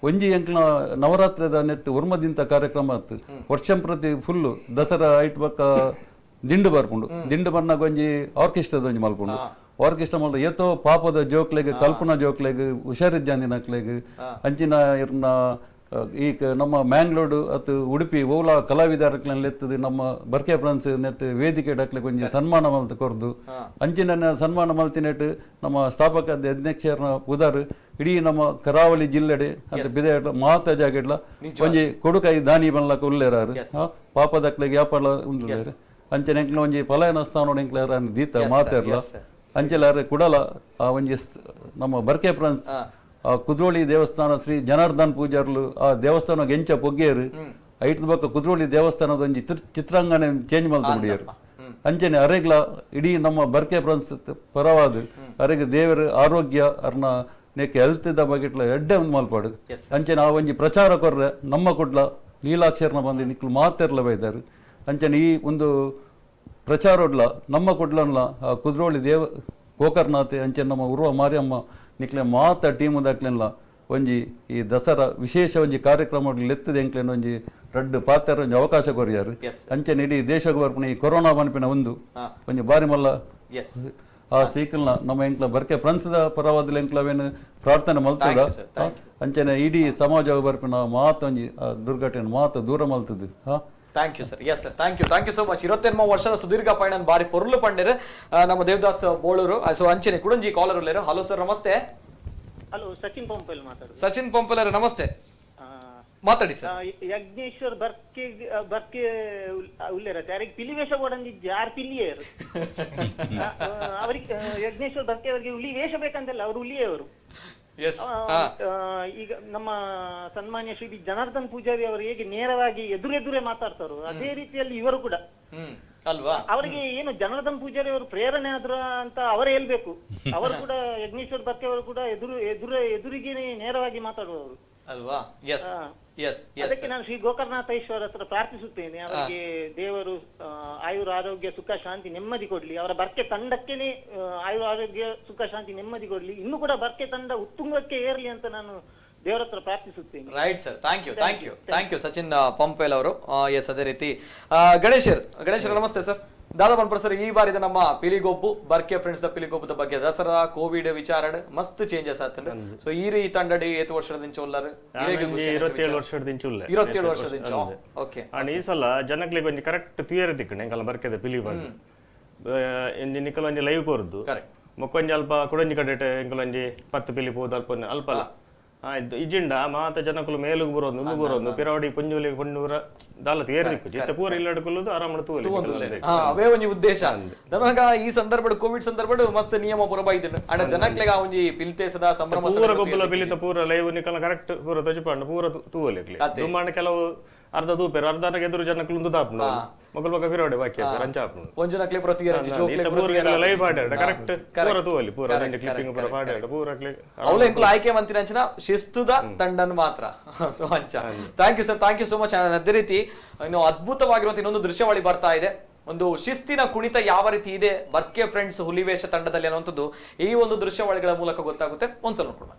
ಒಂಜಿ ಎಂಕ್ಲ ನವರಾತ್ರಿದ ನೆಟ್ ಉರ್ಮದಿಂತ ಕಾರ್ಯಕ್ರಮ ಆತು. ವರ್ಷಂ ಪ್ರತಿ ಫುಲ್ ದಸರಾ ಐಟ್ ಬಕ್ಕ ದಿಂಡು ಬರ್ಪುಂಡು. ದಿಂಡು ಬಂದಾಗ ಒಂಜಿ ಆರ್ಕೆಸ್ಟ್ರಾದ ಒಂಜಿ ಮಲ್ಪುಂಡು. ಆರ್ಕೆಸ್ಟ್ರಾ ಮಾಡ್ದ ಏತೋ ಪಾಪದ ಜೋಕ್ಲೆಗ್ ಕಲ್ಪನಾ ಜೋಕ್ಲೆಗ್ ಹುಷಾರಿದ್ದಾನಿನಕ್ಲೆಗ್ ಅಂಚಿನ ಇರ್ನ ಈಗ ನಮ್ಮ ಮ್ಯಾಂಗ್ಳೂರು ಅತ್ತು ಉಡುಪಿ ಓಲಾ ಕಲಾವಿದರ್ಕ್ಲೆಲ್ಲ ಎತ್ತದು ನಮ್ಮ ಬರ್ಕೆ ಫ್ರೆಂಡ್ಸ್ ನೆಟ್ ವೇದಿಕೆ ಡಕ್ಲೆ ಒಂಜಿ ಸನ್ಮಾನ ಮಲ್ತು ಕೊರ್ದು ಅಂಚಿನ ಸನ್ಮಾನ ಮಲ್ತಿನೆಟ್ ನಮ್ಮ ಸ್ಥಾಪಕ ಅಧ್ಯಕ್ಷರ ಉದಾರ್ ಇಡೀ ನಮ್ಮ ಕರಾವಳಿ ಜಿಲ್ಲೆಡೆ ಅಂತ ಬಿದೆ ಮಾತ ಜಾಗೆಡ್ಲ ಒಂಜಿ ಕೊಡುಕೈ ದಾನಿ ಬನ್ಲಕ ಉಲ್ಲೇರಾರು ಪಾಪದಕ್ಲೆಗ್ ಯಾಪಲ ಉಂದುಲ್ಲೇರು ಅಂಚನೆ ಎಂಕ್ಲ ಒಂಜಿ ಪಲಾಯನ ಸ್ಥಾನ ಎಂಕ್ಲಾರ ದೀತ ಮಾತಾಡ್ಲ ಅಂಚೆಲಾರ ಕುಡಲ ಆ ಒಂಜಿ ನಮ್ಮ ಬರ್ಕೆ ಫ್ರೆಂಡ್ಸ್ ಆ ಕುದ್ರೋಳಿ ದೇವಸ್ಥಾನ ಶ್ರೀ ಜನಾರ್ದನ್ ಪೂಜಾರ್ಲು ಆ ದೇವಸ್ಥಾನ ಎಂಚ ಪೊಗ್ಗೇರು ಐಟ್ ಬಕ್ಕ ಕುದ್ರೋಳಿ ದೇವಸ್ಥಾನದ ಒಂಜಿ ಚಿತ್ರಾಂಗಣ ಚೇಂಜ್ ಮಲ್ತು ಬಿಡಿಯರು. ಅಂಚನೆ ಅರೆಗ್ಲ ಇಡೀ ನಮ್ಮ ಬರ್ಕೆ ಫ್ರೆಂಡ್ಸ್ ಪರವಾದ ಅರೆಗೆ ದೇವರ ಆರೋಗ್ಯ ಅರ್ನ ನೆಕ್ ಹೆಲ್ತ್ ದ ಬಗೆಟ್ಲ ಎಡ್ಡೆ ಒಂದು ಮಲ್ಪಾಡು. ಅಂಚನೆ ಆ ಒಂಜಿ ಪ್ರಚಾರ ಕೊರ್ರೆ ನಮ್ಮ ಕುಡ್ಲ ನೀಲಾಕ್ಷರನ ಬಂದು ನಿಕ್ಲು ಮಾತೆರ್ಲ ಬೈದಾರು. ಅಂಚನೆ ಈ ಒಂದು ಪ್ರಚಾರೋಡ್ಲ ನಮ್ಮ ಕುಡ್ಲನ್ಲ ಆ ಕುದ್ರೋಳಿ ಗೋಕರ್ನಾಥ್ ಅಂಚೆ ನಮ್ಮ ಉರ್ವ ಮಾರಿಯಮ್ಮ ನಿಕ್ಲೆ ಮಾತ ಟೀಮ್ ದಾಕ್ಲೆನ್ಲ ಒಂಜಿ ಈ ದಸರಾ ವಿಶೇಷ ಒಂಜಿ ಕಾರ್ಯಕ್ರಮ ಲೆತ್ತದ ಎಂಕ್ಲೆನ್ ಒಂಜಿ ರಡ್ಡು ಪಾತ್ರ ಒಂಜಿ ಅವಕಾಶ ಕೊರಿಯಾರು. ಅಂಚನೆ ಇಡೀ ದೇಶಕ್ಕೆ ಬರ್ಪುಣ ಈ ಕೊರೋನಾ ಬನ್ಪಿನ ಒಂಜಿ ಬಾರಿ ಮಲ್ಲ ಆ ಸೈಕಲ್ನ ನಮ್ಮ ಎಂಕ್ಲ ಬರ್ಕೆ ಫ್ರೆಂಡ್ಸ್ದ ಪರವಾದ ಎಂಕ್ಲವೇನು ಪ್ರಾರ್ಥನೆ ಮಲ್ತದ ಅಂಚನೆ ಇಡೀ ಸಮಾಜ ಬರ್ಪಿನ ಮಾತ ಒಂಜಿ ದುರ್ಘಟನೆ ಮಾತ ದೂರ ಮಲ್ತದ್ದು. Thank you sir. Yes sir, thank you so much. 28 ವರ್ಷದ ಸುದೀರ್ಘ ಪಯಣ ಬಾರಿ ಪೊರ್ಲು ಪಂಡೇರು ನಮ್ಮ ದೇವದಾಸ್ ಬೋಳೂರು. ಸೊ ಅಂಚನೆ ಕುಡಂಜಿ ಕಾಲರ್ ಉಳ್ಳೇರು. ಹಲೋ ಸರ್, ನಮಸ್ತೆ. ಹಲೋ, ಸಚಿನ್ ಪಂಪಲ್ ಮಾತಾಡೋದು. ಸಚಿನ್ ಪಂಪಲ್ ನಮಸ್ತೆ. ಮಾತಾಡಿ ಸರ್. ಯಜ್ಞೇಶ್ವರ್ ಬರ್ಕೆ ಬರ್ಕೆ ಉಳ್ಳೇರ ಯಾರಿಗೆ ಪಿಲಿ ವೇಷ ಕೊಡಂದಿದ್ದು ಯಾರು ಪಿಲ್ಲಿಯರು ಅವರಿಗೆ ಯಜ್ಞೇಶ್ವರ್ ಬರ್ಕೆ ಅವರಿಗೆ ಹುಲಿ ವೇಷ ಬೇಕಂತಲ್ಲ ಅವರು ಹುಲಿಯವರು. ಈಗ ನಮ್ಮ ಸನ್ಮಾನ್ಯ ಶ್ರೀ ಜನಾರ್ದನ್ ಪೂಜಾರಿ ಅವರು ಹೇಗೆ ನೇರವಾಗಿ ಎದುರೆದುರೇ ಮಾತಾಡ್ತಾರೋ ಅದೇ ರೀತಿಯಲ್ಲಿ ಇವರು ಕೂಡ ಅಲ್ವಾ, ಅವರಿಗೆ ಏನು ಜನಾರ್ದನ್ ಪೂಜಾರಿ ಅವರು ಪ್ರೇರಣೆ ಆದ್ರ ಅಂತ ಅವರೇ ಹೇಳ್ಬೇಕು. ಅವರು ಕೂಡ ಯಜ್ಞೇಶ್ವರ್ ಬರ್ಕೆ ಅವರು ಕೂಡ ಎದುರಿಗೆ ನೇರವಾಗಿ ಮಾತಾಡುವವರು ಅಲ್ವಾ. ಅದಕ್ಕೆ ನಾನು ಶ್ರೀ ಗೋಕರ್ಣನಾಥೇಶ್ವರ ಹತ್ರ ಪ್ರಾರ್ಥಿಸುತ್ತೇನೆ, ಅವರಿಗೆ ದೇವರು ಆಯುರ್ ಆರೋಗ್ಯ ಸುಖ ಶಾಂತಿ ನೆಮ್ಮದಿ ಕೊಡ್ಲಿ, ಅವರ ಬರ್ಕೆ ತಂಡಕ್ಕೇನೆ ಆಯುರ್ ಆರೋಗ್ಯ ಸುಖ ಶಾಂತಿ ನೆಮ್ಮದಿ ಕೊಡ್ಲಿ, ಇನ್ನು ಕೂಡ ಬರ್ಕೆ ತಂಡ ಉತ್ತುಂಗಕ್ಕೆ ಏರ್ಲಿ ಅಂತ ನಾನು ದೇವರ ಹತ್ರ ಪ್ರಾರ್ಥಿಸುತ್ತೇನೆ. Right sir, thank you Sachin Pumpwell ಅವರು. ಎಸ್, ಅದೇ ರೀತಿ ಗಣೇಶರ್ ನಮಸ್ತೆ ಸರ್. ದಾದಾ ಪನ್ಪರ್ ಸರ್, ಈ ಬಾರಿದ ನಮ್ಮ ಪಿಲಿಗೊಬ್ಬು ಬರ್ಕೆ ಫ್ರೆಂಡ್ಸ್ ದ ಪಿಲಿಗೊಬ್ಬದ ಬಗ್ಗೆ ದಸರಾ ಕೋವಿಡ್ ವಿಚಾರ ಮಸ್ತ್ ಚೇಂಜಸ್ ಆಗ್ತದೆ. ಸೊ ಈ ರೀ ತಂಡಡಿ 7 ವರ್ಷದಿಂದ ಚೊಲ್ಲರು 27 ವರ್ಷದಿಂದ ಚೊಲ್ಲ 27 ವರ್ಷದಿಂದ ಓಕೆ. ಅಂಡ್ ಈ ಸಲ ಜನಗಳಿಗೆ ಒಂಜಿ ಕರೆಕ್ಟ್ ತಿಯರಿ ತಿಕ್ಕಣೆ ಎಂಕಲ್ಲ ಬರ್ಕೆದ ಪಿಲಿ ಬಂದು ಎಂಜಿ ನಿಕ್ಕಲ ಒಂಜಿ ಲೈವ್ ಕೋರ್ದು ಮೊಕ್ಕೊಂಜಿ ಅಲ್ಪ ಕುಡಂಜಿ ಕಡೆಟ್ ಎಂಕಲೊಂಜಿ 10 ಪಿಲಿ ಪೋದು ಅಲ್ಪನೆ ಅಲ್ಪಲ್ಲ ಆಯ್ತು ಇಜಿಂಡ ಮಾತ ಜನಕ್ಕಲು ಮೇಲುಗು ಬರೋದು ಉಂದು ಬರೋದು ಪಿರಾವಡಿ ಪುಂಜುಲಿಗೆ ಪುಂಡೂರ ದಾಲ ತೇರಿಕ್ಕು ಚಿತ್ತ ಪೂರ ಇಲ್ಲಡ್ಕೊಳ್ಳೋದು ಆರಾಮ ತೂಲಿ ಅವೇ ಒಂಜಿ ಉದ್ದೇಶ ನನಗ ಈ ಸಂದರ್ಭ ಕೋವಿಡ್ ಸಂದರ್ಭ ಮಸ್ತ್ ನಿಯಮ ಪುರಬೈದಿನ ಅಣ್ಣ ಜನಕ್ಲೆಗ ಒಂಜಿ ಪಿಲ್ತೇಸದ ಸಂಭ್ರಮ ಪೂರ ಗೊಬ್ಬಲ ಪಿಲಿತ ಪೂರ ಲೈವ್ ನಿಕಲ ಕರೆಕ್ಟ್ ಪೂರ ತಜಿಪಂಡ ಪೂರ ತೂವಲಿಕ್ಲಿ ದುಮ್ಮಾಂಡ ಕೆಲವು ಅರ್ಧ ತೂಪೇರು ಅರ್ಧಕ್ಕೆ ಎದುರು ಜನಕ್ಕಲು ಉಂದು ತಾಪ್ನ ಮಗಲ್ ಮಗ ಪಿರಾವಡಿ ಬಾಕಿ ರಂಚಾಪ್ನ ಒಂಜನಕ್ಲೆ ಪ್ರತಿಗೆ ಲೈವ್ ಆಡ ಕರೆಕ್ಟ್ ಪೂರ ತೂವಲಿ ಪೂರ ಕ್ಲಿಪ್ಪಿಂಗ್ ಪೂರ ಪಾಡ ಪೂರ ಅವಳ ಎಂಕುಲು ಆಯ್ಕೆ ಮಂತಿನ ಶಿಸ್ತುದ ತಂಡನ್ ಮಾತ್ರ. ಸೊ ಅಂಚ ಥ್ಯಾಂಕ್ ಯು ಸೋ ಮಚ್. ಅದೇ ರೀತಿ ಇನ್ನು ಅದ್ಭುತವಾಗಿರುವಂತ ಇನ್ನೊಂದು ದೃಶ್ಯಾವಳಿ ಬರ್ತಾ ಇದೆ. ಒಂದು ಶಿಸ್ತಿನ ಕುಣಿತ ಯಾವ ರೀತಿ ಇದೆ ಬರ್ಕೆ ಫ್ರೆಂಡ್ಸ್ ಹುಲಿವೇಷ ತಂಡದಲ್ಲಿ ಅನ್ನುವಂಥದ್ದು ಈ ಒಂದು ದೃಶ್ಯಾವಳಿಗಳ ಮೂಲಕ ಗೊತ್ತಾಗುತ್ತೆ. ಒಂದ್ಸಲ ನೋಡ್ಕೊಂಡು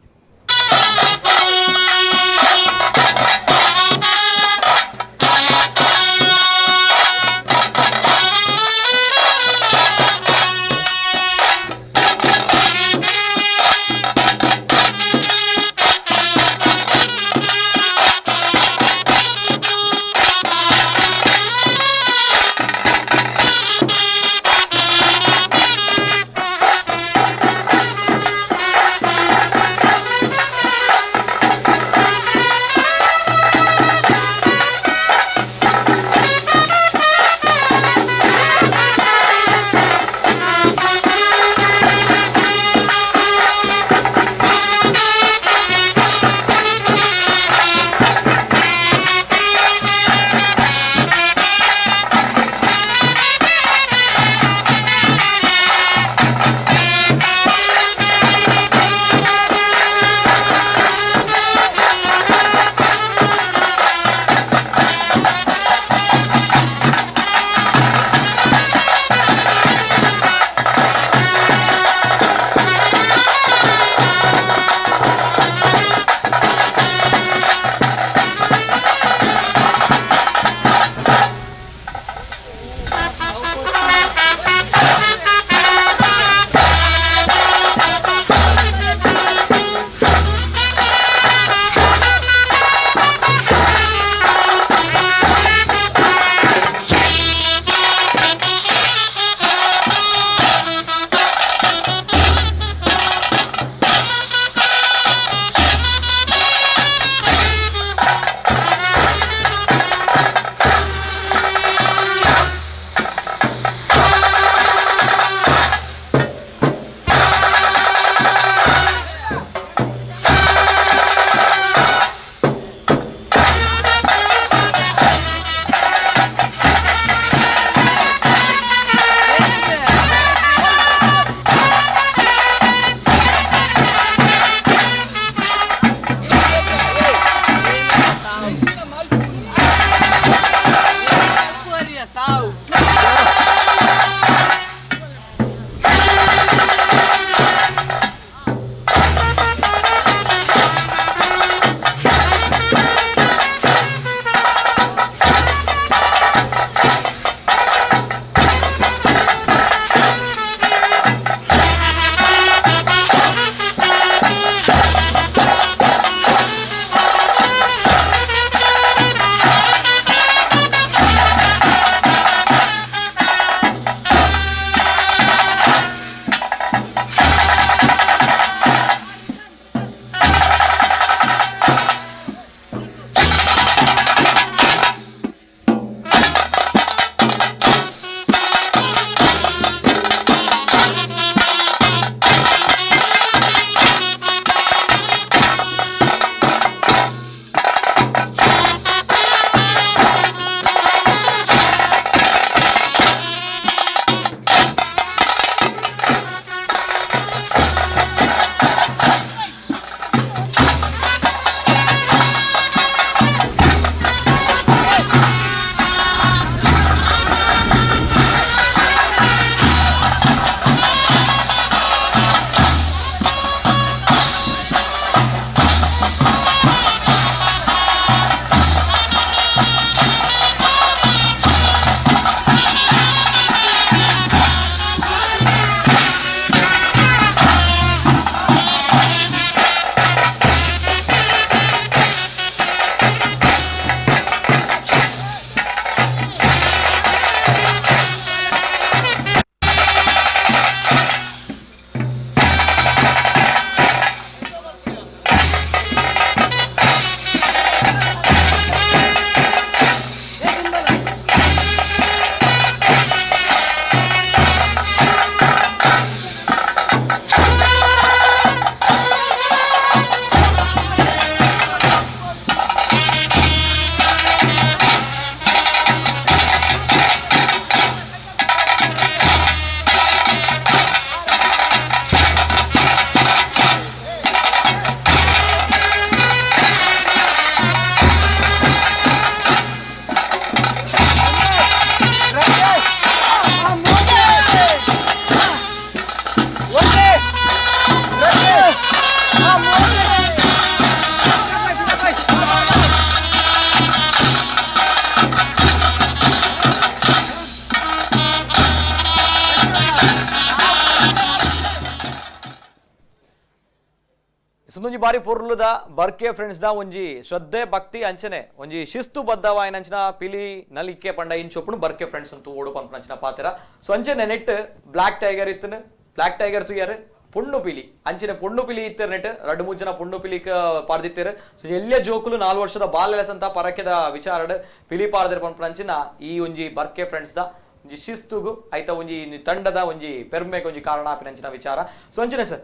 ಸುಂದೊಂಜಿ ಬಾರಿ ಪೊರ್ಲುದ ಬರ್ಕೆ ಫ್ರೆಂಡ್ಸ್ ದ ಒಂಜಿ ಶ್ರದ್ಧೆ ಭಕ್ತಿ ಅಂಚನೆ ಒಂಜಿ ಶಿಸ್ತು ಬದ್ಧವಾಯಿನ ಅಂಚಿನ ಪಿಲಿ ನಲಿಕೆ ಪಂಡ ಇಂಚೊಪ್ಪುನು ಬರ್ಕೆ ಫ್ರೆಂಡ್ಸ್ ಅಂತೂ ಓಡು ಪಂಪನಂಚಿನ ಪಾತೆರ ಸೊ ಅಂಚನೆ ನೆಟ್ ಬ್ಲಾಕ್ ಟೈಗರ್ ಇತ್ತನ ಬ್ಲಾಕ್ ಟೈಗರ್ ತುಯ್ಯಾರ ಪೊಣ್ಣು ಪಿಲಿ ಅಂಚಿನ ಪೊಣ್ಣು ಪಿಲಿ ಇತ್ತರ ನೆಟ್ 2-3 ಜನ ಪೊಣ್ಣು ಪಿಲಿಕ ಪಾಡ್ದಿತ್ತರ ಸೊ ಎಲ್ಲೇ ಜೋಕುಲು 4 ವರ್ಷದ ಬಾಲ್ಯಲೆಸ್ ಅಂತ ಪರಕೆದ ವಿಚಾರಡ್ ಪಿಲಿ ಪಾಡ್ದಿರ ಪಂಪನಂಚಿನ ಈ ಒಂಜಿ ಬರ್ಕೆ ಫ್ರೆಂಡ್ಸ್ ದ ಒಂಜಿ ಶಿಸ್ತುಗು ಐತ ಒಂಜಿ ತಂಡದ ಒಂಜಿ ಪೆರ್ಮೆಗೆ ಒಂಜಿ ಕಾರಣ ಆಪಿನಂಚಿನ ವಿಚಾರ ಸೊ ಅಂಚನೆ ಸರ್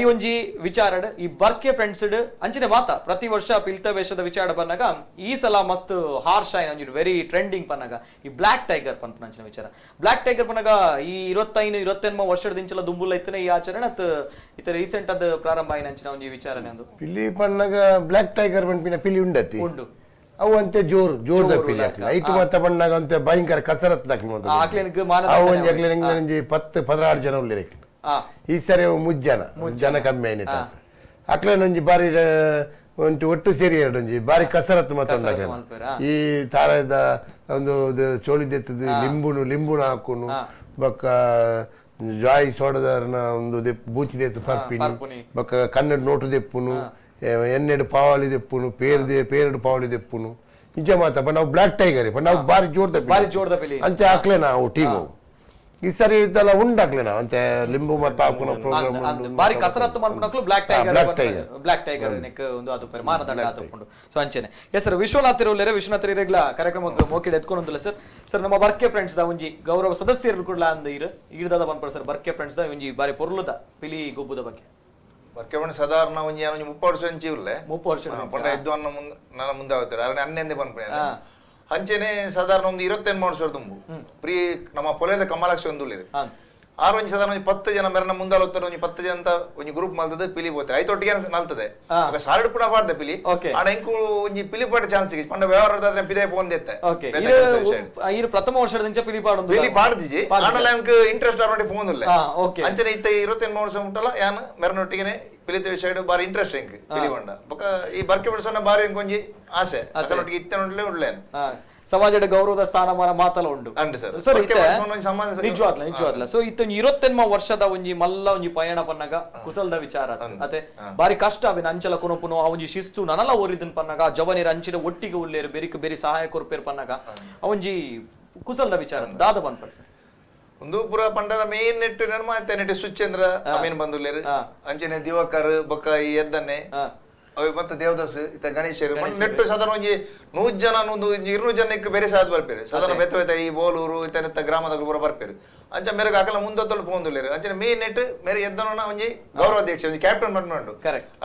ಈ ಒಂಜಿ ವಿಚಾರಡ್ ಈ ಬರ್ಕೆ ಫ್ರೆಂಡ್ಸ್ ಅಂಚನೆ ಮಾತ ಪ್ರತಿ ವರ್ಷ ಪಿಲ್ತ ವೇಷದ ವಿಚಾರ ಬಂದಾಗ ಈ ಸಲ ಮಸ್ತ್ ಹಾರ್ಶ್ ಆಯ್ನ ಒಂಜಿ ವೆರಿ ಟ್ರೆಂಡಿಂಗ್ ಪನ್ನಾಗ ಈ ಬ್ಲಾಕ್ ಟೈಗರ್ ಪಂಪನಂಚಿನ ವಿಚಾರ ಬ್ಲಾಕ್ ಟೈಗರ್ ಪನ್ನಾಗ ಈ 25-28 ವರ್ಷದ ದಿಂಚಲ ದುಂಬುಲ ಇತ್ತನೆ ಈ ಆಚರಣೆ ಅತ್ ಇತ ರೀಸೆಂಟ್ ಅದ ಪ್ರಾರಂಭ ಆಯ್ನಂಚಿನ ಒಂಜಿ ವಿಚಾರನೆ ಅಂದು ಪಿಲಿ ಪನ್ನಾಗ ಬ್ಲಾಕ್ ಟೈಗರ್ ಪಂಪಿನ ಪಿಲಿ ಉಂಡತಿ ಉಂಡು ಅವು ಅಂತೆ ಜೋರ್ದ ಪಿಲಿ ಐಟು ಮತ್ತ ಬಣ್ಣಾಗ ಅಂತೆ ಭಯಂಕರ ಕಸರತ್ ಅವು ಒಂಜಿ 10-16 ಜನ ಉಳ್ಳಿ ಈ ಸರಿ ಜನ ಕಮ್ಮಿ ಆಯ್ನಿಟ್ಟ ಅಕ್ಲೇನೊಂಜಿ ಬಾರಿ ಒಟ್ಟು ಸೇರಿ ಒಂಜಿ ಬಾರಿ ಕಸರತ್ ಮಾತಾಡ ಈ ತಾರದ ಒಂದು ಚೋಳಿದೆತ್ತದು ಲಿಂಬುನ ಹಾಕುನು ಬೊಕ್ಕ ಜಾಯ್ ಸೋಡದಾರನ ಒಂದು ಬೂಚಿದೆತ್ತು ಪರ್ಪಿನಿ ಬೊಕ್ಕ ಕನ್ನಡ ನೋಟು ದೆಪ್ಪುನು ಎನ್ನೆಡು ಪಾವಳಿ ದೆಪ್ಪುನು ಪೇರೆಡು ಪಾವಳಿ ದೆಪ್ಪುನು ನಿಜ ಮಾತ ನಾವು ಬ್ಲಾಕ್ ಟೈಗರ್ ನಾವು ಬಾರಿ ಜೋರ್ದ ಅಂಚೆ ಹಾಕ್ಲೆ ನಾವು ಟೀಮು ಈ ಸರಿ ಇದೆಲ್ಲ ಉಂಡಾಕ್ಲೇನ ಅಂತೆ ಲಿಂಬು ಮತ್ತೆ ಹಾಕುನ ಪ್ರೋಗ್ರಾಮ್ ಬಾರಿ ಕಸರತ್ತು ಮಾಡ್ಕೊಂಡ್ಲು ಬ್ಲಾಕ್ ಟೈಗರ್ ಒಂದು ಅದು ಮಾನದಂಡ ಆತುಕೊಂಡು ಸೊ ಅಂಚೆನೆ ಹೆಸರು ವಿಶ್ವನಾಥ್ ಇರೋಲ್ಲೇರೆ ವಿಶ್ವನಾಥ್ ಇರೆಗ್ಲ ಕಾರ್ಯಕ್ರಮಕ್ಕೆ ಮೋಕಿಡೆ ಎತ್ಕೊಂಡೊಂದಿಲ್ಲ ಸರ್ ನಮ್ಮ ಬರ್ಕೆ ಫ್ರೆಂಡ್ಸ್ ದ ಒಂಜಿ ಗೌರವ ಸದಸ್ಯರು ಕೂಡ ಅಂದ ಈಡದ ಬಂದ್ಪಡ ಸರ್ ಬರ್ಕೆ ಫ್ರೆಂಡ್ಸ್ ದ ಒಂಜಿ ಬಾರಿ ಪೊರ್ಲುದ ಪಿಲಿ ಗೊಬ್ಬುದ ಬಗ್ಗೆ ಬರ್ಕೆ ಫ್ರೆಂಡ್ಸ್ ಸಾಧಾರಣ ಒಂಜಿ 30 ವರ್ಷ ಹಂಚಿ ಇರ್ಲೆ 30 ವರ್ಷ ಪಂಡ ಎದ್ದು ಅನ್ನ ನನ್ನ ಮುಂದೆ ಆಗುತ್ತಾರೆ ಅರಣ್ಯ ಅನ್ನೆಂದೇ ಬಂದ್ಪಡೆ ಅಂಚೆನೆ ಸಾಧಾರಣ ಒಂದು 28 ವರ್ಷ ತುಂಬು ಪ್ರೀ ನಮ್ಮ ಪೊಲೆದ ಕಮಲಾಕ್ಷಿ ಒಂದು ಆರು ಒಂಜಿ ಸಾಧಾರಣ 10 ಜನ ಮೆರನ ಮುಂದಾಲ ಹೋಗ್ತಾರೆ ಒಂಜಿ 10 ಜನ ಅಂತ ಒಂಜಿ ಗ್ರೂಪ್ ಮಲ್ತದೆ ಪಿಲಿ ಹೋಗ್ತಾರೆ ಐತೊಟ್ಟಿಗೆ ನಲ್ತದೆ ಸಾರಡ್ ಕೂಡ ಪಾಡ್ದೆ ಪಿಲಿ ಆಡ ಇಂಕು ಒಂಜಿ ಪಿಲಿ ಪಾಡ ಚಾನ್ಸ್ ಸಿಗಿ ಪಂಡ ವ್ಯವಹಾರದ ಪಿದೆ ಪೋಂದೆತ್ತೆ ಈ ಪ್ರಥಮ ವರ್ಷದಿಂದ ಪಿಲಿ ಪಾಡೊಂದು ಪಿಲಿ ಪಾಡ್ದಿಜಿ ಆನಲ ಇಂಕು ಇಂಟ್ರೆಸ್ಟ್ ಆರೋಡಿ ಪೋಂದುಲ್ಲ ಅಂಚನೆ ಇತ್ತ 28 ವರ್ಷ ಉಂಟಲ್ಲ ಯಾನ್ ಮೆರನೊಟ್ಟಿಗೆನೆ ಪಿಲಿತ ವಿಷಯ ಬಾರಿ ಇಂಟ್ರೆಸ್ಟಿಂಗ್ ಪಿಲಿ ಬಂಡ ಬೊಕ ಈ ಬರ್ಕೆ ಬಿಡ್ಸನ ಬಾರಿ ಇಂಕೊಂಜಿ ಆಸೆ ಅದರೊಟ್ಟಿಗೆ ಇತ್ತನೊಡ್ಲೆ ಉಳ್ಳೆನ್ ಸಮಾಜದ ಗೌರವದ ಸ್ಥಾನಮಾನ ಮಾತಲ್ಲ ಉಂಡು ಸರ್ ನಿಜವಾಗ್ಲ ಸೊ ಇತ್ತ 28 ವರ್ಷದ ಒಂಜಿ ಮಲ್ಲ ಒಂಜಿ ಪಯಣ ಪನ್ನಗ ಕುಸಲ್ದ ವಿಚಾರ ಅತೆ ಬಾರಿ ಕಷ್ಟ ಅವಿನ ಅಂಚಲ ಕೊನಪುನು ಆ ಒಂಜಿ ಶಿಸ್ತು ನನಲ ಓರಿದನ್ ಪನ್ನಗ ಜವನಿರ ಅಂಚಿನ ಒಟ್ಟಿಗೆ ಉಳ್ಳೇರು ಬೇರಿ ಸಹಾಯ ಕೊರ್ಪೇರ್ ಪನ್ನಗ ಆ ಒಂಜಿ ಕುಸಲ್ದ ವಿಚಾರ ದಾದ ಬಂದ್ಪಡ್ ಸರ್ ಒಂದು ಪುರ ಪಂಡರ ಮೇನ್ ನೆಟ್ ನಿರ್ಮಾತ ನೆಟ್ ಸುಚೇಂದ್ರ ಅಮೀನ್ ಬಂದುಲ್ಲೇರು ಅಂಚನೆ ದಿವಾಕರ್ ಬೊಕ್ಕ ಈ ಎದ್ದನ್ನೆ ಮತ್ತೆ ದೇವದಾಸ್ ಇತ್ತ ಗಣೇಶರು ನೆಟ್ಟು ಸಾಧಾರಣ ಒಂಜಿ 100 ಜನ 200 ಜನಕ್ಕೆ ಬೇರೆ ಸಾದ್ ಬರ್ಪೇರು ಸಾಧಾರಣ ಬೆತ್ತ ಈ ಬೋಲೂರು ಇತ್ತ ಗ್ರಾಮದ ಪೂರ ಬರ್ಪೇರು ಅಂಚ ಮೇರೆಗೆ ಹಾಕಲ್ಲ ಮುಂದೊತ್ತಲು ಪೋಂದುಲ್ಲೇರು ಅಂಚನೆ ಮೇನ್ ನೆಟ್ ಮೇರೆ ಎದ್ದನ ಒಂಜಿ ಗೌರವಾಧ್ಯಕ್ಷ ಒಂಜಿ ಕ್ಯಾಪ್ಟನ್ ಬಂದು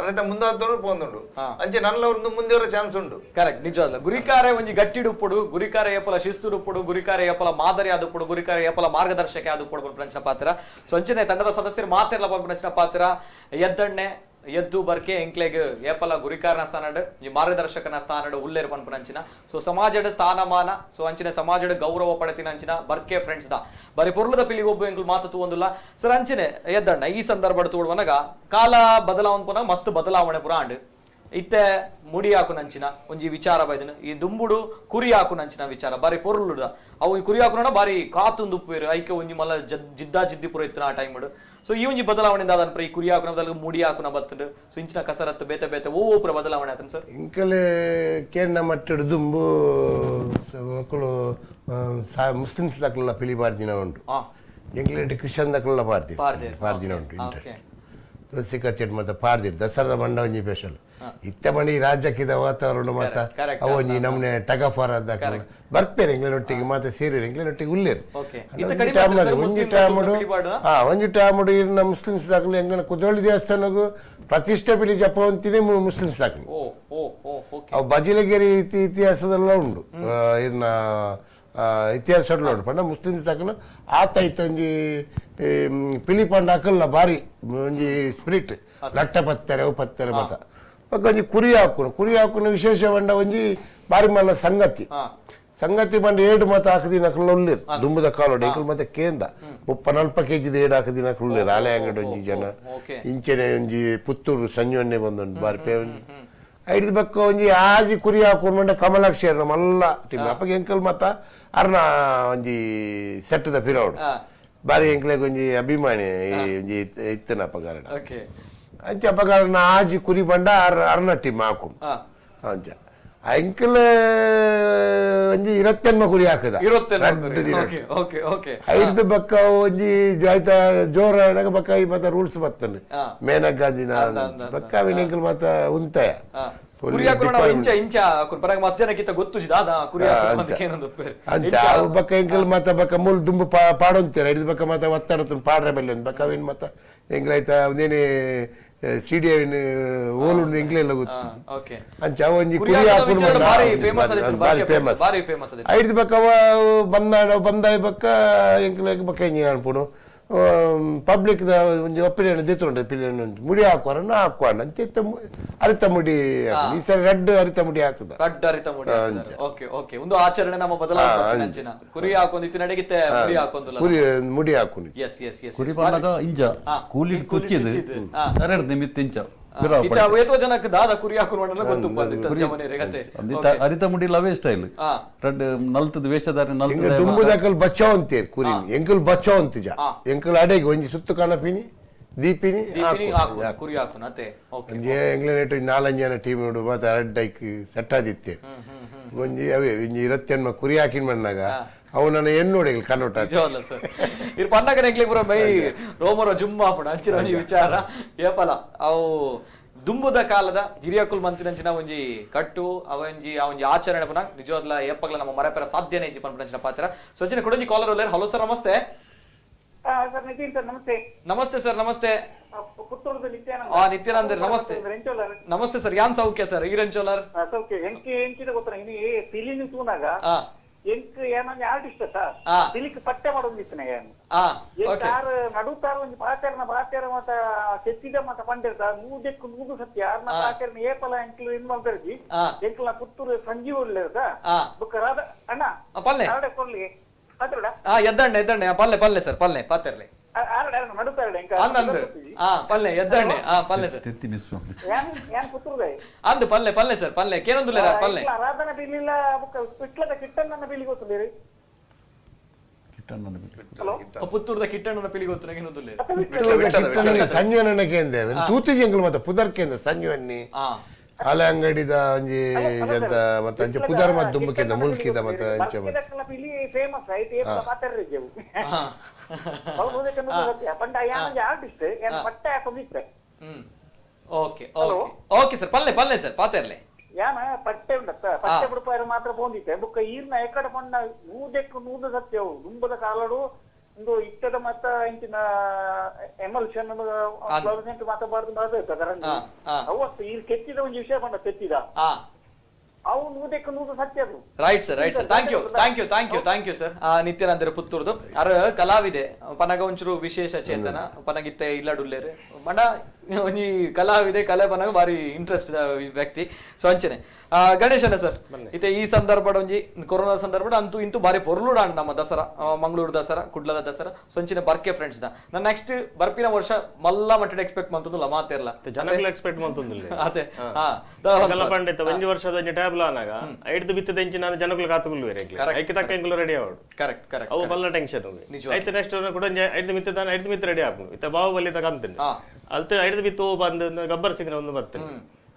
ಅದ್ರ ಮುಂದೊತ್ತಲು ಪೋಂದುಂಡು ಅಂಚೆ ನಲ್ಲವ್ರದ್ದು ಮುಂದೆ ಚಾನ್ಸ್ ಉಂಟು ಕರೆಕ್ಟ್ ನಿಜವಾದ ಗುರಿಕಾರೆ ಒಂಜಿ ಗಟ್ಟಿಡುಪ್ಪುಡು ಗುರಿಕಾರೆ ಏಪಲ ಶಿಸ್ತುಡುಪ್ಪುಡು ಗುರಿಕಾರೆ ಏಪಲ ಮಾದರಿ ಆದುಪ್ಪುಡು ಗುರಿಕಾರೆ ಏಪಲ ಮಾರ್ಗದರ್ಶಕ ಆದುಪ್ಪುಡು ಬಂಪನಂಚಿನ ಪಾತ್ರ ಸೊ ಅಂಚನೆ ತಂಡದ ಸದಸ್ಯರು ಮಾತೆರ್ಲ ಬಂಪನಂಚಿನ ಪಾತ್ರ ಎದ್ದಣ್ಣೆ ಎದ್ದು ಬರ್ಕೆ ಎಂಕ್ಲೆಗ್ ಏಪಲ ಗುರಿಕಾರನ ಸ್ಥಾನಡ್ ಈ ಮಾರ್ಗದರ್ಶಕನ ಸ್ಥಾನಡ್ ಉಲ್ಲೇರ್ ಪನ್ಪನಂಚಿನ ಸೊ ಸಮಾಜದ ಸ್ಥಾನಮಾನ ಸೊ ಅಂಚಿನ ಸಮಾಜದ ಗೌರವ ಪಡೆತಿನಂಚಿನ ಬರ್ಕೆ ಫ್ರೆಂಡ್ಸ್ ದ ಬರಿ ಪೊರ್ಲದ ಪಿಲಿ ಒಬ್ಬ ಎಂಕ್ಲು ಮಾತು ತೂಂದುಲ್ಲ ಸರ್ ಅಂಚಿನೆ ಎದ್ದಣ್ಣ ಈ ಸಂದರ್ಭ ತೂಡುವನಗ ಕಾಲ ಬದಲಾವಣೆ ಪುನಃ ಮಸ್ತ್ ಬದಲಾವಣೆ ಪುರ ಆಂಡ್ ಇತ್ತೆ ಮುಡಿ ಹಾಕು ನಂಚಿನ ಒಂಜಿ ವಿಚಾರ ಬೈದಿನ ಈ ದುಂಬುಡು ಕುರಿ ಹಾಕು ನಂಚಿನ ವಿಚಾರ ಬಾರಿ ಪೊರ್ಲುಡ ಅವು ಈ ಕುರಿ ಹಾಕುನ ಬಾರಿ ಕಾತುಂದು ಉಪ್ಪೇರು ಐಕೆ ಒಂಜಿ ಮಲ್ಲ ಜಿದ್ದಿ ಪುರ ಇತ್ತು ಆ ಟೈಮ್ ಸೊ ಈ ಒಂಜಿ ಬದಲಾವಣೆ ಈ ಕುರಿ ಹಾಕುನ ಮುಡಿ ಹಾಕುನ ಬತ್ತುಂಡು ಸೊ ಇಂಚಿನ ಕಸರತ್ತು ಬೇತೆ ಪುರ ಬದಲಾವಣೆ ಆತನ ಸರ್ ಇಂಕಲೆ ಕೇಂದ್ರ ಮಟ್ಟದ ದುಂಬು ಮಕ್ಕಳು ಮುಸ್ಲಿಮ್ಸ್ ದಾಖಲ ಪಿಲಿ ಪಾಡ್ದಿನ ಉಂಟು ಎಂಕ್ಲೆಟ್ ಕ್ರಿಶ್ಚಿಯನ್ ದಾಖಲ ಪಾಡ್ದಿನ ಉಂಟು ಇಂಟ್ರೆಸ್ಟ್ ತುಳಸಿ ಕಚ್ಚೆಟ್ ಮತ್ತೆ ಪಾಡ್ದಿರು ದಸರಾ ಬಂಡ ಒಂಜಿ ಸ್ಪೆಷಲ್ ಇತ್ತ ಮಂಡಿ ರಾಜ್ಯಕ್ಕಿದ ವಾತಾವರಣ ಮತ್ತ ಅವೊಂಜಿ ನಮ್ನೆ ಟಗಫಾರ ಬರ್ಪೇರು ಎಂಗ್ಲೆನೊಟ್ಟಿಗೆ ಮತ್ತೆ ಸೇರಿ ಎಂಗ್ಲೆನೊಟ್ಟಿಗೆ ಉಳ್ಳೇರು ಒಂಜಿ ಟೈಮಡು ಇನ್ನ ಮುಸ್ಲಿಮ್ಸ್ ದಾಖಲು ಎಂಗ್ಲೆನ ಕುದೋಳಿ ದೇವಸ್ಥಾನಗೂ ಪ್ರತಿಷ್ಠೆ ಪಿಲಿ ಜಪ ಅಂತಿದೆ ಮುಸ್ಲಿಮ್ಸ್ ದಾಖಲು ಅವು ಬಜಿಲಗೇರಿ ಇತಿಹಾಸದೆಲ್ಲ ಉಂಡು ಇನ್ನ ಇತಿಹಾಸ ಉಂಟು ಪಂಡ ಮುಸ್ಲಿಮ್ಸ್ ದಾಖಲು ಆತ ಇತ್ತ ಒಂಜಿ ಪಿಲಿ ಪಂಡ ಹಾಕಲ್ಲ ಬಾರಿ ಒಂಜಿ ಸ್ಪಿರಿಟ್ ಲಟ್ಟ ಪತ್ತಾರೆ ಅವು ಪತ್ತಾರೆ ಮತ ಒಂಜಿ ಕುರಿ ಹಾಕುನ ವಿಶೇಷ ಬಂಡ ಒಂಜಿ ಬಾರಿ ಮಲ್ಲ ಸಂಗತಿ ಬಂಡ 7 ಮತ ಹಾಕದಿನ ಉಳ್ಳೇರು ದುಂಬುದ ಕಾಲೋಡು ಎಂಕಲ್ ಮತ್ತೆ ಕೇಂದ 30-40 kg 7 ಹಾಕದಿನ ಉಳ್ಳೇರು ಆಲೆ ಅಂಗಡಿ ಒಂಜಿ ಜನ ಇಂಚೆನೆ ಒಂಜಿ ಪುತ್ತೂರು ಸಂಜೆ ಬಂದೊಂದು ಬಾರಿ ಪೇ ಐದು ಬಕ್ಕ ಒಂಜಿ ಆಜಿ ಕುರಿ ಹಾಕೊಂಡು ಬಂಡ ಕಮಲಾಕ್ಷಿ ಮಲ್ಲ ಟೀಮ್ ಅಪ್ಪಗೆ ಎಂಕಲ್ ಮತ ಅರ್ನ ಒಂಜಿ ಸೆಟ್ಟದ ಪಿರೋಡು ಬಾರಿ ಎಂಕ್ಲೆಗ್ ಒಂಜಿ ಅಭಿಮಾನಿ ಒಂಜಿ ಇತ್ತನಪ್ಪ ಕಾರಣ ಅಂಚ ಅಪಕಾರನ ಆಜಿ ಕುರಿ ಬಂಡ ಅರ್ನಟ್ಟಿ ಮಾಕು ಅಂಚ ಅಂಕಲ್ ಒಂಜಿ 28 ಕುರಿ ಹಾಕದ 5 ಬಕ್ಕ ಒಂಜಿ ಆಯ್ತ ಜೋರ ಬಕ್ಕ ಮತ್ತ ರೂಲ್ಸ್ ಬರ್ತನೆ ಮೇನಗಾದಿನ ಬಕ್ಕ ವಿನಂಕಲ್ ಮತ್ತ ಉಂತಾಯ ಬಕ್ಕ ಎಂಕಲ್ ಮತ್ತ ಬಕ್ಕ ಮೂಲ ದುಂಬು ಪಾಡೊಂತೀರ 5 ಬಕ್ಕ ಮತ್ತ ಒತ್ತಡ ಪಾಡ್ರೆ ಬೆಲ್ಲ ಬಕ್ಕ ವಿನ್ ಮತ್ತ ಎಂಗ್ಲಾಯ್ತ ಒಂದೇನೆ ಸಿಡಿಯವಿನ ಓಲುಂಡು ಎಂಗ್ಲೆಲ್ಲ ಗೊತ್ತು ಅಂಚ ಒಂಜಿ ಕುರಿ ಹಾಕೊಂಡು ಫೇಮಸ್ 5 ಬಕ್ಕ ಬಂದಾಯ ಬಕ್ಕ ಎಂಕ್ಲ ಬಕ್ಕ ಎಂಜಿ ಅನ್ಪುಣು ಪಬ್ಲಿಕ್ ಒಂಜಿ ಒಪಿನಿಯನ್ ದಿತ್ತುಂಡು ಪಿಲಿಯನ್ ಮುಡಿ ಹಾಕುವಾರ ಹಾಕುವಾನ ಅಂತ ಅರಿತ ಮುಡಿ ಈ ಸರಿ ರೆಡ್ ಅರಿತ ಮುಡಿ ಹಾಕುದ ಒಂದು ಆಚರಣೆ ನಮ್ಮ ಬದಲಾವಣೆ ಕುರಿ ಹಾಕೊಂದಿತ್ತು ನಡೆಗಿತ್ತೆ ಮುಡಿ ಹಾಕೊಂಡು ಕುರಿ ಬಣ್ಣದ ಇಂಜ ಕೂಲಿ ಕುಚ್ಚಿದು ಎರಡು ನಿಮಿತ್ತ ಇಂಚ ಜನಕ್ಕೆ ದಾದ ಕುರಿ ಹಾಕೊಂಡು ಅರಿತ ಮುಡಿ ಲವೇ ಸ್ಟೈಲ್ ರೆಡ್ ನಲ್ತದ ವೇಷಧಾರಿ ನಲ್ತದ ದುಂಬುದಕಲ್ ಬಚ್ಚಾವ್ ಅಂತೀರ್ ಕುರಿ ಎಂಕಲ್ ಬಚ್ಚಾವ್ ಅಂತಿಜ ಎಂಕಲ್ ಅಡೆಗೆ ಒಂಜಿ ಸುತ್ತು ಕಾಲ ಪಿನಿ ದೀಪಿನಿ ಕುರಿ ಹಾಕೋಣ ಎಂಗ್ಲ 4 ಜನ ಟೀಮ್ ನೋಡು ಮತ್ತೆ ಅಡ್ಡೈಕ್ ಸೆಟ್ ಆದಿತ್ತೆ ಒಂಜಿ ಅವೇ ಒಂಜಿ 28 ಕುರಿ ಹಾಕಿನ ಮಣ್ಣಾಗ ಅವು ನನ್ನ ಏನ್ ನೋಡಿ ಕನ್ನೋಟ ಇದು ಪನ್ನಗನ ಪುರ ಮೈ ರೋಮರ ಜುಮ್ಮ ಅಂಚಿನ ವಿಚಾರ ಏಪಲ ಅವು ದುಂಬುದ ಕಾಲದ ಹಿರಿಯಕುಲ್ ಮಂತಿನಂಚಿನ ಒಂಜಿ ಕಟ್ಟು ಅವಂಜಿ ಆಚರಣೆ ಪುನಃ ನಿಜವಾಗ್ಲ ಏಪಗ್ಲ ನಮ್ಮ ಮರಪೆರ ಸಾಧ್ಯನೇ ಇಜ್ಜಿ ಪನ್ಪಂಚಿನ ಪಾತ್ರ ಸೊಂಚಿನ ಕೊಡೊಂಜಿ ಕಾಲರ್ ಒಳ್ಳೆ ಹಲೋ ಸರ್ ನಮಸ್ತೆ ನಮಸ್ತೆ ಸರ್ ನಮಸ್ತೆ ನಿತ್ಯಾನಂದ ನಮಸ್ತೆ ನಮಸ್ತೆ ಸರ್ ಯಾನ್ ಸೌಖ್ಯ ಸರ್ ಈ ರೆಂಚೋಲರ್ ಎಂಕ್ ಏನೊಂದು ಆರ್ಟಿಸ್ಟ್ ತಿಲಿಕ್ ಪಟ್ಟೆ ಮಾಡೋದಿತ್ತು ನಡುತ್ತಾರ ಒಂದು ಪಾಚಾರ ಮತ್ತ ಕೆತ್ತಿದ ಮತ್ತ ಪಂಡಿತ ನೂದೆಕ್ಕು ನೂದು ಸತ್ಯ ಪಾಚಾರನ ಏಪಲ ಎಂಕ್ಲು ಇನ್ ಮಾಡ್ತಾರಿ ಎಂಕ್ಲ ಪುತ್ತೂರು ಸಂಜೀವ್ ಒಳ್ಳೆದ ಬುಕ್ಕ ರಾಧ ಅಣ್ಣ ಆರಡೆ ಕೊರ್ಲಿ ಪಾತ್ರಡ ಎದ್ದಣ್ಣೆ ಪಲ್ಲೆ ಸರ್ ಪಲ್ಲೆ ಪಾತ್ರಲೆ ಪಲ್ಲೆ ಎದ್ದಣ್ಣೆ ಪಲ್ಲೆ ಸರ್ ಅಂದು ಪಲ್ಲೆ ಸರ್ ಪಲ್ಲೆ ಕೇನೊಂದು ಪಲ್ಲೆ ಆರಾಧನ ಬಿಲ್ಲಿಲ್ಲ ಪಿಟ್ಲದ ಕಿಟ್ಟನ್ನ ಬಿಲ್ಲಿ ಗೊತ್ತಿಲ್ಲ ಪುತ್ತೂರದ ಕಿಟ್ಟಣ್ಣನ ಪಿಲಿ ಗೊತ್ತಿಲ್ಲ ಸಂಜೀವನಕ್ಕೆ ತೂತಿಗೆ ಮತ್ತೆ ಪುದರ್ಕೆಂದ ಸಂಜೀವನಿ ಹಾಲೆ ಅಂಗಡಿದ ಒಂಜಿ ಎಂತ ಮತ್ತೆ ಅಂಚೆ ಪುದರ್ ಮತ್ ದುಂಬಕ್ಕಿಂದ ಮುಲ್ಕಿದ ಮತ್ತೆ ಅಂಚೆ ಫೇಮಸ್ ಐತಿ ಪಾತ್ರರಿದ್ದೆವು ಆರ್ಟಿಸ್ಟ್ ಪಟ್ಟೆ ಹಾಕೊಂಡಿದ್ದೆ ಓಕೆ ಸರ್ ಪಲ್ಲೆ ಸರ್ ಪಾತೆರ್ಲೆ ಯಾನ ಪಟ್ಟೆ ಉಂಡತ್ತ ಪಟ್ಟೆ ಬಿಡುಪಾರು ಮಾತ್ರ ಪೋಂದಿತ್ತೆ ಬುಕ್ಕ ಈರ್ನ ಎಕಡೆ ಪಂಡ ನೂದೆಕ್ಕು ನೂದು ಸತ್ಯವು ದುಂಬದ ಕಾಲಡು ಒಂದು ಇಟ್ಟದ ಮತ್ತ ಇಂಚಿನ ಎಮಲ್ಷನ್ ಮಾತಾಡಬಾರ್ದು ಅದರಲ್ಲಿ ಅವತ್ತು ಈ ಕೆತ್ತಿದ ಒಂದು ವಿಷಯ ಪಂಡ ತೆತ್ತಿದ ಅವು ನೂದೆಕ್ಕು ನೂದು ಸತ್ಯದು right sir thank you sir ನಿತ್ಯಾನಂದರ ಪುತ್ತೂರ್ದು ಅರ ಕಲಾವಿದೆ ಪನಗ ಒಂಚೂರು ವಿಶೇಷ ಚೇತನ ಪನಗಿತ್ತೆ ಇಲ್ಲಡುಲ್ಲೇರು ಮಣ ಒಂಜಿ ಕಲಾವಿದೆ ಕಲೆ ಪನಗ ಬಾರಿ ಇಂಟ್ರೆಸ್ಟ್ ವ್ಯಕ್ತಿ ಸೊ ಅಂಚನೆ ಗಣೇಶನ ಸರ್ ಇತ್ತೆ ಈ ಸಂದರ್ಭ ಒಂಜಿ ಕೊರೋನಾ ಸಂದರ್ಭ ಅಂತೂ ಇಂತೂ ಬಾರಿ ಪೊರ್ಲುಡ ನಮ್ಮ ದಸರಾ ಮಂಗಳೂರು ದಸರಾ ಕುಡ್ಲದ ದಸರಾ ಸೊಂಚಿನ ಬರ್ಕೆ ಫ್ರೆಂಡ್ಸ್ ದ ನಾನು ನೆಕ್ಸ್ಟ್ ಬರ್ಪಿನ ವರ್ಷ ಮಲ್ಲ ಮಟ್ಟದ ಎಕ್ಸ್ಪೆಕ್ಟ್ ಮಂತಂದು ಮಾತಿರ್ಲ ಜನಗಳು ಎಕ್ಸ್ಪೆಕ್ಟ್ ಮಂತಂದಿಲ್ಲ ಅದೇ ಪಂಡಿತ ಒಂಜಿ ವರ್ಷದ ಟ್ಯಾಬ್ಲ ಅನಾಗ ಐದು ಬಿತ್ತದ ಇಂಚಿನ ಜನಗಳು ಕಾತುಗಳು ಐಕೆ ತಕ್ಕ ಎಂಗುಲು ರೆಡಿ ಆವಡು ಕರೆಕ್ಟ್ ಅವು ಬಲ್ಲ ಟೆನ್ಷನ್ ಐತೆ ನೆಕ್ಸ್ಟ್ ಕೂಡ ಐದು ಮಿತ್ತ ರೆಡಿ ಆಗ್ಬೋದು ಇತ್ತ ಬಾಹುಬಲಿ ತಗಂತೀನಿ ಅಲ್ತ ಐದು ಬಿತ್ತು ಬಂದು ಗಬ್ಬರ್ ಸಿಂಗ್ ಒಂದು ಬರ್ತೇನೆ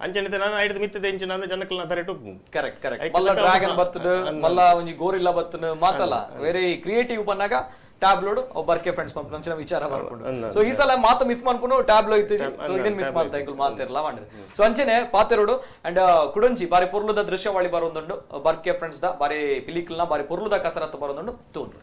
ಅಂಚನಿತೆ ನಾನು ಐದು ಮಿತ್ತದ ಇಂಚಿನ ಅಂದ್ರೆ ಜನಕ್ಕಲ್ಲ ತರೆಟು ಕರೆಕ್ಟ್ ಮಲ್ಲ ಡ್ರ್ಯಾಗನ್ ಬತ್ತದು ಮಲ್ಲ ಒಂಜಿ ಗೋರಿಲ್ಲಾ ಬತ್ತನು ಮಾತಲ್ಲ ವೆರಿ ಕ್ರಿಯೇಟಿವ್ ಬನ್ನಾಗ ಟ್ಯಾಬ್ಲೋಡ್ ಬರ್ಕೆ ಫ್ರೆಂಡ್ಸ್ ಪಂಪಿನ ವಿಚಾರ ಮಾಡ್ಕೊಂಡು ಸೊ ಈ ಸಲ ಮಾತು ಮಿಸ್ ಮಾಡ್ಕೊಂಡು ಟ್ಯಾಬ್ಲೋ ಇತ್ತು ಇದನ್ನ ಮಿಸ್ ಮಾಡ್ತಾ ಇಂಕಲ್ ಮಾತಿರಲ್ಲ ಮಾಡಿದ್ರೆ ಸೊ ಅಂಚೆನೆ ಪಾತೆರೋಡು ಅಂಡ್ ಕುಡಂಚಿ ಬಾರಿ ಪೊರ್ಲುದ ದೃಶ್ಯಾವಳಿ ಬರೋದೊಂದು ಬರ್ಕೆ ಫ್ರೆಂಡ್ಸ್ ದ ಬಾರಿ ಪಿಲಿಕಲ್ನ ಬಾರಿ ಪೊರ್ಲುದ ಕಸರತ್ತು ಬರೋದೊಂದು ತೋಂದು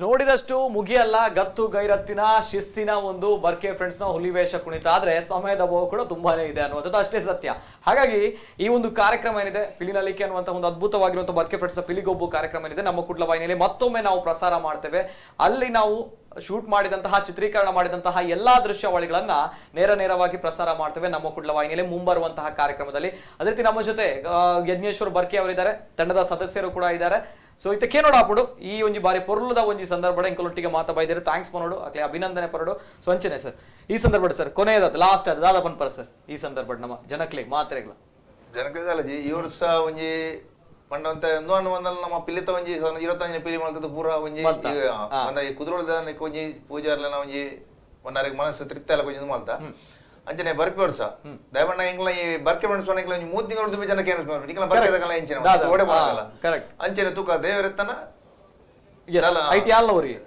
ನೋಡಿದಷ್ಟು ಮುಗಿಯಲ್ಲ, ಗತ್ತು ಗೈರತ್ತಿನ ಶಿಸ್ತಿನ ಒಂದು ಬರ್ಕೆ ಫ್ರೆಂಡ್ಸ್ ನ ಹುಲಿವೇಷ ಕುಣಿತ. ಆದ್ರೆ ಸಮಯದ ಅಭಾವ ಕೂಡ ತುಂಬಾನೇ ಇದೆ ಅನ್ನುವಂಥದ್ದು ಅಷ್ಟೇ ಸತ್ಯ. ಹಾಗಾಗಿ ಈ ಒಂದು ಕಾರ್ಯಕ್ರಮ ಏನಿದೆ ಪಿಲಿನಲಿಕೆ ಅನ್ನುವಂಥ ಒಂದು ಅದ್ಭುತವಾಗಿರುವಂತಹ ಬರ್ಕೆ ಫ್ರೆಂಡ್ಸ್ ಪಿಲಿಗೊಬ್ಬು ಕಾರ್ಯಕ್ರಮ ಏನಿದೆ ನಮ್ಮ ಕುಟ್ಲ ವಾಹಿನಿಯಲ್ಲಿ ಮತ್ತೊಮ್ಮೆ ನಾವು ಪ್ರಸಾರ ಮಾಡ್ತೇವೆ. ಅಲ್ಲಿ ನಾವು ಶೂಟ್ ಮಾಡಿದಂತಹ ಚಿತ್ರೀಕರಣ ಮಾಡಿದಂತಹ ಎಲ್ಲಾ ದೃಶ್ಯಾವಳಿಗಳನ್ನ ನೇರವಾಗಿ ಪ್ರಸಾರ ಮಾಡ್ತೇವೆ ನಮ್ಮ ಕುಟ್ಲ ವಾಹಿನಿಯಲ್ಲಿ ಮುಂಬರುವಂತಹ ಕಾರ್ಯಕ್ರಮದಲ್ಲಿ. ಅದೇ ರೀತಿ ನಮ್ಮ ಜೊತೆ ಯಜ್ಞೇಶ್ವರ್ ಬರ್ಕೆ ಅವರಿದ್ದಾರೆ, ತಂಡದ ಸದಸ್ಯರು ಕೂಡ ಇದ್ದಾರೆ. ಸೊ ಇದಕ್ಕೆ ನೋಡಾಪಡು ಈ ಒಂಜಿ ಬಾರಿ ಪೊರ್ಲದ ಒಂಜಿ ಸಂದರ್ಭ ಇಂಕೊಟ್ಟಿಗೆ ಮಾತಾ ಬೈದಿರಿ ಥ್ಯಾಂಕ್ಸ್ ಮಾಡೋಡು ಅಕ್ಲೆ ಅಭಿನಂದನೆ ಪರಡು. ಸೊ ಅಂಚನೆ ಸರ್ ಈ ಸಂದರ್ಭ ಸರ್ ಕೊನೆಯದ ಲಾಸ್ಟ್ ಅದು ದಾದಾಪನ್ ಪರ ಸರ್ ಈ ಸಂದರ್ಭ ನಮ್ಮ ಜನಕ್ಲೆ ಮಾತ್ರೆಗಳ ಜನಕ್ಕೆ ಈ ವರ್ಷ ಒಂಜಿ ಪಂಡ ನಮ್ಮ ಪಿಲಿತ ಒಂಜಿ 25 ಪಿಲಿ ಮಾಡ್ತದ ಪೂರ ಒಂಜಿ ಕುದುರೋಳದ ಒಂಜಿ ಪೂಜಾರ್ಲ ಒಂಜಿ ಒಂದಾರಿಗೆ ಮನಸ್ಸು ತೃಪ್ತಿ ಕೊಂಚ ಮಾಡ್ತಾ ಅಂಚನೆ ಬರ್ಪಿ ವರ್ಷ ದಯಬಣ್ಣ ಇಂಗ್ಲ ಈ ಬರ್ಕೆ ಮನಸ್ಸು ಒಂಜಿ 3 ತಿಂಗಳು ಜನಕ್ಕೆ ಇಂಗ್ಲ ಬರ್ಕೆದಲ್ಲ ಇಂಚಿನ ಓಡೆ ಮಾಡಲ್ಲ ಅಂಚನೆ ತೂಕ ದೇವರೆತ್ತನ ಐಟಿ ಆಲ್ನವರಿಗೆ.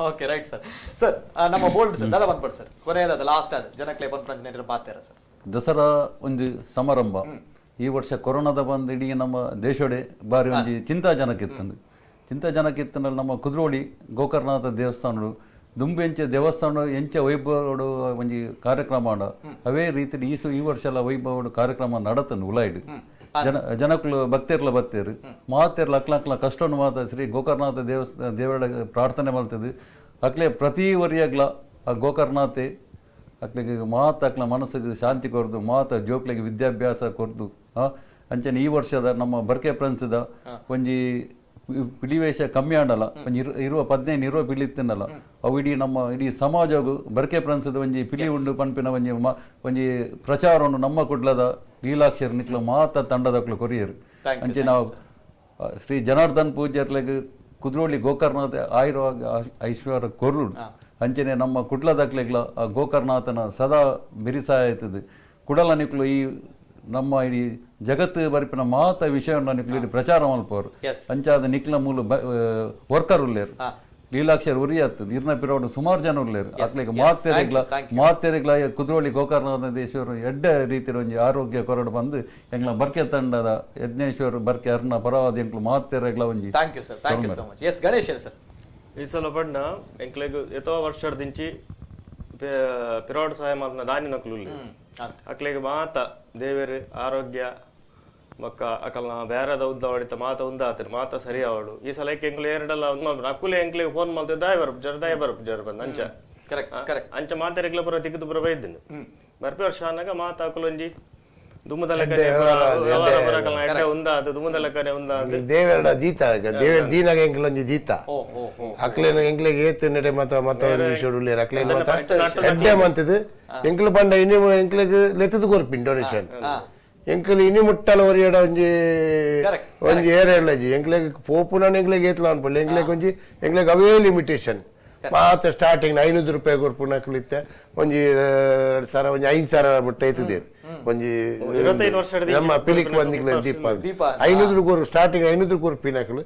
Okay right sir. ಸರ್ ನಮ್ಮ ಬೋಲ್ಡ್ ಸರ್ ದಾದಾ ಬಂದ್ಬಿಡ್ ಸರ್ ಕೊನೆಯದಾದ ಲಾಸ್ಟ್ ಅದು ಜನಕ್ಲೆ ಬಂದು ಬಾತ್ಯಾರ ಸರ್. ದಸರಾ ಒಂದು ಸಮಾರಂಭ ಈ ವರ್ಷ ಕೊರೋನಾದ ಬಂದು ಇಡೀ ನಮ್ಮ ದೇಶೋಡೆ ಬಾರಿ ಒಂದು ಚಿಂತಾಜನಕ್ಕಿತ್ತಂದ್ರೆ ನಮ್ಮ ಕುದ್ರೋಳಿ ಗೋಕರ್ಣನಾಥ ದೇವಸ್ಥಾನ ದುಂಬೆಂಚೆ ದೇವಸ್ಥಾನ ಎಂಚ ವೈಭವಡು ಒಂಜಿ ಕಾರ್ಯಕ್ರಮ ಅವೇ ರೀತಿ ಈ ವರ್ಷ ಎಲ್ಲ ವೈಭವಡು ಕಾರ್ಯಕ್ರಮ ನಡತನು ಉಲಾಯ್ಡು ಜನಕ್ಕಳು ಭಕ್ತರ್ಲ ಬರ್ತೇರು ಮಾತೇರ್ಲ ಅಕ್ಲ ಕಷ್ಟವನ್ನು ಮಾತ ಶ್ರೀ ಗೋಕರ್ಣನಾಥ ದೇವರ ಪ್ರಾರ್ಥನೆ ಮಾಡ್ತದೆ ಅಕ್ಲೆ ಪ್ರತಿ ವರಿಯಾಗ್ಲ ಆ ಗೋಕರ್ಣನಾಥೆ ಅಕ್ಲಿಗೆ ಅಕ್ಲ ಮನಸ್ಸಿಗೆ ಶಾಂತಿ ಕೊರ್ದು ಜೋಕ್ಲಿಗೆ ವಿದ್ಯಾಭ್ಯಾಸ ಕೊರ್ದು ಅಂಚನೆ ಈ ವರ್ಷದ ನಮ್ಮ ಬರ್ಕೆ ಫ್ರೆಂಡ್ಸ್ದ ಒಂಜಿ ಪಿಲಿವೇಷ ಕಮ್ಮಿ ಆಡಲ್ಲ ಒಂಜಿ 15 ಪಿಲಿತ್ತಿನಲ್ಲ ಅವು ಇಡೀ ಸಮಾಜವು ಬರ್ಕೆ ಫ್ರೆಂಡ್ಸ್ದ ಒಂಜಿ ಪಿಲಿ ಉಂಡು ಪಂಪಿನ ಒಂಜಿ ಪ್ರಚಾರವನ್ನು ನಮ್ಮ ಕುಡ್ಲದ ಲೀಲಾಕ್ಷರ ನಿಕ್ಲ ತಂಡದಕ್ಲು ಕೊರಿಯರು ಅಂಚೆ ನಾವು ಶ್ರೀ ಜನಾರ್ದನ್ ಪೂಜ್ಯರ್ಲೆಗ್ ಕುದ್ರೋಳಿ ಗೋಕರ್ಣನಾಥ ಐಶ್ವರ್ಯ ಕೊರ್ರು ಅಂಚನೆ ನಮ್ಮ ಕುಡ್ಲದಕ್ಲೆಗ್ಲ ಆ ಗೋಕರ್ಣನಾಥನ ಸದಾ ಬಿರಿಸಾಯ್ತದೆ ಕುಡಲ ನಿಕ್ಲು ಈ ನಮ್ಮ ಇಡೀ ಜಗತ್ತು ಬರ್ಪಿನ ವಿಷಯವನ್ನು ನಿಕ್ಲು ಪ್ರಚಾರ ಮಲ್ಪವರು ಅಂಚಾದ ನಿಕ್ಲ ಮೂಲ ವರ್ಕರ್ ಉಳ್ಳೇರು ಲೀಲಾಕ್ಷರ ಉರಿಯತ್ತದ ಇರ್ನ ಪಿರೋಡು ಸುಮಾರು ಜನ ಉಳ್ಳೇರು ಅಕ್ಲಿಗೆ ಮಾತೆರೆಗ್ಲ ಕುದ್ರೋಳಿ ಗೋಕರ್ಣನಾಥೇಶ್ವರ ಎಡ್ಡ ರೀತಿಯ ಒಂಜಿ ಆರೋಗ್ಯ ಕೊರಡು ಬಂದು ಎಂಗ್ಲ ಬರ್ಕೆ ತಂಡದ ಯಜ್ಞೇಶ್ವರ ಬರ್ಕೆ ಅರ್ನ ಪರವಾದ ಎಂಕ್ಲು ಮಾತೆರೆಗ್ಲ ಒಂಜಿ. Thank you sir, thank you so much. S Ganesh sir ಈ ಸಲ ಪಡ್ನ ಎಂಕ್ಲೆಗ್ ಎತ್ತೋ ವರ್ಷದಿಂಚಿ ಪಿರಾಡ್ ಸಹಾಯ ಮಾಡ್ನ ದಾನಿ ನಕ್ಲು ಅಕ್ಲೆಗ್ ಮಾತ ದೇವೇರು ಆರೋಗ್ಯ ಮಕ್ಕ ಅಕಲ್ನ ಬೇರದ ಉದ್ದ ಹೊಡಿತ ಮಾತ ಸರಿ ಅವಡು ಈ ಸಲ ಎಂಕ್ಲು ಎರಡಲ್ಲ ಅಕ್ಕುಲೆ ಎಂಕ್ಲೆಗ್ ಫೋನ್ ಮಾಡ್ತಾ ದಯ ಬರಪ್ ಜರ ಬಂದ ಅಂಚ ಅಂಚ ಮಾತೆರೆಗ್ಲ ಪುರ ತಿಕ್ಕದು ಪುರ ಬೈದ್ದೀನಿ ಬರ್ಪಿ ವರ್ಷ ಅನ್ನಗ ಮಾತ ಅಕುಲೊಂಜಿ ದೇವರ ದೀತ ದೇವರ ದೀನಾಗ ಎಂಕ್ಲೊಂಜಿ ದೀತ ಅಕ್ಲೇನ ಎಂಕ್ಲೆಗ್ ಏತು ನೆಡೆ ಮತ್ತ ವಿಷಯ ಅಕ್ಲೇನ ಎಡ್ಡೆ ಮಂತದು ಎಂಕ್ಲು ಪಂಡ ಇನಿ ಎಂಕ್ಲೆಗ್ ಲೆತ್ತದು ಕೊರ್ಪಿನ್ ಡೊನೇಷನ್ ಎಂಕ್ಲು ಇನಿ ಮುಟ್ಟಲ ಒರಿಯಡ ಒಂಜಿ ಏರಿಯಲ್ಲಜಿ ಎಂಕ್ಲೆಗ್ ಪೋಪುನ ಎಂಕ್ಲೆಗ್ ಏತ್ಲ ಅನ್ಪಡ್ಲಿ ಎಂಕ್ಲೆಗ್ ಒಂಜಿ ಎಂಕ್ಲೆಗ್ ಅವೇ ಲಿಮಿಟೇಷನ್ ಮಾತ ಸ್ಟಾರ್ಟಿಂಗ್ 500 ರೂಪಾಯಿ ಕೊರ್ಪುನ ಅಕ್ಲಿತ್ತೆ ಒಂಜಿ 5,000 ಮುಟ್ಟ ಐತದೇರು ಒಂಜಿ ನಮ್ಮ ಪಿಲಿಕ್ ಬಂದಿಗ್ಲ ದೀಪ 500 ಕೊರು ಸ್ಟಾರ್ಟಿಂಗ್ 500 ಕೊರ್ಪಿನಕ್ಲು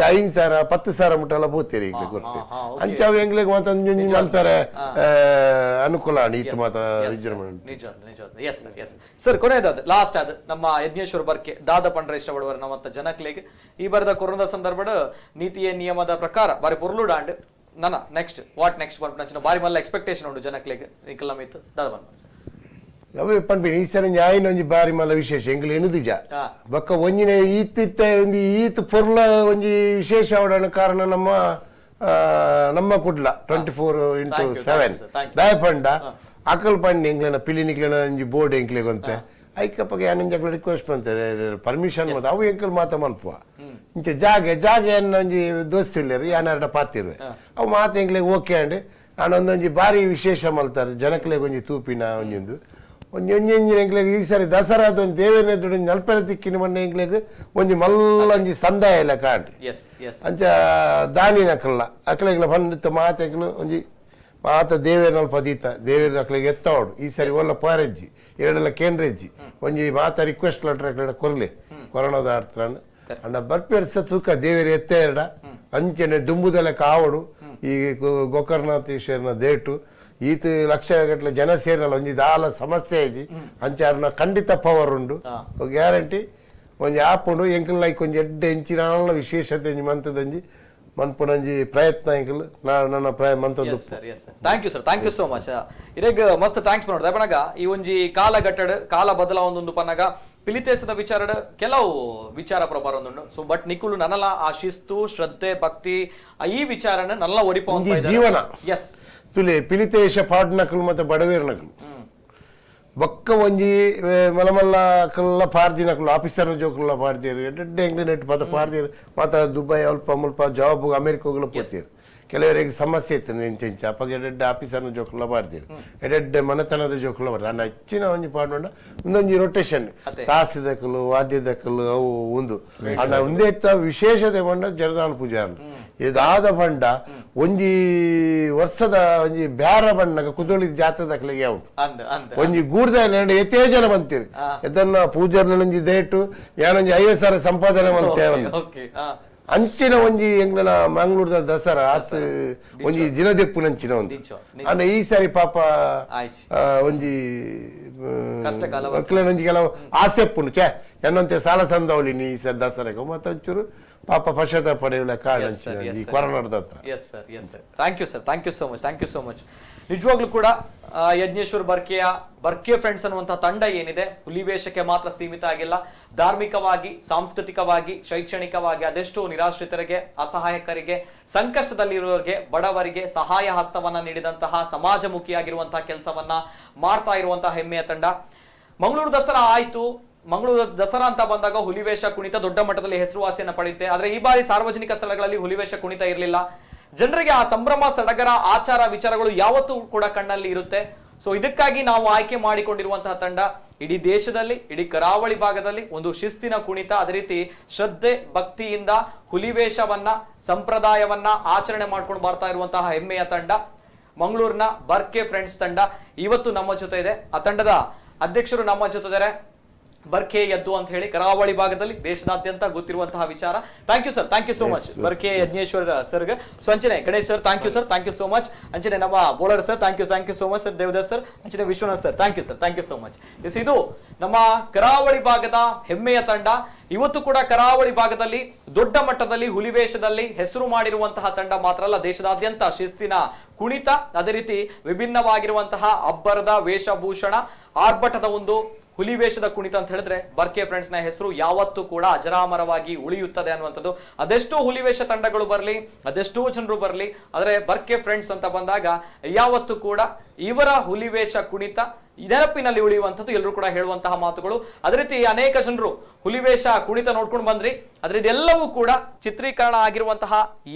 5,000 10,000 ಮುಟ್ಟಲ್ಲ ಬೋತೇರಿ ಈಗ ಕೊರ್ಪಿ ಅಂಚಾವ್ ಎಂಗ್ಲೆಗ್ ಮಾತ ಅಂತಾರೆ ಅನುಕೂಲ ಈತ ಮಾತ ಸರ್. ಕೊನೆಯದಾದ ಲಾಸ್ಟ್ ಆದ ನಮ್ಮ ಯಜ್ಞೇಶ್ವರ ಬರ್ಕೆ ದಾದ ಪಂಡ್ರ ಇಷ್ಟಪಡುವರ ನಮ್ಮತ್ತ ಜನಕ್ಲೆಗ್ ಈ ಬರದ ಕೊರೋನಾ ಸಂದರ್ಭ ನೀತಿಯ ನಿಯಮದ ಪ್ರಕಾರ ಬಾರಿ ಪೊರ್ಲುಡಾಂಡ್ ನನ್ನ ನೆಕ್ಸ್ಟ್ ವಾಟ್ ನೆಕ್ಸ್ಟ್ ಬಂದ ಬಾರಿ ಮಲ್ಲ ಎಕ್ಸ್ಪೆಕ್ಟೇಷನ್ ಉಂಟು ಜನಕ್ಲೆಗ್ ನಿಕಲ ಮಿತ್ತು ದಾದ ಬಂದ ಅವೇ ಪನ್ಪಿನಿ ಈ ಸರಿ ನ್ಯಾಯನ ಒಂಜಿ ಬಾರಿ ಮಲ್ಲ ವಿಶೇಷ ಎಂಗ್ಲು ಎನುದಿಜ ಬೊಕ್ಕ ಒಂಜಿನ ಈತಿತ್ತ ಒಂಜಿ ಈತ್ ಪೊರ್ಲ ಒಂಜಿ ವಿಶೇಷ ಅವಡನ ಕಾರಣ ನಮ್ಮ ಕುಡ್ಲ 24/7 ದಯ ಪಂಡ ಅಕಲ್ ಪಂಡ ಎಂಗ್ಲನ ಪಿಲಿ ನಿಕ್ಲನ ಒಂಜಿ ಬೋರ್ಡ್ ಎಂಕ್ಲೆಗ್ ಅಂತೆ ಐಕಪ್ಪಗೆ ಯಾನಿಂಜಕ್ಲ ರಿಕ್ವೆಸ್ಟ್ ಬಂತಾರೆ ಪರ್ಮಿಷನ್ ಮಾತ ಅವು ಎಂಕಲ್ ಮಾತ ಮನ್ಪುವ ಇಂಚ ಜಾಗೆ ಒಂಜಿ ದೋಸ್ತಿ ಇಲ್ಲೇರು ಯಾನಾರ್ಡ ಪಾತಿರುವೆ ಅವು ಮಾತ ಎಂಕ್ಲೆಗ್ ಓಕೆ ಅಂಡ್ ನಾನು ಒಂದೊಂಜಿ ಬಾರಿ ವಿಶೇಷ ಮಲ್ತಾರೆ ಜನಕ್ಲೆಗ್ ಒಂಜಿ ತೂಪಿನ ಒಂಜೊಂದು ಒಂಜೊಂಜಿ ಎಂಕ್ಲೆಗ್ ಈ ಸರಿ ದಸರಾದ ಒಂದು ದೇವೇನ ದುಡಿ ನಲ್ಪೆರ ತಿಕ್ಕಿನ ಮಣ್ಣ ಎಂಕ್ಲೆಗ್ ಒಂಜಿ ಮಲ್ಲ ಒಂಜಿ ಸಂದಾಯ ಎಲ್ಲ ಕಾಡ್ ಅಂಚ ದಾನಿನ ಅಕ್ಲ ಅಕ್ಲೆಗ್ಲ ಬಂದಿತ್ತ ಮಾತ ಎಂಕ್ಲು ಒಂಜಿ ಮಾತ ದೇವೇನಲ್ ಪದೀತ ದೇವೇರ ಅಕ್ಲೆಗ್ ಎತ್ತವಡು ಈ ಸರಿ ಒಲ್ಲ ಪಾರೆಜ್ಜಿ ಎರಡೆಲ್ಲ ಕೇಂದ್ರೆಜ್ಜಿ ಒಂಜಿ ಮಾತ ರಿಕ್ವೆಸ್ಟ್ ಲೆಟರ್ ಕೊರ್ಲೆ ಕೊರೋನಾದ ಆಡ್ತಾನ ಅಂಡ ಬರ್ಪೆರ್ಸ ತೂಕ ದೇವೇರ ಎತ್ತೆ ಎರಡ ಅಂಚನೆ ದುಂಬುದೆಲ್ಲ ಕಾವಡು ಈ ಗೋಕರ್ಣನಾಥೇಶ್ವರನ ದೇಟು ಈತ ಲಕ್ಷ ಗಟ್ಟಲೆ ಜನ ಸೇರಲ್ಲ ಒಂಜಿ ದಾಲ ಸಮಸ್ಯೆ ಐಜಿ ಅಂಚಾರನ ಖಂಡಿತ ಪವರ್ ಉಂಡು ಗ್ಯಾರಂಟಿ ಒಂಜಿ ಆಪ್ ಉಂಡು ಎಂಕಲ್ ಲೈಕ್ ಒಂಜಿ ಎಡ್ಡೆ ಎಂಚಿನ ವಿಶೇಷತೆ ಮಂತದೊಂಜಿ ಮನ್ಪುನಂಜಿ ಪ್ರಯತ್ನ ಇಂಕಲ್ ನನ್ನ ಮಂತೊಂದು ಥ್ಯಾಂಕ್ ಯು ಸೋ ಮಚ್ ಇರೆಗ್ ಮಸ್ತ್ ಥ್ಯಾಂಕ್ಸ್ ಮಾಡೋದು ಪನಗ ಈ ಒಂಜಿ ಕಾಲ ಗಟ್ಟಡ್ ಕಾಲ ಬದಲಾವೊಂದು ಪನಗ ಪಿಲಿತೇಸದ ವಿಚಾರಡ್ ಕೆಲವು ವಿಚಾರ ಪ್ರಭಾರ ಒಂದುಂಡು ಸೊ ಬಟ್ ನಿಕುಲು ನನ್ನಲ ಆ ಶಿಸ್ತು ಶ್ರದ್ಧೆ ಭಕ್ತಿ ಈ ವಿಚಾರನ ನಲ್ಲ ಒರಿಪ ಜೀವನ ಎಸ್ ಪಿಲಿತೇಶ ಪಾಡ್ನಕಲು ಮತ್ತೆ ಬಡವೇರ್ನಕಲು ಬೊಕ್ಕ ಒಂಜಿ ಮಲಮಲ್ಲ ಕಲ್ಲ ಪಾರ್ದಿನಕಲು ಆಫೀಸರ್ನ ಜೋಕುಲ್ಲ ಪಾಡ್ದೇರು ಎಡ್ಡೆ ಎಂಗ್ಲಿ ನೆಟ್ಟು ಮಾತ ಪಾಡ್ದೇರು ಮಾತ ದುಬೈ ಅಲ್ಪ ಮುಲ್ಪ ಜವಾಬ್ ಅಮೆರಿಕ ಹೋಗಲು ಪೋತೀರು ಕೆಲವರಿಗೆ ಸಮಸ್ಯೆ ಇತ್ತು ನೆಂಚೆಂಚ ಅಪ್ಪಗೆ ಎಡ್ಡೆ ಆಫೀಸರ್ನ ಜೋಕುಲ್ಲ ಪಾಡ್ದೇರು ಎಡ್ಡೆ ಮನೆತನದ ಜೋಕುಲ್ಲ ಪಾಡ್ದು ನಾನು ಹೆಚ್ಚಿನ ಒಂಜಿ ಪಾಡ್ಕೊಂಡ ಒಂದೊಂಜಿ ರೊಟೇಷನ್ ತಾಸಿದಕಲು ವಾದ್ಯದಕಲು ಅವು ಒಂದು ಅಣ್ಣ ಒಂದೇ ವಿಶೇಷತೆ ಬಂಡ ಜರದಾನ ಪೂಜಾರ್ಲು ಇದಾದ ಬಂಡ ಒಂಜಿ ವರ್ಷದ ಒಂಜಿ ಬ್ಯಾರ ಬಣ್ಣಗ ಕುದೊಳಿ ಜಾತದಕ್ಲೆಗೆ ಉಂಟು ಒಂಜಿ ಗೂಡ್ದ ಎತ್ತೇ ಜನ ಬಂತೀರಿ ಇದನ್ನ ಪೂಜಾರ್ನೊಂಜಿ ದೇಟು ಯಾನೊಂಜಿ ISR ಸಂಪಾದನೆ ಮಂತೇವಲ್ಲ ಅಂಚಿನ ಒಂಜಿ ಎಂಗ್ಲನ ಮಂಗಳೂರದ ದಸರಾ ಆತ್ ಒಂಜಿ ದಿನದೆಪ್ಪುನಂಚಿನ ಒಂದು ಅಂದ್ರೆ ಈ ಸಾರಿ ಪಾಪ ಒಂಜಿ ಒಂಜಿ ಕೆಲವು ಆಸೆಪ್ಪುಂಡು ಛೇ ಎನ್ನಂತೆ ಸಾಲ ಸಂದವಳಿ ನೀ ಸರ್ ದಸರಾಗ ಮತ್ತೆ ಒಂಚೂರು ಪಾಪ ಪಶ್ಚಾತ್ತಾಪ ಪಡೆಯುವ ಕಾರಣ ಈ ಕೊರೋನಾದ ಹತ್ರ ಥ್ಯಾಂಕ್ ಯು ಸೋ ಮಚ್ ನಿಜವಾಗ್ಲೂ ಕೂಡ ಯಜ್ಞೇಶ್ವರ್ ಬರ್ಕೆ ಫ್ರೆಂಡ್ಸ್ ಅನ್ನುವಂತಹ ತಂಡ ಏನಿದೆ ಹುಲಿವೇಷಕ್ಕೆ ಮಾತ್ರ ಸೀಮಿತ ಆಗಿಲ್ಲ, ಧಾರ್ಮಿಕವಾಗಿ, ಸಾಂಸ್ಕೃತಿಕವಾಗಿ, ಶೈಕ್ಷಣಿಕವಾಗಿ ಅದೆಷ್ಟೋ ನಿರಾಶ್ರಿತರಿಗೆ, ಅಸಹಾಯಕರಿಗೆ, ಸಂಕಷ್ಟದಲ್ಲಿರುವವರಿಗೆ, ಬಡವರಿಗೆ ಸಹಾಯ ಹಸ್ತವನ್ನ ನೀಡಿದಂತಹ ಸಮಾಜಮುಖಿಯಾಗಿರುವಂತಹ ಕೆಲಸವನ್ನ ಮಾಡ್ತಾ ಇರುವಂತಹ ಹೆಮ್ಮೆಯ ತಂಡ. ಮಂಗಳೂರು ದಸರಾ ಆಯ್ತು. ಮಂಗಳೂರು ದಸರಾ ಅಂತ ಬಂದಾಗ ಹುಲಿವೇಷ ಕುಣಿತ ದೊಡ್ಡ ಮಟ್ಟದಲ್ಲಿ ಹೆಸರುವಾಸಿಯನ್ನ ಪಡೆಯುತ್ತೆ. ಆದ್ರೆ ಈ ಬಾರಿ ಸಾರ್ವಜನಿಕ ಸ್ಥಳಗಳಲ್ಲಿ ಹುಲಿವೇಷ ಕುಣಿತ ಇರಲಿಲ್ಲ. ಜನರಿಗೆ ಆ ಸಂಭ್ರಮ, ಸಡಗರ, ಆಚಾರ ವಿಚಾರಗಳು ಯಾವತ್ತೂ ಕೂಡ ಕಣ್ಣಲ್ಲಿ ಇರುತ್ತೆ. ಸೊ ಇದಕ್ಕಾಗಿ ನಾವು ಆಯ್ಕೆ ಮಾಡಿಕೊಂಡಿರುವಂತಹ ತಂಡ ಇಡೀ ದೇಶದಲ್ಲಿ, ಇಡೀ ಕರಾವಳಿ ಭಾಗದಲ್ಲಿ ಒಂದು ಶಿಸ್ತಿನ ಕುಣಿತ, ಅದೇ ರೀತಿ ಶ್ರದ್ಧೆ ಭಕ್ತಿಯಿಂದ ಹುಲಿವೇಷವನ್ನ, ಸಂಪ್ರದಾಯವನ್ನ ಆಚರಣೆ ಮಾಡ್ಕೊಂಡು ಬರ್ತಾ ಇರುವಂತಹ ಹೆಮ್ಮೆಯ ತಂಡ ಮಂಗಳೂರಿನ ಬರ್ಕೆ ಫ್ರೆಂಡ್ಸ್ ತಂಡ ಇವತ್ತು ನಮ್ಮ ಜೊತೆ ಇದೆ. ಆ ತಂಡದ ಅಧ್ಯಕ್ಷರು ನಮ್ಮ ಜೊತೆ ಇದ್ದಾರೆ, ಬರ್ಕೆ ಯದ್ದು ಅಂತ ಹೇಳಿ, ಕರಾವಳಿ ಭಾಗದಲ್ಲಿ ದೇಶದಾದ್ಯಂತ ಗೊತ್ತಿರುವಂತಹ ವಿಚಾರ. Thank you sir, thank you so much ಬರ್ಕೆ ಯಜ್ಞೇಶ್ವರ್ ಸರ್ಗೆ. ಸೊ ಅಂಚನೆ Ganesh sir, thank you sir, thank you so much. ಅಂಚನೆ ನಮ್ಮ Bolar sir, thank you so much sir. Devdas sir, ಅಂಚನೆ Vishwanath sir, thank you sir, thank you so much. Yes, ಇದು ನಮ್ಮ ಕರಾವಳಿ ಭಾಗದ ಹೆಮ್ಮೆಯ ತಂಡ. ಇವತ್ತು ಕೂಡ ಕರಾವಳಿ ಭಾಗದಲ್ಲಿ ದೊಡ್ಡ ಮಟ್ಟದಲ್ಲಿ ಹುಲಿವೇಷದಲ್ಲಿ ಹೆಸರು ಮಾಡಿರುವಂತಹ ತಂಡ ಮಾತ್ರ ಅಲ್ಲ, ದೇಶದಾದ್ಯಂತ ಶಿಸ್ತಿನ ಕುಣಿತ, ಅದೇ ರೀತಿ ವಿಭಿನ್ನವಾಗಿರುವಂತಹ ಅಬ್ಬರದ ವೇಷಭೂಷಣ, ಆರ್ಭಟದ ಒಂದು ಹುಲಿವೇಷದ ಕುಣಿತ ಅಂತ ಹೇಳಿದ್ರೆ ಬರ್ಕೆ ಫ್ರೆಂಡ್ಸ್ ನ ಹೆಸರು ಯಾವತ್ತೂ ಕೂಡ ಅಜರಾಮರವಾಗಿ ಉಳಿಯುತ್ತದೆ ಅನ್ನುವಂಥದ್ದು. ಅದೆಷ್ಟೋ ಹುಲಿವೇಷ ತಂಡಗಳು ಬರಲಿ, ಅದೆಷ್ಟೋ ಜನರು ಬರಲಿ, ಆದರೆ ಬರ್ಕೆ ಫ್ರೆಂಡ್ಸ್ ಅಂತ ಬಂದಾಗ ಯಾವತ್ತೂ ಕೂಡ ಇವರ ಹುಲಿವೇಷ ಕುಣಿತ ನೆನಪಿನಲ್ಲಿ ಉಳಿಯುವಂಥದ್ದು ಎಲ್ಲರೂ ಕೂಡ ಹೇಳುವಂತಹ ಮಾತುಗಳು. ಅದೇ ರೀತಿ ಅನೇಕ ಜನರು ಹುಲಿವೇಷ ಕುಣಿತ ನೋಡ್ಕೊಂಡು ಬಂದ್ರಿ. ಆದ್ರೆ ಇದೆಲ್ಲವೂ ಕೂಡ ಚಿತ್ರೀಕರಣ ಆಗಿರುವಂತಹ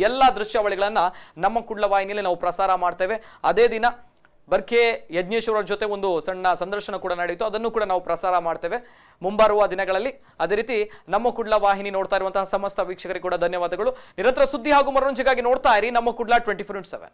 ಎಲ್ಲಾ ದೃಶ್ಯಾವಳಿಗಳನ್ನ ನಮ್ಮ ಕುಡ್ಲ ವಾಹಿನಿಯಲ್ಲಿ ನಾವು ಪ್ರಸಾರ ಮಾಡ್ತೇವೆ. ಅದೇ ದಿನ ಬರ್ಕೆ ಯಜ್ಞೇಶ್ವರ ಜೊತೆ ಒಂದು ಸಣ್ಣ ಸಂದರ್ಶನ ಕೂಡ ನಡೆಯಿತು, ಅದನ್ನು ಕೂಡ ನಾವು ಪ್ರಸಾರ ಮಾಡ್ತೇವೆ ಮುಂಬರುವ ದಿನಗಳಲ್ಲಿ. ಅದೇ ರೀತಿ ನಮ್ಮ ಕುಡ್ಲ ವಾಹಿನಿ ನೋಡ್ತಾ ಇರುವಂತಹ ಸಮಸ್ತ ವೀಕ್ಷಕರಿಗೆ ಕೂಡ ಧನ್ಯವಾದಗಳು. ನಿರಂತರ ಸುದ್ದಿ ಹಾಗೂ ಮನೋರಂಜನೆಗಾಗಿ ನೋಡ್ತಾ ಇರಿ ನಮ್ಮ ಕುಡ್ಲ 24/7.